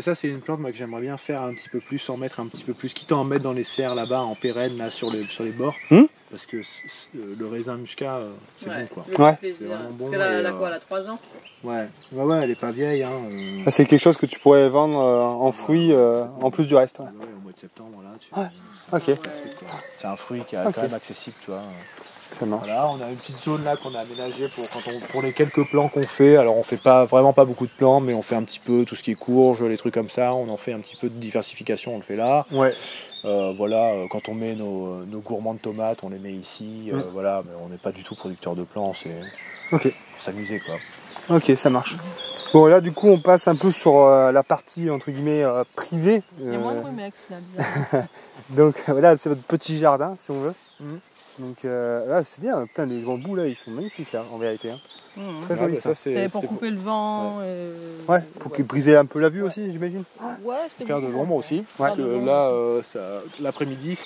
Ça, c'est une plante moi, que j'aimerais bien faire un petit peu plus, en mettre un petit peu plus, quitte à en mettre dans les serres là-bas, en pérenne, là, sur les bords. Parce que le raisin muscat, c'est bon, quoi. C'est vraiment bon. Parce qu'elle a quoi, elle a 3 ans? Ouais, elle est pas vieille. Hein, c'est quelque chose que tu pourrais vendre en fruits en plus du reste. Ouais, au mois de septembre, là. Ok. C'est un fruit qui est quand même accessible, tu vois. Ça marche. Voilà, on a une petite zone là qu'on a aménagée pour les quelques plants qu'on fait. Alors on fait vraiment pas beaucoup de plants, mais on fait un petit peu tout ce qui est courge, les trucs comme ça. On en fait un petit peu de diversification, on le fait là. Ouais. Voilà, quand on met nos gourmands de tomates, on les met ici. Voilà, mais on n'est pas du tout producteur de plants, c'est pour s'amuser quoi. Ok, ça marche. Bon là du coup on passe un peu sur la partie entre guillemets privée. Il y a moins de bruit mec, c'est bizarre. Donc voilà, c'est votre petit jardin si on veut. Donc là c'est bien, putain les bambous là ils sont magnifiques là en vérité. Très joli ça. C'est pour couper le vent. Ouais, pour briser un peu la vue aussi j'imagine. Ouais, faire de l'ombre aussi. Ouais. Là l'après-midi,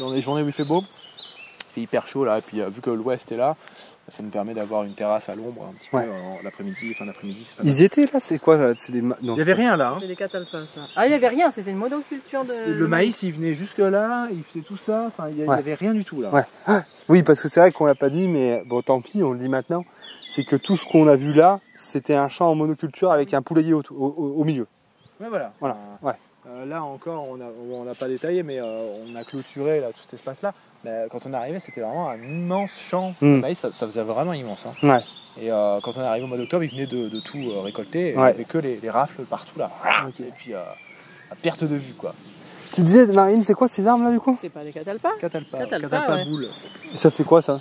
dans les journées où il fait beau, il fait hyper chaud là, et puis vu que l'ouest est là, ça nous permet d'avoir une terrasse à l'ombre un petit peu l'après-midi, fin d'après-midi. Ils y étaient là, c'est quoi là? Il n'y avait rien là. C'est des catalpas ça. Ah, il n'y avait rien, c'était une monoculture de. Le maïs il venait jusque là, il faisait tout ça, enfin il n'y avait rien du tout là. Ouais. Oui, parce que c'est vrai qu'on l'a pas dit, mais bon tant pis, on le dit maintenant. C'est que tout ce qu'on a vu là, c'était un champ en monoculture avec un poulailler au milieu. Ouais, voilà. Là encore, on n'a pas détaillé, mais on a clôturé là, tout cet espace-là. Mais quand on est arrivé, c'était vraiment un immense champ de maïs, ça faisait vraiment immense. Hein. Ouais. Et quand on est arrivé au mois d'octobre, il venait de tout récolter, et il n'y avait que les rafles partout là. Et puis à perte de vue quoi. Tu disais, Marine, c'est quoi ces arbres là du coup? C'est pas des catalpas? Catalpa boule. Et ça fait quoi ça?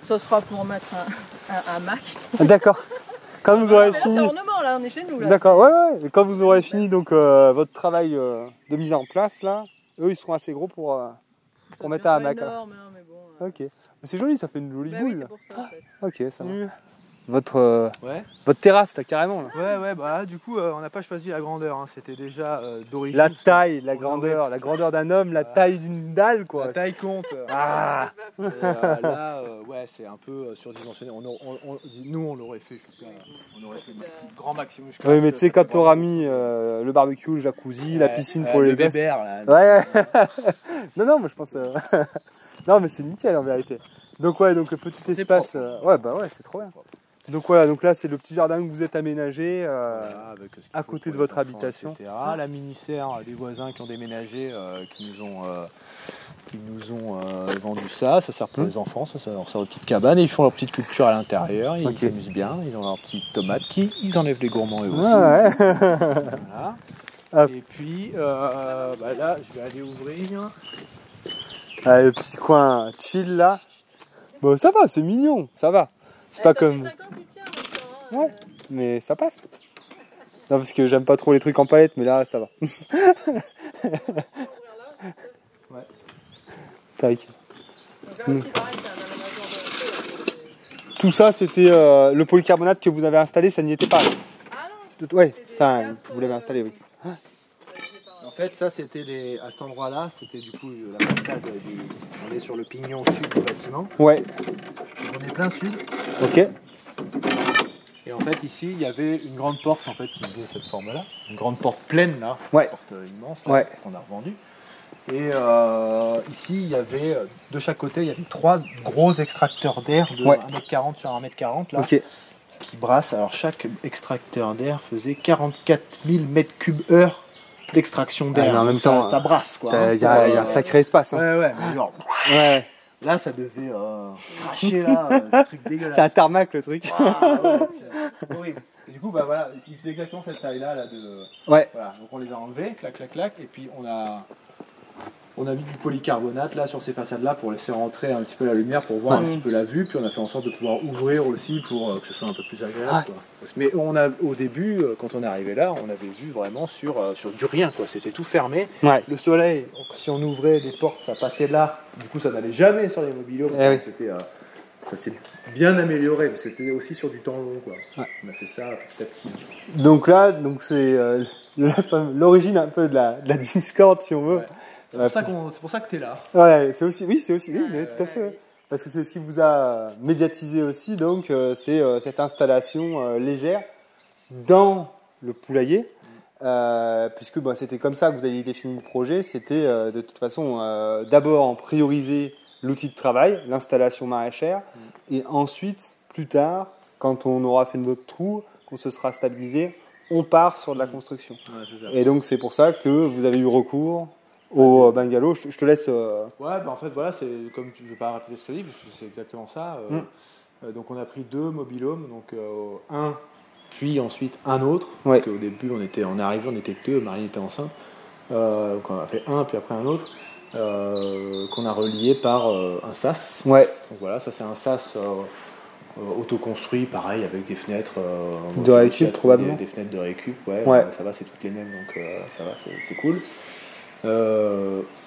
Ça sera pour mettre un Mac. D'accord. Quand vous aurez fini. C'est ornement là, on est chez nous là. D'accord, ouais. Et quand vous aurez fini donc votre travail de mise en place là, eux ils seront assez gros pour mettre un hamac. Énorme, hein, mais bon. Ok. Mais c'est joli, ça fait une jolie boule. Oui, c'est pour ça en fait. Ok, ça va. Votre terrasse là carrément là. Ouais, bah du coup on n'a pas choisi la grandeur, hein. C'était déjà d'origine. La taille, la grandeur d'un homme, la taille d'une dalle quoi. La taille compte. Ah. Là c'est un peu surdimensionné. Nous on l'aurait fait grand maximum. Oui mais tu sais quand t'auras mis le barbecue, le jacuzzi, la piscine pour les gosses. Ouais. non mais je pense non mais c'est nickel en vérité. Donc petit espace c'est trop bien. Donc voilà, donc là c'est le petit jardin que vous êtes aménagé avec à côté de votre habitation. Etc. La mini-serre des voisins qui ont déménagé, qui nous ont vendu ça sert pour les enfants, ça leur sert aux petites cabanes et ils font leur petite culture à l'intérieur, ils s'amusent bien, ils ont leurs petites tomates ils enlèvent les gourmands eux aussi. Voilà. Et puis là je vais aller ouvrir. Le petit coin chill là. Bon ça va, c'est mignon, ça va. C'est pas comme. Ouais, mais ça passe. Non, parce que j'aime pas trop les trucs en palette, mais là, ça va. Ouais. Tac. Tout ça, c'était le polycarbonate que vous avez installé, ça n'y était pas. Ah non. Ouais, enfin, vous l'avez installé, oui. En fait, ça, c'était à cet endroit-là, c'était du coup la façade on est sur le pignon sud du bâtiment. Ouais. On est plein sud. Ok. Et en fait, ici, il y avait une grande porte en fait qui faisait cette forme-là, une grande porte pleine là, une porte immense là, qu'on a revendue. Et ici, il y avait de chaque côté, il y avait 3 gros extracteurs d'air de 1m40 sur 1m40 là, qui brassent. Alors chaque extracteur d'air faisait 44 000 m3/h d'extraction d'air. En même temps, ça brasse quoi. Il y a un sacré espace. Hein. Ouais, mais genre. Là, ça devait cracher là, un truc dégueulasse. C'est un tarmac le truc. C'est horrible. Et du coup, bah voilà, il faisait exactement cette taille-là. Voilà, donc on les a enlevés, clac, clac, clac, et puis on a On a mis du polycarbonate là sur ces façades-là pour laisser rentrer un petit peu la lumière, pour voir un petit peu la vue. Puis on a fait en sorte de pouvoir ouvrir aussi pour que ce soit un peu plus agréable. Quoi. Mais au début, quand on est arrivé là, on avait vu vraiment sur du rien. C'était tout fermé. Ouais. Le soleil, si on ouvrait les portes, ça passait là. Du coup, ça n'allait jamais sur les mobilhomes. Ça s'est bien amélioré, mais c'était aussi sur du temps long. Quoi. Ouais. On a fait ça petit à petit. Donc là, c'est l'origine un peu de la discorde, si on veut. Ouais. C'est pour ça que tu es là. Ouais, c'est aussi, oui, tout à fait. Ouais. Parce que c'est ce qui vous a médiatisé aussi, donc c'est cette installation légère dans le poulailler, puisque c'était comme ça que vous aviez défini le projet. C'était de toute façon d'abord en prioriser l'outil de travail, l'installation maraîchère, et ensuite, plus tard, quand on aura fait notre trou, qu'on se sera stabilisé, on part sur de la construction. Ouais, c'est ça. Et donc c'est pour ça que vous avez eu recours au bungalow. Je te laisse. Ouais, en fait, voilà, c'est comme je vais pas rappeler ce que je dis, parce que c'est exactement ça. Donc, on a pris 2 mobilhomes, donc un, puis ensuite un autre. Ouais. Parce qu'au début, on est arrivé, on était que 2, Marine était enceinte. Donc, on a fait un, puis après un autre, qu'on a relié par un sas. Ouais. Donc, voilà, ça, c'est un sas autoconstruit, pareil, avec des fenêtres. De récup, probablement. Des fenêtres de récup, ouais. Ça va, c'est toutes les mêmes, donc ça va, c'est cool.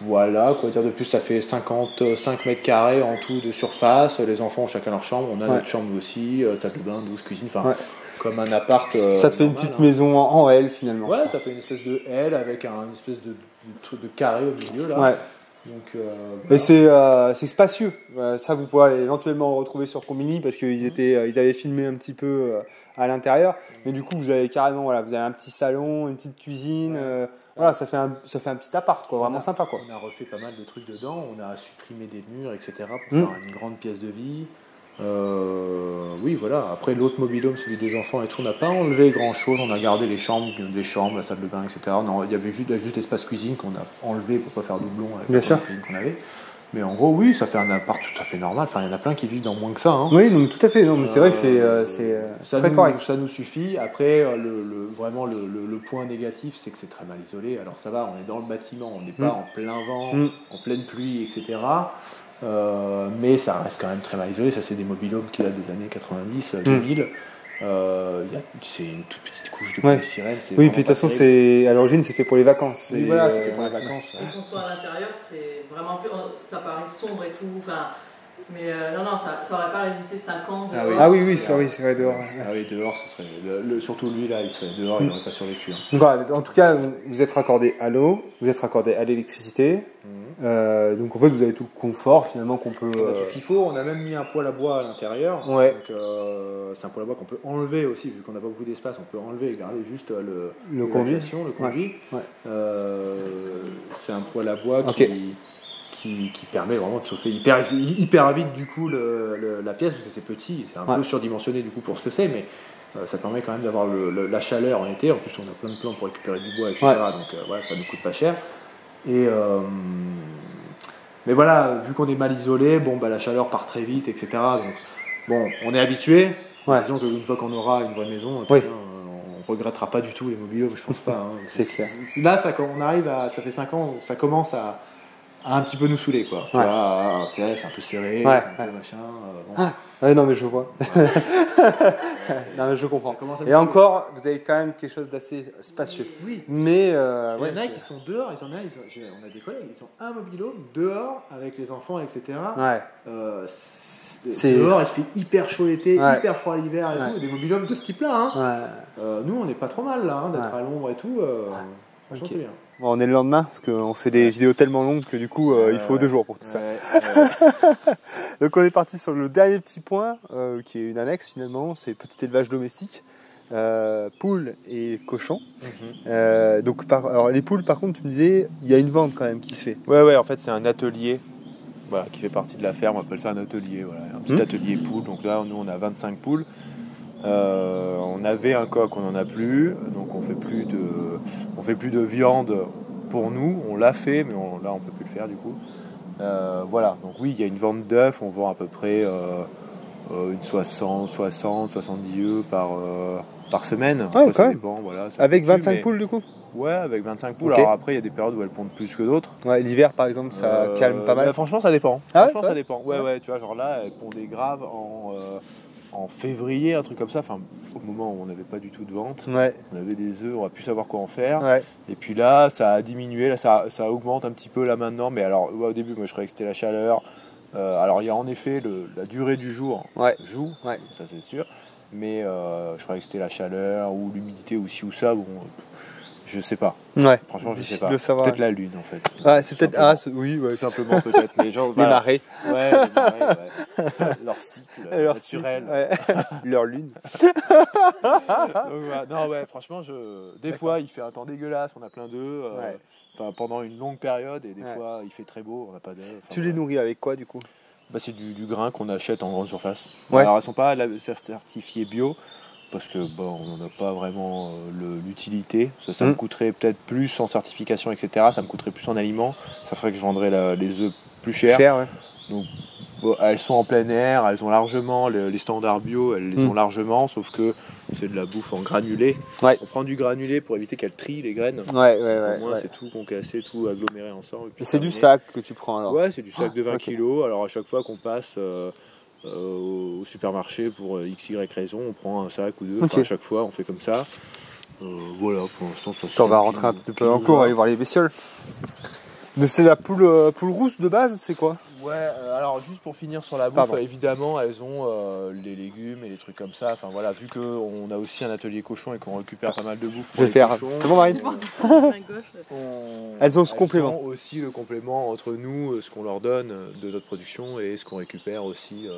Voilà, quoi dire de plus, ça fait 55 mètres carrés en tout de surface. Les enfants ont chacun leur chambre, on a notre chambre aussi, salle de bain, douche, cuisine, enfin comme un appart. Ça te fait une petite maison en L finalement. Ouais, ça fait une espèce de L avec une espèce de truc de carré au milieu là. Ouais. Donc, et c'est spacieux. Ça, vous pourrez éventuellement retrouver sur Combini parce qu'ils ils avaient filmé un petit peu à l'intérieur. Mais du coup, vous avez carrément, vous avez un petit salon, une petite cuisine. Voilà, ça fait un petit appart, quoi, vraiment sympa, quoi. On a refait pas mal de trucs dedans. On a supprimé des murs, etc. pour faire une grande pièce de vie. Oui, voilà. Après, l'autre mobilhome, celui des enfants et tout, on n'a pas enlevé grand-chose. On a gardé les chambres, la salle de bain, etc. Il y avait juste l'espace cuisine qu'on a enlevé pour pas faire doublon avec la cuisine qu'on avait. Mais en gros, oui, ça fait un appart tout à fait normal. Enfin, il y en a plein qui vivent dans moins que ça. Hein. Oui, donc tout à fait. Non, mais c'est vrai que c'est très correct. Ça nous suffit. Après, vraiment, le point négatif, c'est que c'est très mal isolé. Alors ça va, on est dans le bâtiment, on n'est pas en plein vent, en pleine pluie, etc. Mais ça reste quand même très mal isolé. Ça, c'est des mobilhomes qui datent des années 90, 2000. C'est une toute petite couche de polystyrène. Oui, puis de toute façon, à l'origine, c'est fait pour les vacances. Oui, voilà, c'est fait pour les vacances. Quand on soit à l'intérieur, c'est vraiment plus. Ça paraît sombre et tout. Enfin, mais non, ça aurait pas résisté 5 ans. Oui, c'est vrai, dehors. Ah oui, dehors, ce serait. Surtout lui, là, il serait dehors, il n'aurait pas survécu. Donc, voilà, en tout cas, vous êtes raccordé à l'eau, vous êtes raccordé à l'électricité. Donc en fait, vous avez tout le confort finalement qu'on peut. On a tout ce qu'il faut. On a même mis un poêle à bois à l'intérieur. Ouais. Donc c'est un poêle à bois qu'on peut enlever aussi, vu qu'on n'a pas beaucoup d'espace. On peut enlever et garder juste le conduit. Ouais. C'est un poêle à bois qui permet vraiment de chauffer hyper vite du coup la pièce, parce que c'est petit, c'est un peu surdimensionné du coup pour ce que c'est, mais ça permet quand même d'avoir la chaleur en été. En plus, on a plein de plans pour récupérer du bois, etc. Donc ça ne coûte pas cher. Mais voilà, vu qu'on est mal isolé, la chaleur part très vite, etc. Donc on est habitué. Disons qu'une fois qu'on aura une vraie maison, on regrettera pas du tout les mobilhomes, je pense pas. Hein. C'est clair. Là, on arrive ça fait 5 ans, ça commence à un petit peu nous saouler, quoi. Tu vois, c'est un peu serré, un peu machin. Non, mais je vois. Non, mais je comprends. Et encore, vous avez quand même quelque chose d'assez spacieux. Oui. Mais il y en a qui sont dehors, on a des collègues, ils sont un mobilhome dehors avec les enfants, etc. Dehors, il fait hyper chaud l'été, hyper froid l'hiver et tout. Et des mobilhomes de ce type-là. Hein. Nous, on n'est pas trop mal là, d'être à l'ombre et tout. Franchement, c'est bien. Bon, on est le lendemain parce qu'on fait des vidéos tellement longues que du coup il faut 2 jours pour tout ça. Donc on est parti sur le dernier petit point qui est une annexe finalement, c'est petit élevage domestique, poules et cochons. Donc alors les poules par contre tu me disais il y a une vente quand même qui se fait. Ouais, en fait c'est un atelier qui fait partie de la ferme, on appelle ça un atelier, un petit atelier poules. Donc là nous on a 25 poules. On avait un coq, on n'en a plus, donc on fait plus de viande pour nous. On l'a fait, mais là on peut plus le faire du coup. Voilà, donc oui, il y a une vente d'œufs, on vend à peu près une 70 œufs par semaine. Quand même. Avec 25 poules du coup. Ouais, avec 25 poules. Okay. Alors après, il y a des périodes où elles pondent plus que d'autres. Ouais, l'hiver par exemple, ça calme pas mal. Bah, franchement, ça dépend. Ah franchement, ça dépend. Ouais, tu vois, genre là, elles pondaient grave en février, un truc comme ça. Enfin, au moment où on n'avait pas du tout de vente, on avait des œufs, on a pu savoir quoi en faire. Ouais. Et puis là, ça a diminué, là, ça augmente un petit peu là maintenant. Mais alors, au début, moi, je croyais que c'était la chaleur. Alors, il y a en effet la durée du jour joue, ça c'est sûr. Mais je croyais que c'était la chaleur ou l'humidité ou ci ou ça. Bon, je sais pas. Ouais. Franchement, je sais pas. Peut-être la lune en fait. Ah, c'est peut-être. Oui, ouais. Tout simplement peut-être. Les gens. Les marées. Ouais, les marées, ouais. Leur cycle naturel. Leur lune. Donc, voilà. Non, ouais, franchement, des fois, il fait un temps dégueulasse, on a plein d'œufs. Pendant une longue période, et des fois, il fait très beau, on n'a pas d'œufs. Tu les nourris avec quoi du coup? C'est du grain qu'on achète en grande surface. Ouais. Alors, elles sont pas certifiées bio. Parce que on n'en a pas vraiment l'utilité. Ça me coûterait peut-être plus en certification, etc. Ça me coûterait plus en aliments. Ça ferait que je vendrais les œufs plus cher. Donc, elles sont en plein air, elles ont largement les standards bio, elles les ont largement, sauf que c'est de la bouffe en granulé. Ouais. On prend du granulé pour éviter qu'elles trient les graines. Au moins, c'est tout concassé, tout aggloméré ensemble. Et c'est du sac que tu prends alors? Ouais, c'est du sac de 20 kg. Alors à chaque fois qu'on passe au supermarché pour XY raison, on prend un sac ou deux. Enfin, à chaque fois, on fait comme ça. Voilà, pour l'instant, ça. On va rentrer un petit peu en cours, on va aller voir les bestioles. C'est la poule rousse de base, c'est quoi? Ouais, alors juste pour finir sur la bouffe, évidemment, elles ont les légumes et les trucs comme ça. Enfin voilà, vu qu'on a aussi un atelier cochon et qu'on récupère pas mal de bouffe pour les cochons. C'est bon, Marine? Elles ont ce complément. Elles ont aussi le complément entre nous, ce qu'on leur donne de notre production et ce qu'on récupère aussi.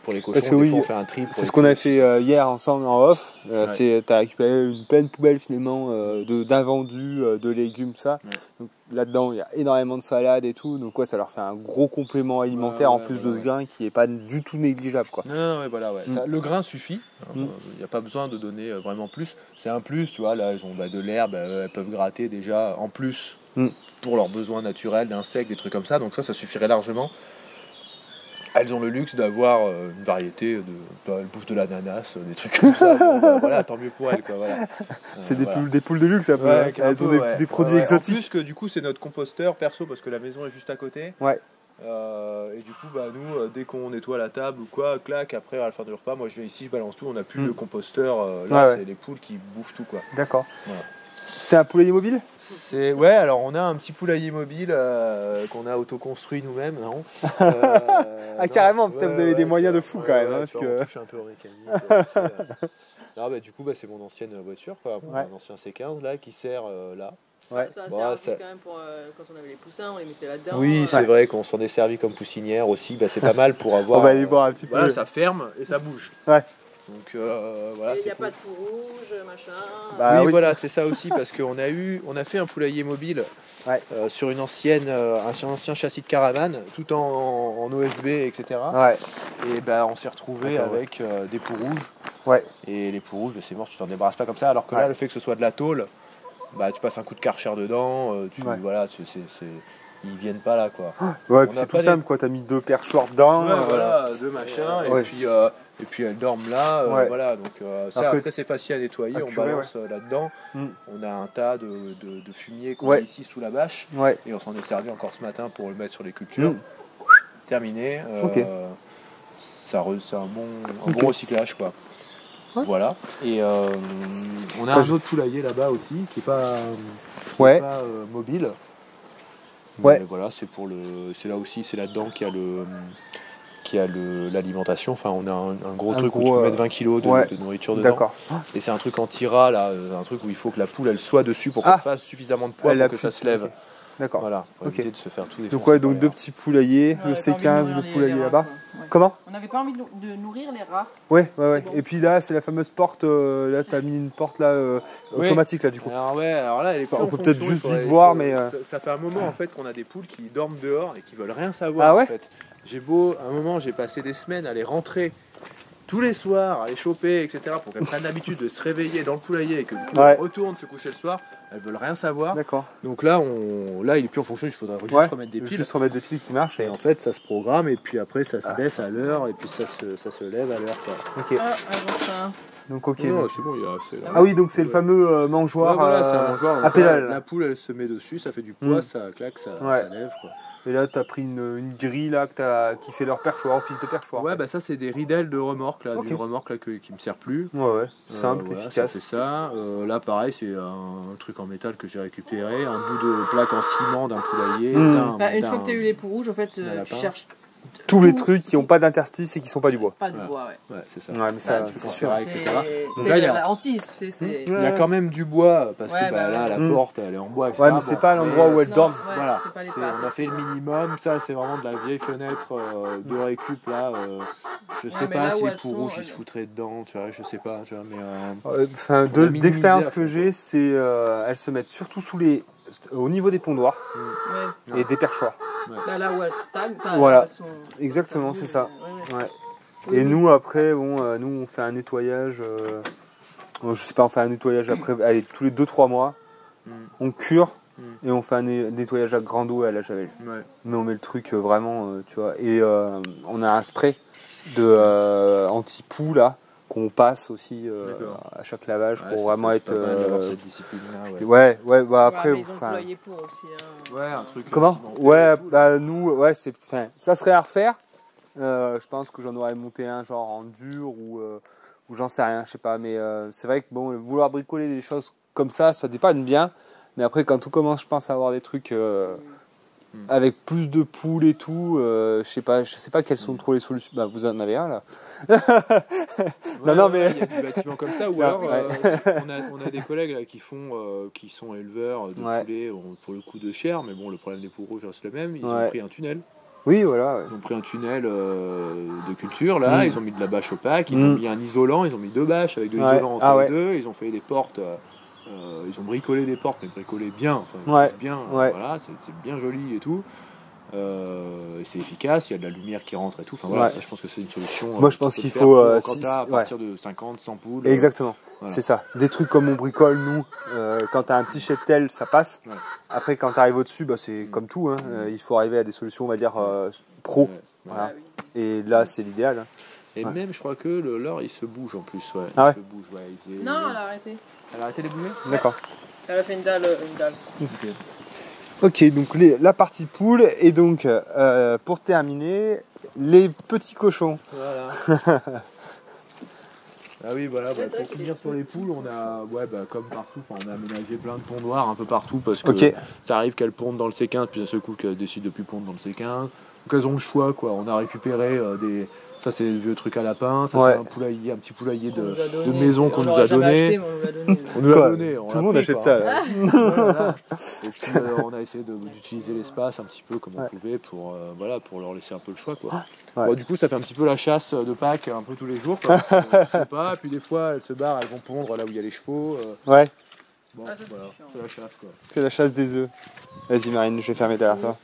Pour les cochons, des fois, on fait un tri. C'est ce qu'on a fait hier ensemble en off. T'as récupéré une pleine poubelle finalement d'invendus, de légumes, ça. Donc, là-dedans, il y a énormément de salade et tout. Donc ça leur fait un gros complément alimentaire en plus de ce grain qui est pas du tout négligeable, quoi. Non, voilà. Ça, le grain suffit. Il n'y a pas besoin de donner vraiment plus. C'est un plus, tu vois. Là, elles ont de l'herbe, elles peuvent gratter déjà en plus pour leurs besoins naturels, d'insectes, des trucs comme ça. Donc ça suffirait largement. Elles ont le luxe d'avoir une variété elles bouffent de l'ananas, des trucs comme ça. Voilà, tant mieux pour elles, quoi. Voilà. C'est des poules de luxe, après. Elles ont des produits exotiques. En plus que du coup, c'est notre composteur perso parce que la maison est juste à côté. Ouais. Et du coup, nous, dès qu'on nettoie la table ou quoi, clac, après à la fin du repas, moi je viens ici, je balance tout. On n'a plus le composteur. C'est les poules qui bouffent tout, quoi. D'accord. Voilà. C'est un poulailler mobile? Ouais, alors on a un petit poulailler mobile qu'on a autoconstruit nous-mêmes, non carrément, putain, vous avez des moyens de fou quand même. Parce que... On touche un peu au mécanique. Non, du coup, c'est mon ancienne voiture, quoi. Mon ancien C15 là, qui sert là. Ouais. Ça a servi quand même pour quand on avait les poussins, on les mettait là-dedans. Oui, c'est vrai qu'on s'en est servi comme poussinière aussi. C'est pas mal pour avoir. On va aller voir un petit peu. Voilà, ça ferme et ça bouge. Ouais. Donc voilà. Il n'y a pas de fou rouge, machin. Oui, voilà, c'est ça aussi parce qu'on a fait un poulailler mobile sur un ancien châssis de caravane, tout en OSB, etc. Ouais. Et on s'est retrouvé avec des poux rouges. Ouais. Et les poux rouges, c'est mort, tu t'en débarrasses pas comme ça. Alors que là, le fait que ce soit de la tôle, tu passes un coup de karcher dedans, voilà, ils viennent pas là, quoi. Ouais, puis c'est tout simple, quoi. T'as mis 2 perchoirs dedans. Voilà, 2 machins, et puis elles dorment là, voilà. Donc après c'est facile à nettoyer, on balance là-dedans. On a un tas de fumier qu'on a ici sous la bâche, et on s'en est servi encore ce matin pour le mettre sur les cultures. Terminé. C'est un bon recyclage, quoi. Voilà. Et on a un autre poulailler là-bas aussi qui est pas mobile. Mais voilà, c'est là aussi, c'est là-dedans qu'il y a l'alimentation. Enfin, on a un gros truc où tu peux mettre 20 kg de nourriture dedans. D'accord. Et c'est un truc anti-rat, là, un truc où il faut que la poule elle soit dessus pour qu'elle fasse suffisamment de poids pour que ça se lève. D'accord. Voilà, pour éviter de se faire tout défoncer. Donc 2 petits poulaillers, le C15, le poulailler là-bas. Comment? On n'avait pas envie de nourrir les rats. Ouais. Bon. Et puis là, c'est la fameuse porte. Là, t'as mis une porte là automatique là du coup. Alors là, elle est pas on peut peut-être juste vite voir, mais ça fait un moment en fait qu'on a des poules qui dorment dehors et qui veulent rien savoir. En fait, un moment, j'ai passé des semaines à les rentrer tous les soirs à les choper, etc., pour qu'elles prennent l'habitude de se réveiller dans le poulailler et que elles retournent se coucher le soir, elles veulent rien savoir. D'accord. Donc là, il est plus en fonction, il faudrait juste remettre des piles. Juste remettre des piles qui marchent. Et en fait, ça se programme et puis après, ça se baisse à l'heure et puis ça se lève à l'heure. Ok. Ça. Donc ok. Non, c'est bon, il y a assez là. Ah oui, donc c'est le fameux mangeoire, voilà, c'est un mangeoire à pédale. La poule, elle se met dessus, ça fait du poids, ça claque, ça lève. Quoi. Et là, t'as pris une grille là, qui fait leur perchoir, office de perchoir. Ouais, bah ça, c'est des ridelles de remorque, là, d'une remorque là, qui me sert plus. Ouais, simple, efficace. C'est ça. Là, pareil, c'est un truc en métal que j'ai récupéré, un bout de plaque en ciment d'un poulailler. Une fois que t'as eu les poules rouges, en fait, tu cherches tous les trucs qui n'ont pas d'interstice et qui sont pas du bois. Pas du bois, ouais. C'est ça. Ouais, mais ça, c'est sûr. Etc. C'est la hantise, tu sais. Il y a quand même du bois, parce que là, la porte, elle est en bois. Ouais, mais c'est pas l'endroit où elle dort. Voilà. On a fait le minimum. Ça, c'est vraiment de la vieille fenêtre de récup, là. Je sais pas si les poules rouges, ils se foutraient dedans, tu vois, je sais pas. Tu vois, mais d'expérience que j'ai, c'est elles se mettent surtout au niveau des pondoirs et des perchoirs. Là où elles stagnent. Voilà, exactement, c'est ça. Et nous, après, nous, on fait un nettoyage. Je sais pas, on fait un nettoyage après, allez, tous les 2-3 mois. On cure et on fait un nettoyage à grande eau et à la javel. Mais on met le truc vraiment, tu vois. Et on a un spray de anti-poux là qu'on passe aussi à chaque lavage pour vraiment être. Cette discipline-là, bah après. Ils ont employé pour aussi. Ouais, un truc. Comment ? Nous, ça serait à refaire. Je pense que j'en aurais monté un genre en dur ou j'en sais rien, je sais pas. Mais c'est vrai que vouloir bricoler des choses comme ça dépanne bien. Mais après, quand on commence, je pense, à avoir des trucs avec plus de poules et tout, je sais pas quelles sont trop les solutions. Bah, vous en avez un là. Mais il y a des bâtiments comme ça, ou alors on a des collègues là, qui sont éleveurs de poulets, pour le coup de chair, mais bon, le problème des poules rouges reste le même. Ils ont pris un tunnel. Oui, voilà. Ils ont pris un tunnel de culture là, ils ont mis de la bâche opaque, ils ont mis un isolant, ils ont mis 2 bâches avec de l'isolant entre les deux, ils ont fait des portes. Ils ont bricolé des portes, mais bricolé bien. Voilà, c'est bien joli et tout. Et c'est efficace, il y a de la lumière qui rentre et tout. Ça, je pense que c'est une solution. Moi, je pense qu'il faut. À partir de 50, 100 poules. Exactement, c'est ça. Des trucs comme on bricole, nous, quand tu as un petit cheptel, ça passe. Après, quand tu arrives au-dessus, c'est comme tout. Il faut arriver à des solutions, on va dire, pro. Voilà. Et là, c'est l'idéal. Et même, je crois que le leurre, il se bouge en plus. Non, elle a arrêté. Elle a arrêté les bouger ? D'accord. Elle a fait une dalle. Ok, donc la partie poule, et donc pour terminer, les petits cochons. Voilà. Ah oui, voilà, pour finir sur les poules, on a, comme partout, on a aménagé plein de pondoirs un peu partout, parce que ça arrive qu'elles pondent dans le C15, puis d'un seul coup qu'elles décident de plus pondre dans le C15. Donc elles ont le choix, quoi. On a récupéré ça c'est le vieux truc à lapin, ça c'est un petit poulailler de maison qu'on nous a donné. On nous l'a donné. Tout le monde achète ça. Et puis on a essayé d'utiliser l'espace un petit peu comme on pouvait pour leur laisser un peu le choix, quoi. Bon, du coup ça fait un petit peu la chasse de Pâques un peu tous les jours, quoi. Je sais pas, puis des fois elles se barrent, elles vont pondre là où il y a les chevaux. Bon, voilà, c'est la chasse, quoi. C'est la chasse des œufs. Vas-y Marine, je vais fermer derrière toi.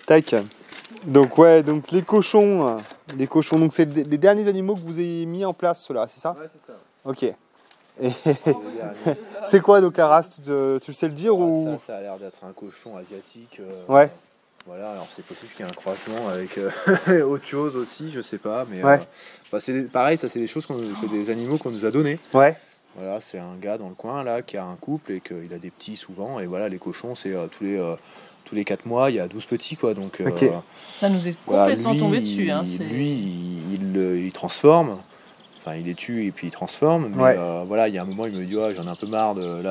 Tac. Donc les cochons, donc c'est les derniers animaux que vous avez mis en place, ceux-là, c'est ça ? Ouais, c'est ça. Ok. Et c'est quoi donc Arras, tu sais le dire ou ? Ça a l'air d'être un cochon asiatique. Ouais. Voilà, alors c'est possible qu'il y ait un croisement avec autre chose aussi, je sais pas, mais c'est pareil, ça c'est des animaux qu'on nous a donnés. Ouais. Voilà, c'est un gars dans le coin là qui a un couple et qu'il a des petits souvent, et voilà, les cochons c'est tous les 4 mois, il y a 12 petits, quoi. Donc, ça nous est complètement tombé dessus. Il transforme, enfin il les tue et puis il transforme. Mais il y a un moment, il me dit j'en ai un peu marre de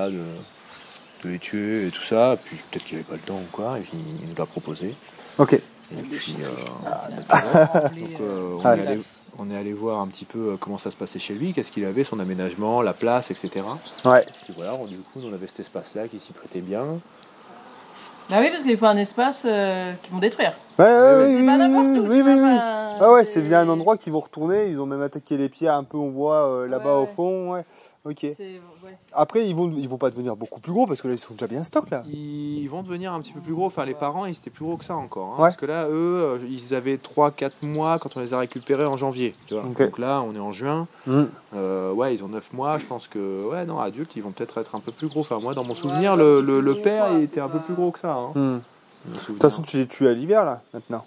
les tuer et tout ça. Puis peut-être qu'il n'avait pas le temps ou quoi, et puis il nous l'a proposé. Ok. Et puis, on est allé voir un petit peu comment ça se passait chez lui, qu'est-ce qu'il avait, son aménagement, la place, etc. Ouais. Et puis voilà, du coup, on avait cet espace-là qui s'y prêtait bien. Ah oui, parce qu'il faut un espace qu'ils vont détruire. Oui. C'est pas n'importe où. C'est bien un endroit qu'ils vont retourner. Ils ont même attaqué les pierres un peu, on voit là-bas au fond. Ouais. Ok. Après, ils vont pas devenir beaucoup plus gros parce que là, ils sont déjà bien stock là. Ils vont devenir un petit peu plus gros. Enfin, les parents, ils étaient plus gros que ça encore. Hein, parce que là, eux, ils avaient 3-4 mois quand on les a récupérés en janvier. Tu vois. Donc là, on est en juin. Ouais, ils ont 9 mois. Je pense que, ouais, non, adultes, ils vont peut-être être un peu plus gros. Enfin, moi, dans mon souvenir, le père, il était un peu plus gros que ça. Hein. De toute façon, tu les tues à l'hiver là, maintenant.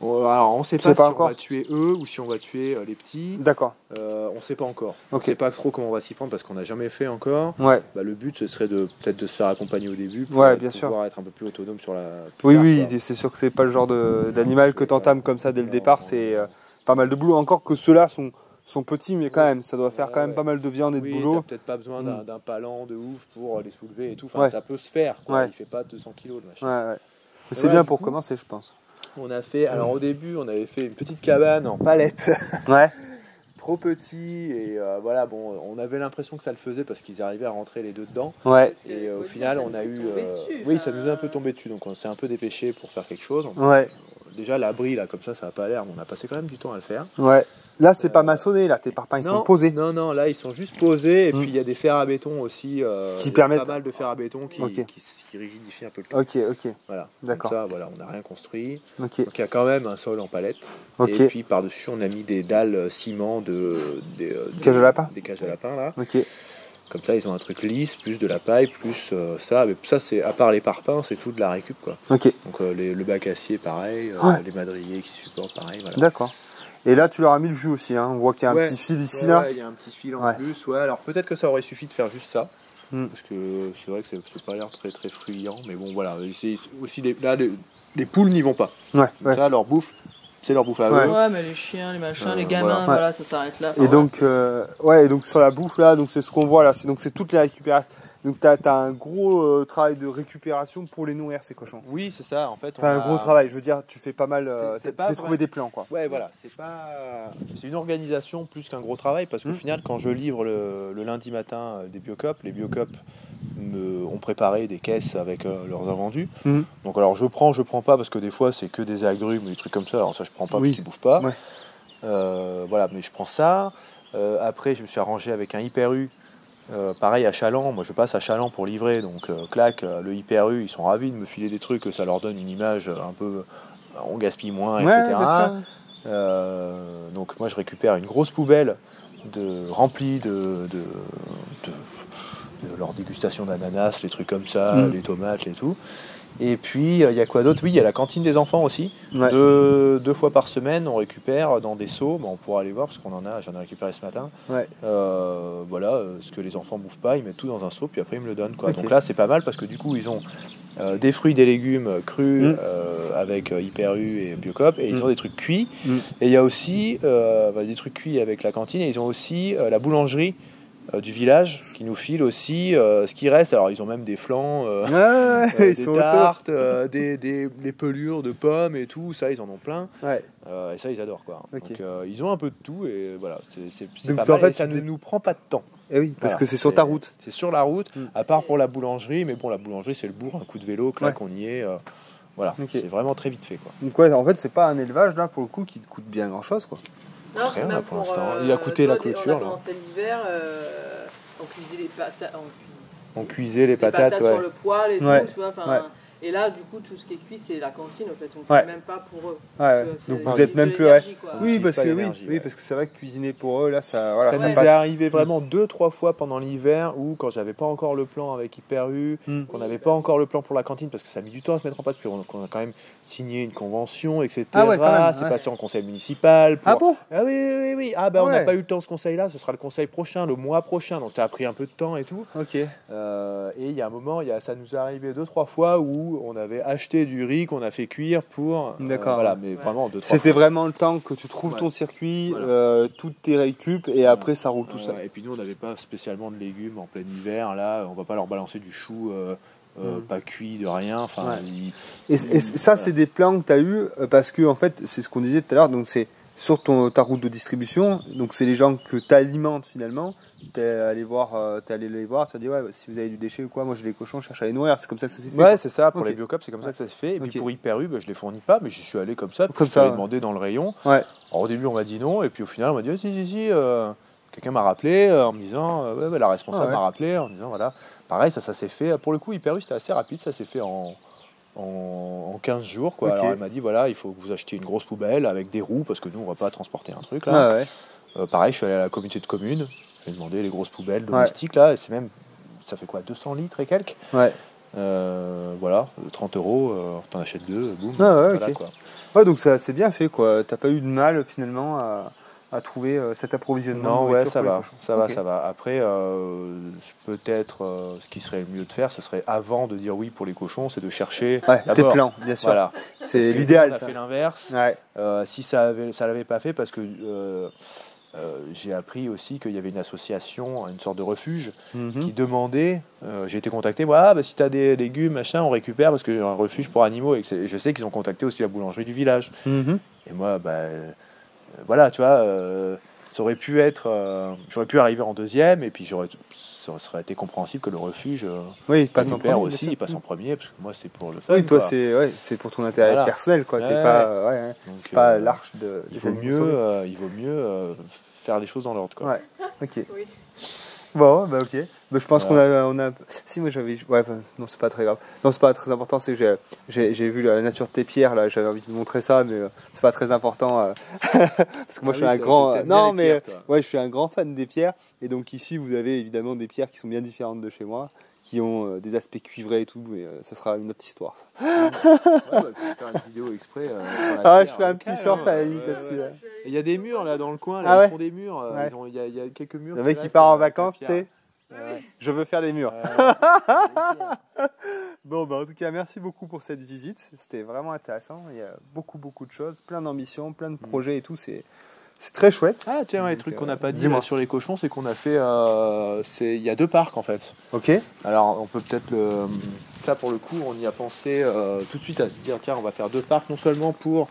Alors, on ne sait pas si on va tuer eux ou si on va tuer les petits. D'accord. On ne sait pas encore. On ne sait pas trop comment on va s'y prendre parce qu'on n'a jamais fait encore. Ouais. Bah, le but, ce serait peut-être de se faire accompagner au début pour pouvoir être un peu plus autonome sur la. Oui, c'est sûr que c'est pas le genre d'animal que tu entames comme ça dès le départ. C'est pas mal de boulot. Encore que ceux-là sont petits, mais quand même, ça doit faire quand même pas mal de viande et de boulot. Peut-être pas besoin d'un palan de ouf pour les soulever et tout. Enfin, ça peut se faire. Quoi. Il fait pas 200 kilos le machin. C'est bien pour commencer, je pense. On a fait, alors au début, on avait fait une petite cabane en palette. Trop petit et voilà, bon, on avait l'impression que ça le faisait parce qu'ils arrivaient à rentrer les deux dedans. Et au final, on a eu. Oui, ça nous est un peu tombé dessus, donc on s'est un peu dépêché pour faire quelque chose. Déjà, l'abri, là, comme ça va pas l'air, mais on a passé quand même du temps à le faire. Là, c'est pas maçonné, là, tes parpaings, ils sont posés. Non, là, ils sont juste posés. Et puis, il y a des fers à béton aussi. Qui permettent. Pas mal de fers à béton qui rigidifient un peu le truc. Ok. Voilà. D'accord. Donc ça, voilà, on n'a rien construit. Donc, il y a quand même un sol en palette. Et puis, par-dessus, on a mis des dalles ciment des cages à lapin. Des cages à lapin, là. Comme ça, ils ont un truc lisse, plus de la paille, plus ça. Mais ça, c'est à part les parpaings, c'est tout de la récup, quoi. Donc, le bac acier, pareil. Les madriers qui supportent, pareil. Voilà. D'accord. Et là, tu leur as mis le jus aussi, hein. On voit qu'il y a un petit fil ici, là. Il y a un petit fil en plus. Alors peut-être que ça aurait suffi de faire juste ça. Parce que c'est vrai que c'est pas l'air très très fruyant. Mais bon, voilà. C'est aussi les poules n'y vont pas. Ça, leur bouffe, c'est leur bouffe à eux. Ouais, mais les chiens, les machins, les gamins, voilà, ça s'arrête là. Et donc, et donc sur la bouffe, là, donc c'est ce qu'on voit là. C'est toutes les récupérations. Donc tu as un gros travail de récupération pour les nourrir, ces cochons. Oui, c'est ça. En fait, un gros travail. Je veux dire, tu fais pas mal. Tu as trouvé des plans, quoi. Ouais, voilà. C'est une organisation plus qu'un gros travail parce qu'au final, quand je livre le lundi matin des Biocop, les Biocop ont préparé des caisses avec leurs invendus. Donc alors je prends pas parce que des fois c'est que des agrumes ou des trucs comme ça. Alors ça je prends pas parce qu'ils bouffent pas. Voilà, mais je prends ça. Après, je me suis arrangé avec un Hyper U. Pareil à Chaland, moi je passe à Chaland pour livrer, donc le Hyper U, ils sont ravis de me filer des trucs, ça leur donne une image un peu, on gaspille moins, etc. Donc moi je récupère une grosse poubelle remplie de leur dégustation d'ananas, les trucs comme ça, les tomates, et tout. Et puis, il y a quoi d'autre? Oui, il y a la cantine des enfants aussi. 2 fois par semaine, on récupère dans des seaux. On pourra aller voir parce j'en ai récupéré ce matin. Voilà, ce que les enfants bouffent pas, ils mettent tout dans un seau, puis après ils me le donnent. Donc là, c'est pas mal parce que du coup, ils ont des fruits, des légumes crus avec Hyper U et Biocop, et ils ont des trucs cuits. Et il y a aussi des trucs cuits avec la cantine, et ils ont aussi la boulangerie du village qui nous file aussi ce qui reste. Alors ils ont même des flancs, des tartes, des pelures de pommes et tout, ça ils en ont plein. Et ça ils adorent, quoi. Donc ils ont un peu de tout, et voilà, c'est pas mal, et ça ne nous prend pas de temps. Et oui, parce que c'est sur ta route. C'est sur la route, à part pour la boulangerie, mais bon, la boulangerie c'est le bourg, un coup de vélo, clac, on y est. Voilà, c'est vraiment très vite fait, quoi. Donc en fait c'est pas un élevage là pour le coup qui te coûte bien grand chose, quoi. Non, rien là pour l'instant. Il a coûté la clôture. On a commencé l'hiver, on cuisait les patates. On cuisait les patates sur le poêle et tout, tu vois. Et là, du coup, tout ce qui est cuit, c'est la cantine. En fait, on ne cuit même pas pour eux. Donc vous êtes même plus. Oui, parce que c'est vrai que cuisiner pour eux, là, ça. Voilà, ça nous est arrivé vraiment 2-3 fois pendant l'hiver où, quand j'avais pas encore le plan avec Hyper U, qu'on n'avait pas encore le plan pour la cantine, parce que ça a mis du temps à se mettre en place, puis on a quand même signé une convention, etc. C'est passé en conseil municipal. Ah bon? Ah oui. Ah ben on n'a pas eu le temps ce conseil-là. Ce sera le conseil prochain, le mois prochain. Donc ça a pris un peu de temps et tout. Et il y a un moment, ça nous est arrivé 2-3 fois où on avait acheté du riz qu'on a fait cuire pour. Voilà, mais vraiment 2-3 fois. C'était vraiment le temps que tu trouves ton circuit, toutes tes récup, et après ça roule tout seul. Et puis nous, on n'avait pas spécialement de légumes en plein hiver. Là, on va pas leur balancer du chou. Pas cuit, de rien. Enfin, et ça, c'est des plans que tu as eu parce que, en fait, c'est ce qu'on disait tout à l'heure. Donc, c'est sur ta route de distribution. Donc, c'est les gens que tu alimentes finalement. Tu es allé les voir, tu as dit, si vous avez du déchet ou quoi, moi j'ai les cochons, je cherche à les nourrir. C'est comme ça que ça s'est fait. Ouais, c'est ça. Pour les Biocop, c'est comme ça que ça s'est fait. Et puis pour Hyper U, je les fournis pas, mais j'y suis allé comme ça. Je suis allé demander dans le rayon. Alors, au début, on m'a dit non. Et puis au final, on m'a dit, si. quelqu'un m'a rappelé en me disant, la responsable m'a rappelé en me disant, voilà, pareil, ça s'est fait, pour le coup, Hyper U, c'était assez rapide, ça s'est fait en 15 jours, quoi. Alors elle m'a dit, voilà, il faut que vous achetiez une grosse poubelle avec des roues, parce que nous, on va pas transporter un truc, là. Pareil, je suis allé à la communauté de communes, j'ai demandé les grosses poubelles domestiques, là, et c'est même, ça fait quoi, 200 litres et quelques. Voilà, 30 €, t'en achètes 2, boum. Voilà, quoi. Donc c'est bien fait, quoi. T'as pas eu de mal finalement à trouver cet approvisionnement. Non, ça va. Après, peut-être ce qui serait le mieux de faire, ce serait avant de dire oui pour les cochons, c'est de chercher tes plans, bien sûr. Voilà. C'est l'idéal. On a fait l'inverse. Si ça l'avait pas fait, parce que j'ai appris aussi qu'il y avait une association, une sorte de refuge, qui demandait, j'ai été contacté, si tu as des légumes, machin, on récupère, parce qu'il y a un refuge pour animaux, et je sais qu'ils ont contacté aussi la boulangerie du village. Et moi, voilà, tu vois, ça aurait pu être, j'aurais pu arriver en deuxième, et puis ça aurait été compréhensible que le refuge il passe en premier, aussi, il passe en premier, parce que moi c'est pour le fun. Toi c'est pour ton intérêt personnel, quoi. C'est pas l'arche de. Il vaut mieux faire les choses dans l'ordre, quoi. Bon, ok. Je pense qu'on a. Si, moi j'avais. Non, c'est pas très grave. Non, c'est pas très important. C'est que j'ai vu la nature de tes pierres, là. J'avais envie de montrer ça, mais c'est pas très important. Parce que moi je suis un grand. Non, mais. Je suis un grand fan des pierres. Et donc ici, vous avez évidemment des pierres qui sont bien différentes de chez moi, qui ont des aspects cuivrés et tout. Mais ça sera une autre histoire, ça. Tu peux faire une vidéo exprès. Je fais un petit short à la limite là-dessus. Il y a des murs là dans le coin, là, ils font des murs. Il y a quelques murs. Le mec qui part en vacances, tu sais. Je veux faire des murs. Bon, en tout cas, merci beaucoup pour cette visite. C'était vraiment intéressant. Il y a beaucoup de choses, plein d'ambitions, plein de projets et tout. C'est très chouette. Ah tiens, un truc qu'on n'a pas dit sur les cochons, c'est qu'on a fait, il y a 2 parcs en fait. Ok. Alors on peut peut-être ça pour le coup, on y a pensé tout de suite à se dire tiens, on va faire 2 parcs, non seulement pour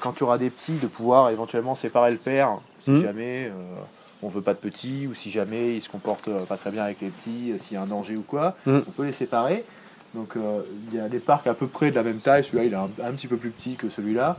quand tu auras des petits, de pouvoir éventuellement séparer le père si jamais on veut pas de petits, ou si jamais ils se comportent pas très bien avec les petits, s'il y a un danger ou quoi, on peut les séparer. Donc il y a des parcs à peu près de la même taille, celui-là il est un petit peu plus petit que celui-là.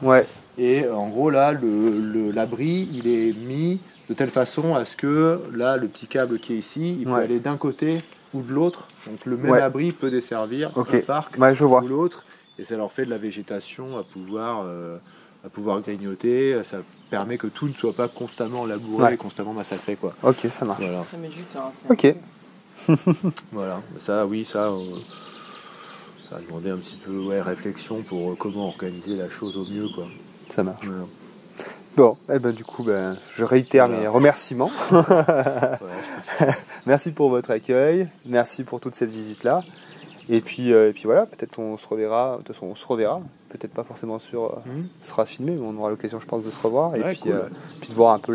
Et en gros là, l'abri il est mis de telle façon à ce que là, le petit câble qui est ici, il peut aller d'un côté ou de l'autre. Donc le même abri peut desservir un parc ou l'autre. Et ça leur fait de la végétation à pouvoir grignoter. Ça permet que tout ne soit pas constamment labouré, constamment massacré, quoi. Ok, ça marche. Voilà. Ça met du temps. Ok. Voilà, ça a demandé un petit peu réflexion pour comment organiser la chose au mieux, quoi. Ça marche. Bon, du coup, je réitère mes remerciements. Merci pour votre accueil, merci pour toute cette visite-là. Et puis voilà, peut-être on se reverra. De toute façon, on se reverra. Peut-être pas forcément sur ce sera filmé, mais on aura l'occasion, je pense, de se revoir. Et puis de voir un peu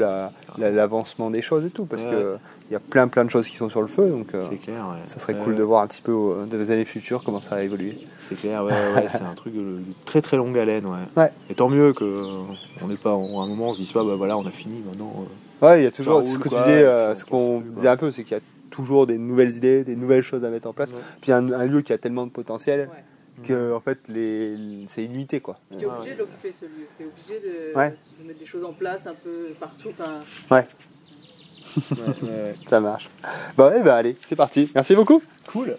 l'avancement des choses et tout, parce que il y a plein de choses qui sont sur le feu, donc c'est clair, ça serait cool de voir un petit peu dans les années futures comment ça va évoluer. C'est clair, c'est un truc de très très longue haleine, Et tant mieux que on n'est pas, à un moment on se dise pas voilà, on a fini maintenant. Il y a toujours ce que tu disais, ce qu'on disait un peu, c'est qu'il y a toujours des nouvelles idées, des nouvelles choses à mettre en place. Puis un lieu qui a tellement de potentiel que en fait c'est illimité, quoi. Tu es obligé de l'occuper, ce lieu. Tu es obligé de mettre des choses en place un peu partout. Ça marche. Allez, c'est parti. Merci beaucoup. Cool.